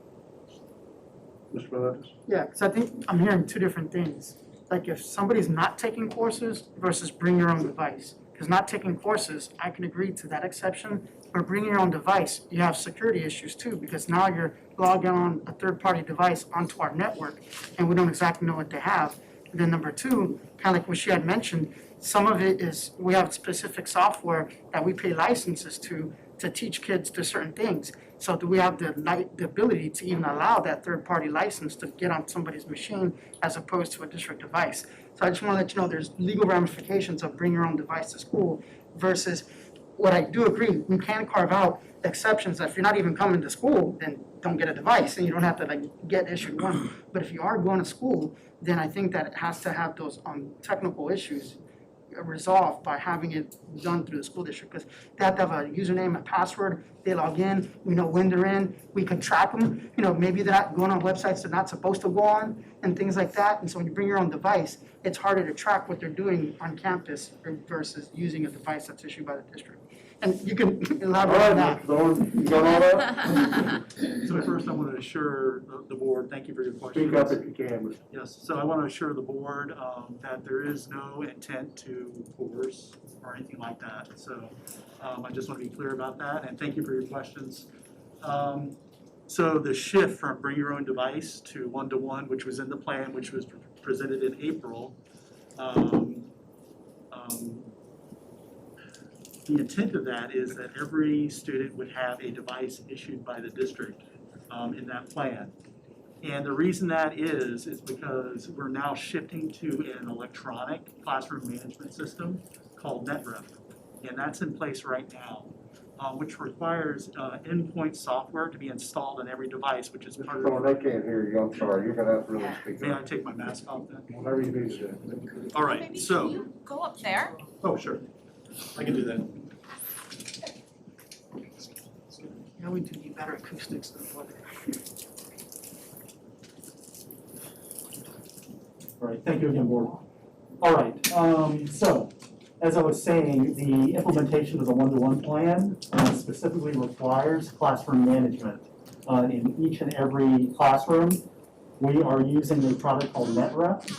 Mr. Melendez? Yeah, because I think I'm hearing two different things. Like if somebody's not taking courses versus bring your own device. Because not taking courses, I can agree to that exception, but bring your own device, you have security issues too, because now you're logging on a third-party device onto our network, and we don't exactly know what they have. And then number two, kind of like what she had mentioned, some of it is we have specific software that we pay licenses to teach kids to certain things. So do we have the ability to even allow that third-party license to get on somebody's machine as opposed to a district device? So I just want to let you know there's legal ramifications of bring your own device to school versus what I do agree, we can carve out exceptions that if you're not even coming to school, then don't get a device and you don't have to get issued one. But if you are going to school, then I think that it has to have those technical issues resolved by having it done through the school district, because they have to have a username and password. They log in, we know when they're in, we can track them. Maybe they're not going on websites they're not supposed to go on and things like that. And so when you bring your own device, it's harder to track what they're doing on campus versus using a device that's issued by the district. And you can elaborate on that. You got all that? So first, I want to assure the board, thank you for your question. Speak up if you can. Yes, so I want to assure the board that there is no intent to coerce or anything like that. So I just want to be clear about that, and thank you for your questions. So the shift from bring your own device to one-to-one, which was in the plan, which was presented in April, the intent of that is that every student would have a device issued by the district in that plan. And the reason that is because we're now shifting to an electronic classroom management system called NetRep. And that's in place right now, which requires endpoint software to be installed on every device, which is part So of. they can't hear you, I'm sorry, you're gonna have to really speak May I up. take my mask off then? Whatever you need to do. All right, Maybe so. can you go up there? Oh, sure. I can do that. Yeah, we do need better acoustics than what. All right, thank you again, board. All right, so, as I was saying, the implementation of the one-to-one plan specifically requires classroom management. In each and every classroom, we are using a product called NetRep,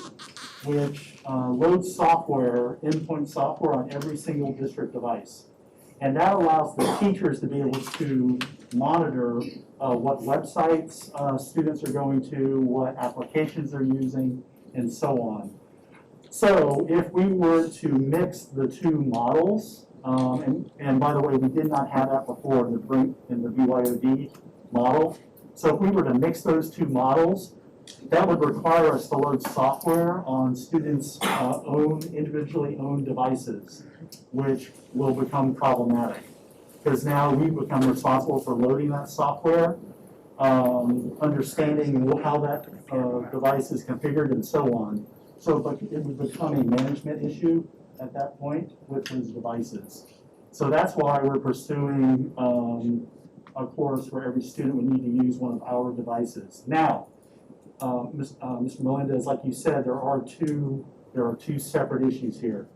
which loads software, endpoint software on every single district device. And that allows the teachers to be able to monitor what websites students are going to, what applications they're using, and so on. So if we were to mix the two models, and by the way, we did not have that before in the BYOD model. So if we were to mix those two models, that would require us to load software on students' individually owned devices, which will become problematic. Because now we become responsible for loading that software, understanding how that device is configured and so on. So it would become a management issue at that point with those devices. So that's why we're pursuing a course where every student would need to use one of our devices. Now, Mr. Melendez, like you said, there are two separate issues here.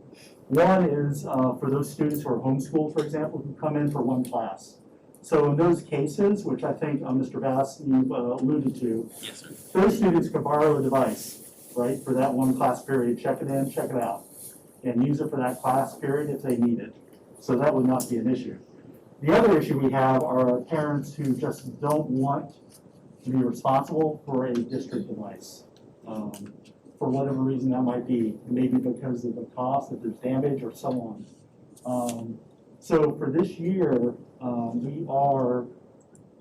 One is for those students who are homeschooled, for example, who come in for one class. So in those cases, which I think Mr. Bass, you've alluded to, Yes, sir. those students can borrow a device, right, for that one class period, check it in, check it out, and use it for that class period if they need it. So that would not be an issue. The other issue we have are parents who just don't want to be responsible for a district device. For whatever reason that might be, maybe because of the cost, if there's damage or so on. So for this year, we are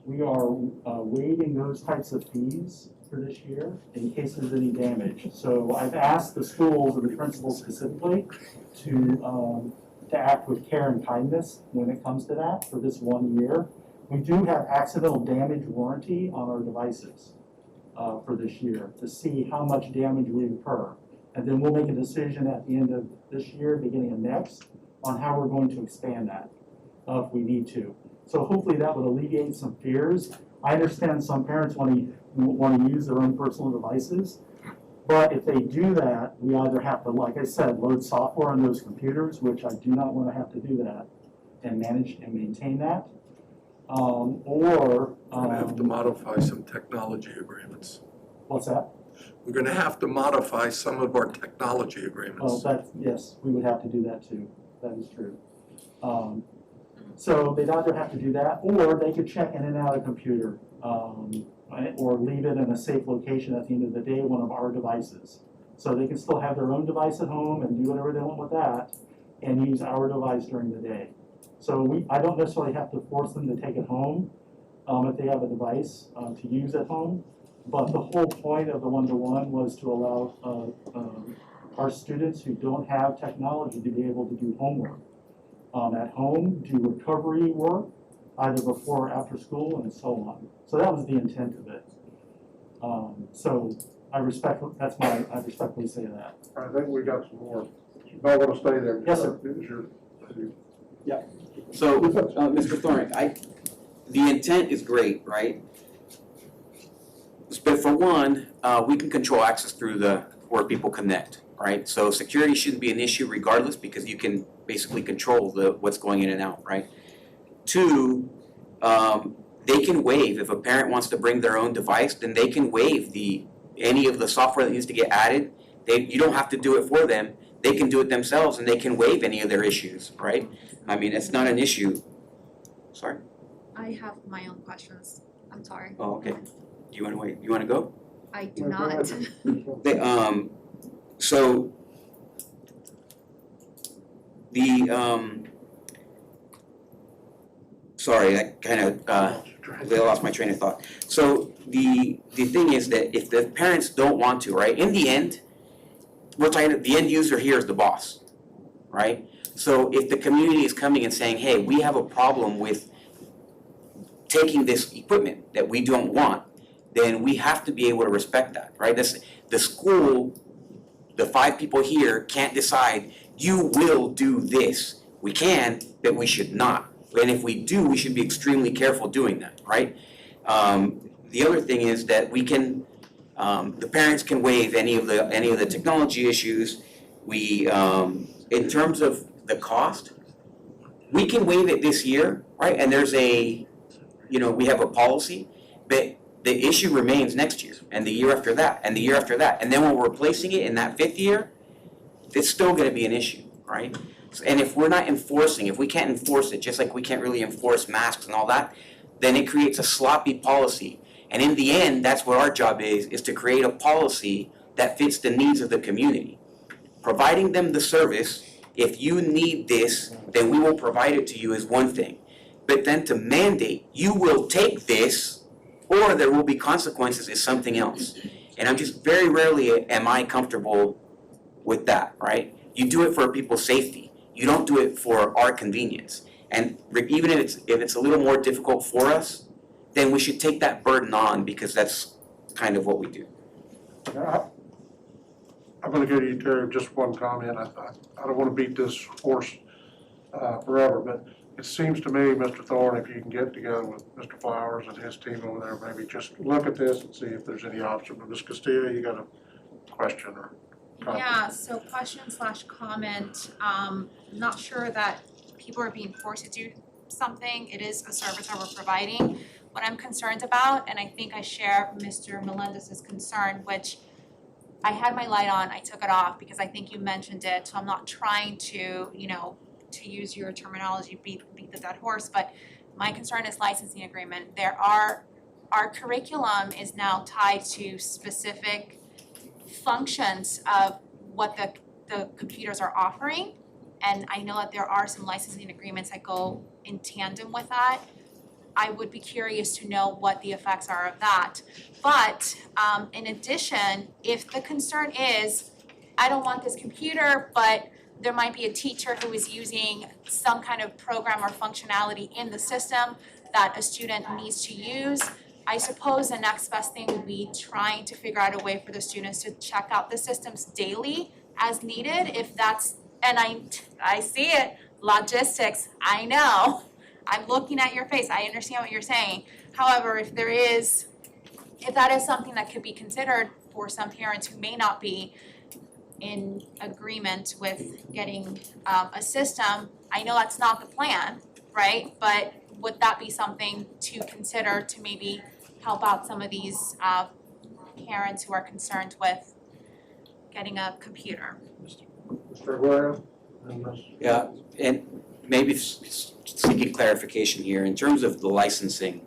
waiving those types of fees for this year in case there's any damage. So I've asked the schools and the principals specifically to act with care and kindness when it comes to that for this 1 year. We do have accidental damage warranty on our devices for this year to see how much damage we incur. And then we'll make a decision at the end of this year, beginning of next, on how we're going to expand that if we need to. So hopefully that would alleviate some fears. I understand some parents want to use their own personal devices, but if they do that, we either have to, like I said, load software on those computers, which I do not want to have to do that, and manage and maintain that, or We're gonna have to modify some technology agreements. what's that? We're gonna have to modify some of our technology Oh, agreements. yes, we would have to do that too. That is true. So they'd either have to do that, or they could check in and out a computer, or leave it in a safe location at the end of the day, one of our devices. So they can still have their own device at home and do whatever they want with that, and use our device during the day. So I don't necessarily have to force them to take it home, if they have a device, to use at home. But the whole point of the one-to-one was to allow, our students who don't have technology to be able to do homework at home, do recovery work, either before or after school, and so on. So that was the intent of it. So I respectfully say that. I think we got some more. You might want to stay there. Yes, sir. Yeah. So, Mr. Thornick, the intent is great, right? But for one, we can control access through where people connect, right? So security shouldn't be an issue regardless because you can basically control what's going in and out, right? Two, they can waive, if a parent wants to bring their own device, then they can waive any of the software that needs to get added. You don't have to do it for them. They can do it themselves and they can waive any of their issues, right? I mean, it's not an issue. Sorry? I have my own questions. I'm sorry. Oh, okay. You want to wait? You want to go? I do not. So sorry, I kind of, I lost my train of thought. So the thing is that if the parents don't want to, right, in the end, the end user here is the boss, right? So if the community is coming and saying, hey, we have a problem with taking this equipment that we don't want, then we have to be able to respect that, right? The school, the 5 people here can't decide, you will do this. We can, but we should not. And if we do, we should be extremely careful doing that, right? The other thing is that we can, the parents can waive any of the technology issues. We, in terms of the cost, we can waive it this year, right? And there's we have a policy, but the issue remains next year, and the year after that, and the year after that. And then when we're replacing it in that 5th year, it's still gonna be an issue, right? And if we're not enforcing, if we can't enforce it, just like we can't really enforce masks and all that, then it creates a sloppy policy. And in the end, that's what our job is to create a policy that fits the needs of the community. Providing them the service, if you need this, then we will provide it to you is one thing. But then to mandate, you will take this, or there will be consequences is something else. And I'm just very rarely am I comfortable with that, right? You do it for people's safety. You don't do it for our convenience. And even if it's a little more difficult for us, then we should take that burden on because that's kind of what we do. I'm gonna go to you, Terry, just one comment. I don't wanna beat this horse forever, but it seems to me, Mr. Thorne, if you can get together with Mr. Flowers and his team over there, maybe just look at this and see if there's any option. But Ms. Castillo, you got a question or comment? Yeah, so question/comment, not sure that people are being forced to do something. It is a service that we're providing. What I'm concerned about, and I think I share Mr. Melendez's concern, which I had my light on, I took it off because I think you mentioned it, so I'm not trying to, to use your terminology, beat the dead horse, but my concern is licensing agreement. Our curriculum is now tied to specific functions of what the computers are offering. And I know that there are some licensing agreements that go in tandem with that. I would be curious to know what the effects are of that. But in addition, if the concern is, I don't want this computer, but there might be a teacher who is using some kind of program or functionality in the system that a student needs to use, I suppose the next best thing would be trying to figure out a way for the students to check out the systems daily as needed, if that's, and I see it, logistics, I know. I'm looking at your face, I understand what you're saying. However, if that is something that could be considered for some parents who may not be in agreement with getting a system, I know that's not the plan, right? But would that be something to consider to maybe help out some of these parents who are concerned with getting a computer? Mr. Aguirre? And Ms. Yeah, and maybe seeking clarification here, in terms of the licensing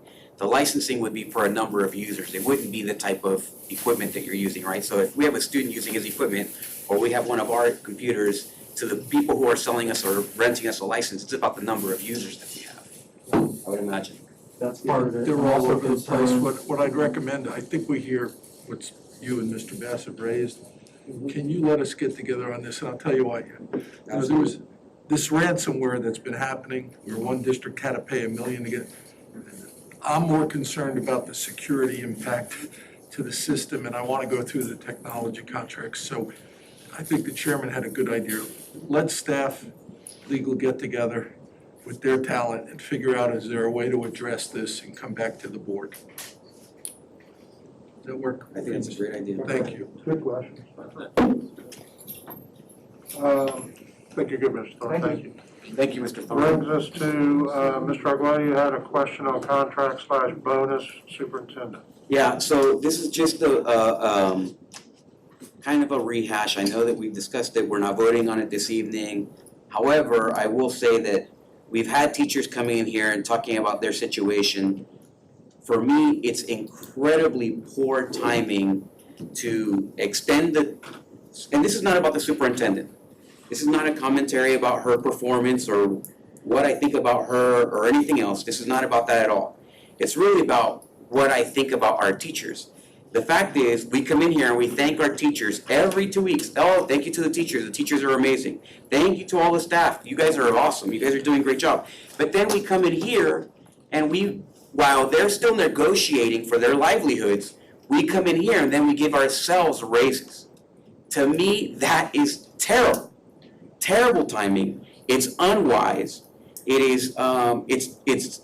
would be for a number of users. It wouldn't be the type of equipment that you're using, right? So if we have a student using his equipment, or we have one of our computers, to the people who are selling us or renting us a license, it's about the number of users that we have, I would imagine. That's part of it. They're all Also over the place. concerned- What I'd recommend, I think we hear what you and Mr. Bass have raised. Can you let us get together on this? And I'll tell you why. There was this ransomware that's been happening, where one district had to pay $1 million to get. I'm more concerned about the security impact to the system, and I want to go through the technology contracts. So I think the chairman had a good idea. Let staff, legal get together with their talent and figure out, is there a way to address this and come back to the board? Does that work? I think that's a great idea. Thank you. Good question. Thank you, good, Mr. Thorne, thank you. Thank you, Mr. Thorne. Brings us to, Mr. Arguello, you had a question on contract/bonus superintendent. Yeah, so this is just a kind of a rehash. I know that we've discussed it, we're not voting on it this evening. However, I will say that we've had teachers coming in here and talking about their situation. For me, it's incredibly poor timing to extend and this is not about the superintendent. This is not a commentary about her performance or what I think about her or anything else. This is not about that at all. It's really about what I think about our teachers. The fact is, we come in here and we thank our teachers every 2 weeks. Oh, thank you to the teachers are amazing. Thank you to all the staff, you guys are awesome, you guys are doing a great job. But then we come in here and while they're still negotiating for their livelihoods, we come in here and then we give ourselves raises. To me, that is terrible, terrible timing. It's unwise. It is, it's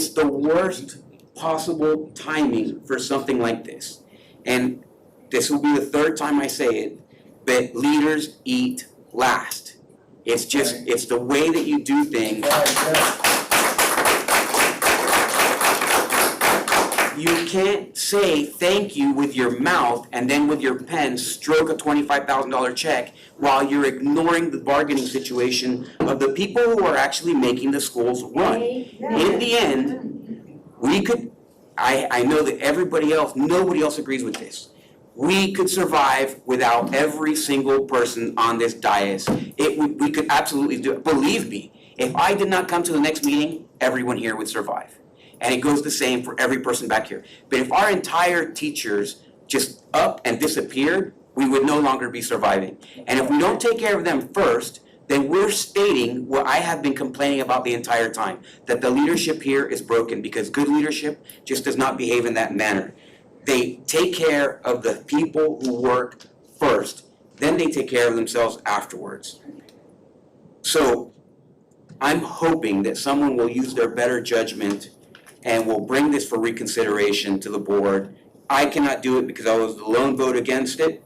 the worst possible timing for something like this. And this will be the third time I say it, but leaders eat last. It's just, it's the way that you do things. You can't say thank you with your mouth and then with your pen stroke a $25,000 check while you're ignoring the bargaining situation of the people who are actually making the schools run. In the end, we could, I know that nobody else agrees with this. We could survive without every single person on this dais. We could absolutely do it. Believe me, if I did not come to the next meeting, everyone here would survive. And it goes the same for every person back here. But if our entire teachers just up and disappeared, we would no longer be surviving. And if we don't take care of them first, then we're stating what I have been complaining about the entire time, that the leadership here is broken because good leadership just does not behave in that manner. They take care of the people who work first, then they take care of themselves afterwards. So I'm hoping that someone will use their better judgment and will bring this for reconsideration to the board. I cannot do it because I was the lone vote against it.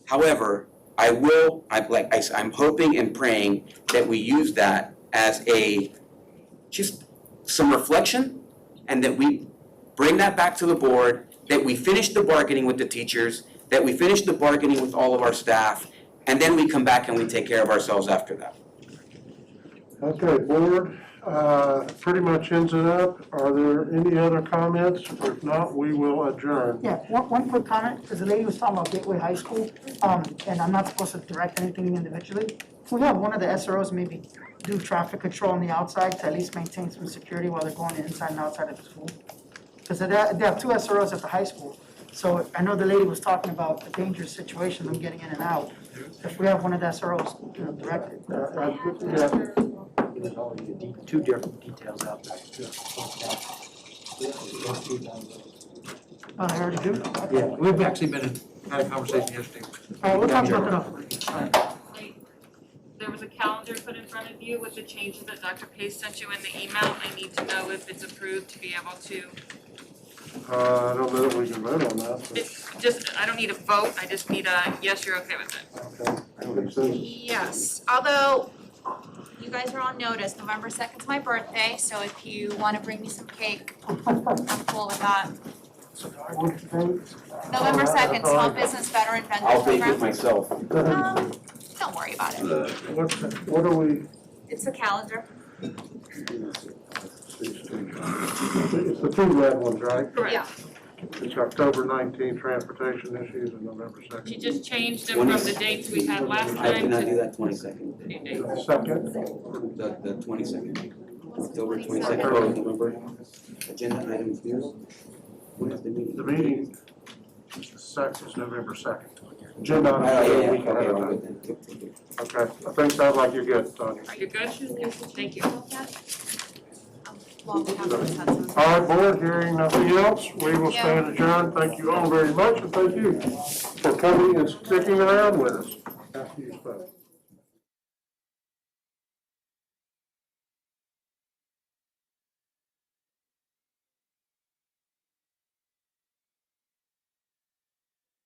However, I'm hoping and praying that we use that as just some reflection, and that we bring that back to the board, that we finish the bargaining with the teachers, that we finish the bargaining with all of our staff, and then we come back and we take care of ourselves after that. Okay, board, pretty much ends it up. Are there any other comments? If not, we will adjourn. Yeah, one quick comment, because the lady was talking about Gateway High School, and I'm not supposed to direct anything individually. Can we have one of the SROs maybe do traffic control on the outside to at least maintain some security while they're going inside and outside of the school? Because they have two SROs at the high school. So I know the lady was talking about the dangerous situation of them getting in and out. If we have one of the SROs, direct it. There's already two different details out there. Oh, I already do? Yeah, we've actually had a conversation yesterday. All right, we'll talk about that after. There was a calendar put in front of you with the changes that Dr. Pace sent you in the email. I need to know if it's approved to be able to. I don't know that we can vote on that. It's just, I don't need a vote, I just need a, yes, you're okay with it. Okay. Yes, although you guys are on notice, November 2nd is my birthday, so if you want to bring me some cake, I'm cool with that. November 2nd, Small Business Veteran Vendor I'll bake Program. it myself. Don't worry about it. What are we? It's a calendar. It's the two red ones, right? Correct. Yeah. It's October 19th, transportation issues, and November 2nd. She just changed them from the dates we had last I time cannot to do that 22nd. new dates. Second? The 22nd. October 22nd, or November. Agenda items, news. When is the meeting? The meeting is November 2nd. Agenda items a week ahead of time. Okay, I think sounds like you're good, Tony. Are you good? Thank you. Well, we have consensus. All right, board, hearing nothing else, we will stand adjourned. Thank you all very much, and thank you for coming and sticking around with us after you spoke.